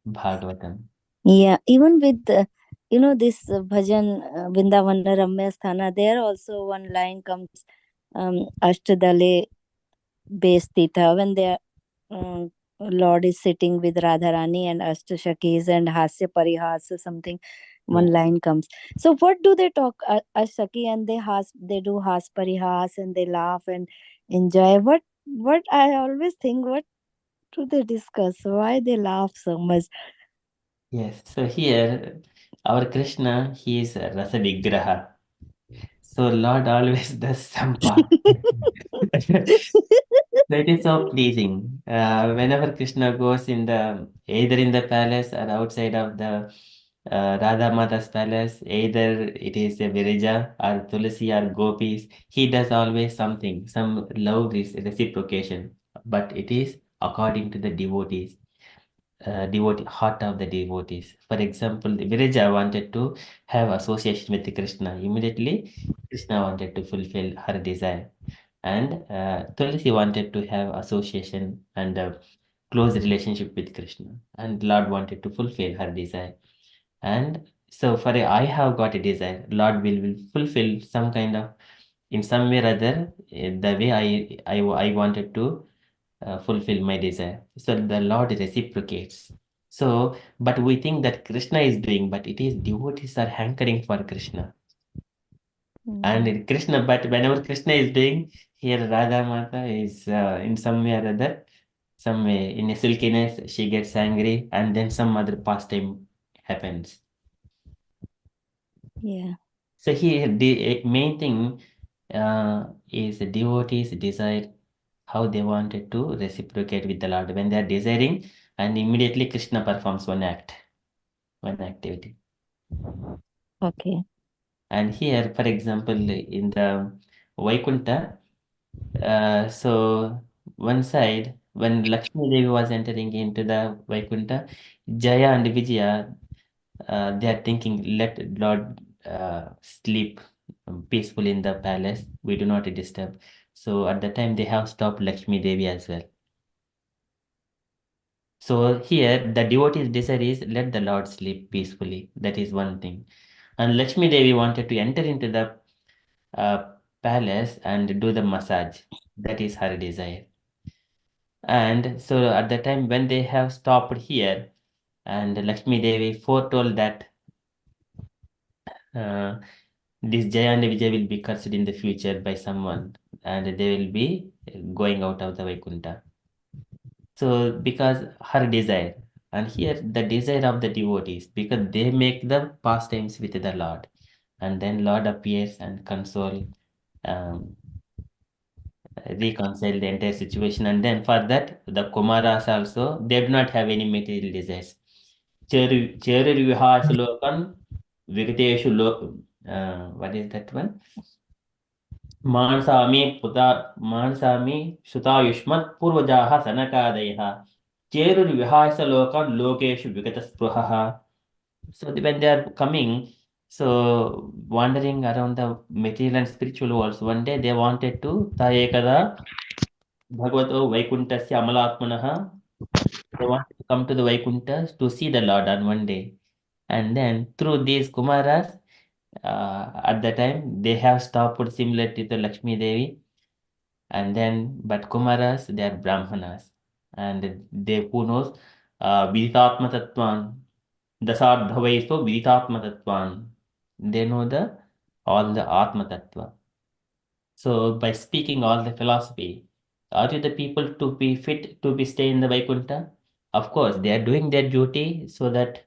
Speaker 2: Bhagavatam.
Speaker 3: Yeah. Even with this bhajan Vrindavana Ramya Sthana, there also one line comes, Ashtadale Bestita, when they Lord is sitting with Radharani and Ashtashakis and Hasya Parihas something. One
Speaker 2: Yeah.
Speaker 3: line comes. So what do they talk? Ashtaki, and they do Has Parihas and they laugh and enjoy. What I always think, what do they discuss? Why they laugh so much?
Speaker 2: Yes. So here, our Krishna, he is a Rasa Vigraha. So Lord always does some part. That is so pleasing. Whenever Krishna goes in the either in the palace or outside of the Radha Mata's palace, either it is a Virija or Tulsi or Gopis, he does always something, some love is reciprocation. But it is according to the devotees, devotee heart of the devotees. For example, the Virija wanted to have association with Krishna. Immediately, Krishna wanted to fulfill her desire. And Tulsi wanted to have association and a close relationship with Krishna. And Lord wanted to fulfill her desire. And so for I have got a desire. Lord will fulfill some kind of, in some way or other, the way I wanted to fulfill my desire. So the Lord reciprocates. So, but we think that Krishna is doing, but it is devotees are hankering for Krishna. And Krishna, but whenever Krishna is doing, here Radha Mata is in some way or other, some way in a silkiness, she gets angry, and then some other pastime happens.
Speaker 3: Yeah.
Speaker 2: So here the main thing is the devotees decide how they wanted to reciprocate with the Lord when they are desiring, and immediately Krishna performs one act, one activity.
Speaker 3: Okay.
Speaker 2: And here, for example, in the Vaikunta, so one side, when Lakshmi Devi was entering into the Vaikunta, Jaya and Vijaya, they are thinking, let Lord sleep peacefully in the palace. We do not disturb. So at the time they have stopped Lakshmi Devi as well. So here the devotee's desire is let the Lord sleep peacefully. That is one thing. And Lakshmi Devi wanted to enter into the palace and do the massage. That is her desire. And so at the time when they have stopped here, and Lakshmi Devi foretold that this Jaya and Vijay will be cursed in the future by someone, and they will be going out of the Vaikunta. So because her desire, and here the desire of the devotees, because they make the pastimes with the Lord, and then Lord appears and um, reconcile the entire situation. And then for that, the Kumaras also, they do not have any material desires. Cheru Vihas Lokan Vikateshu what is that one? Mansami Sutayushmat Purvajaha Sanakadaya Cheru Vihasa Lokan Lokeshu Vikataspruhaha. So when they are coming, so wandering around the material and spiritual worlds, one day they wanted to Tayekada Bhagavato Vaikuntasya Amalatmanaha. They want to come to the Vaikuntas to see the Lord on one day. And then through these Kumaras, at the time they have stopped similar to the Lakshmi Devi. And then, but Kumaras, they are Brahmanas. And they who knows Viditatma Tattvan, Dasardhavaiso Viditatma Tattvan. They know all the Atma Tattva. So by speaking all the philosophy, are you the people to be fit to be stay in the Vaikunta? Of course, they are doing their duty so that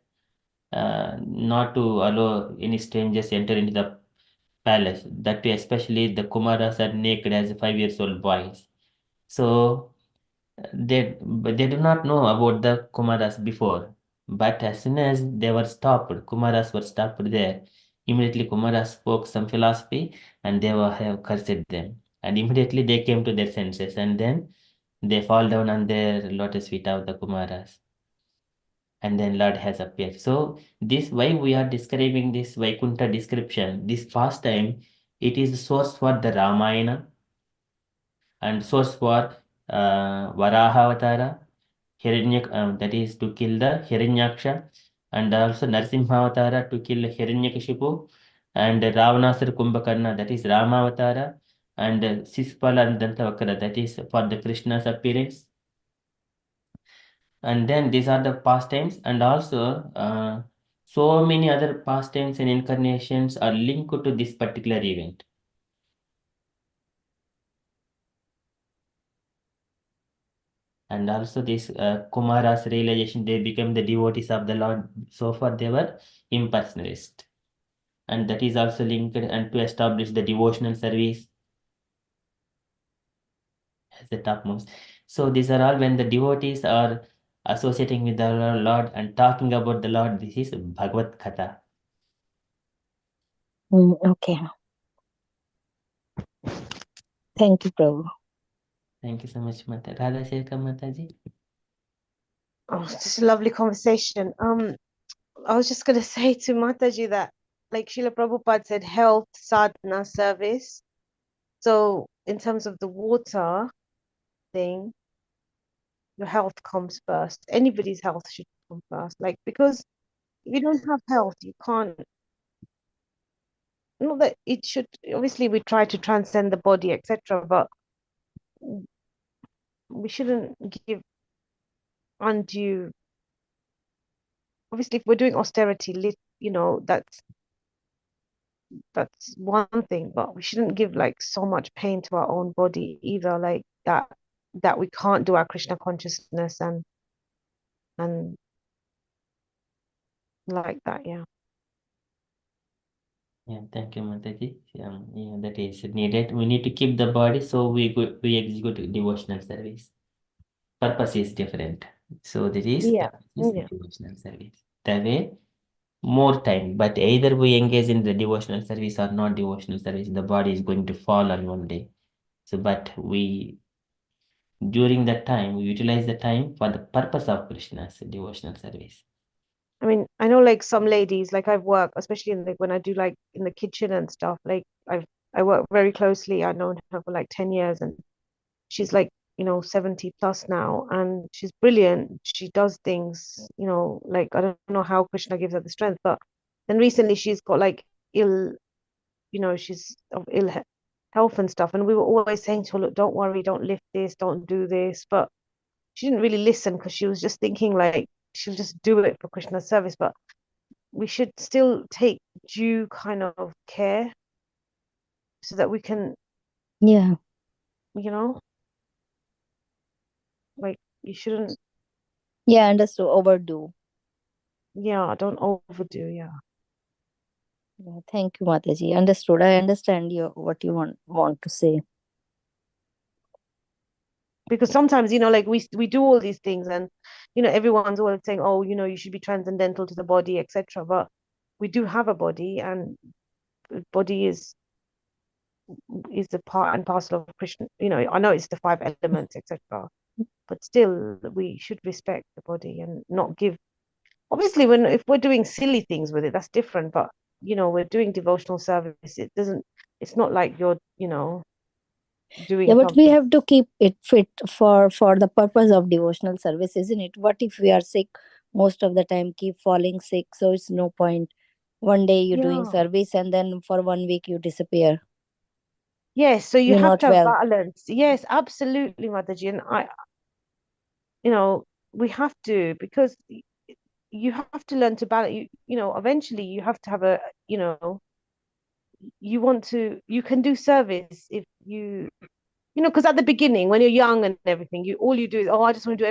Speaker 2: not to allow any strangers enter into the palace. That too, especially the Kumaras are naked as 5 years old boys. So but they do not know about the Kumaras before. But as soon as they were stopped, Kumaras were stopped there. Immediately Kumaras spoke some philosophy and they were have cursed them. And immediately they came to their senses and then they fall down on their lotus feet of the Kumaras. And then Lord has appeared. So this why we are describing this Vaikunta description, this pastime, it is the source for the Ramayana and source for Varaha Avatara, that is to kill the Hiranyaksha, and also Narsimha Avatara to kill Hiranyakashipu, and Ravanasar Kumbhakarna, that is Rama Avatara, and Sispala and Dantavakara, that is for the Krishna's appearance. And then these are the pastimes, and also so many other pastimes and incarnations are linked to this particular event. And also this Kumaras realization, they became the devotees of the Lord. So far they were impersonalist. And that is also linked and to establish the devotional service as the topmost. So these are all when the devotees are associating with the Lord and talking about the Lord. This is Bhagavad Katha.
Speaker 3: Okay. Thank you, Prabhu.
Speaker 2: Thank you so much, Mata. Radha Shekar Mataji.
Speaker 5: Oh, it's just a lovely conversation. I was just gonna say to Mataji that, like Srila Prabhupada said, health, sadhana, service. So in terms of the water thing, your health comes first. Anybody's health should come first. Like, because if you don't have health, you can't, not that it should, obviously we try to transcend the body, etc., but we shouldn't give undue, obviously if we're doing austerity, that's one thing, but we shouldn't give like so much pain to our own body either, like that we can't do our Krishna consciousness and like that. Yeah.
Speaker 2: Yeah, thank you, Mataji. Yeah, that is needed. We need to keep the body, so we execute devotional service. Purpose is different. So this is
Speaker 5: Yeah.
Speaker 2: purpose is
Speaker 5: Yeah.
Speaker 2: devotional service. That way, more time. But either we engage in the devotional service or not devotional service, the body is going to fall on one day. So, but we during that time we utilize the time for the purpose of Krishna's devotional service.
Speaker 5: I mean, I know like some ladies, like I've worked, especially in like when I do like in the kitchen and stuff, like I've I work very closely. I've known her for like 10 years, and she's like, 70 plus now, and she's brilliant. She does things, like, I don't know how Krishna gives her the strength, but then recently she's got like ill, she's of health and stuff. And we were always saying to her, look, don't worry, don't lift this, don't do this. But she didn't really listen because she was just thinking like she'll just do it for Krishna's service. But we should still take due kind of care so that we can,
Speaker 3: Yeah.
Speaker 5: like, you shouldn't,
Speaker 3: Yeah, understood. Overdo.
Speaker 5: don't overdo. Yeah.
Speaker 3: Yeah, thank you, Mataji. Understood. I understand what you want to say.
Speaker 5: Because sometimes, like we do all these things, and everyone's always saying, oh, you should be transcendental to the body, etc. But we do have a body, and the body is a part and parcel of Krishna. I know it's the 5 elements, etc. But still, we should respect the body and not give. Obviously, if we're doing silly things with it, that's different. But we're doing devotional service. It's not like you're doing
Speaker 3: Yeah, but we
Speaker 5: something.
Speaker 3: have to keep it fit for the purpose of devotional service, isn't it? What if we are sick most of the time, keep falling sick? So it's no point. One day you're doing
Speaker 5: Yeah.
Speaker 3: service and then for 1 week you disappear.
Speaker 5: Yes, so you
Speaker 3: You're
Speaker 5: have
Speaker 3: not
Speaker 5: to have
Speaker 3: well.
Speaker 5: balance. Yes, absolutely, Mataji. And we have to, because you have to learn to balance. Eventually you have to have you can do service if because at the beginning when you're young and everything, all you do is, oh, I just want to do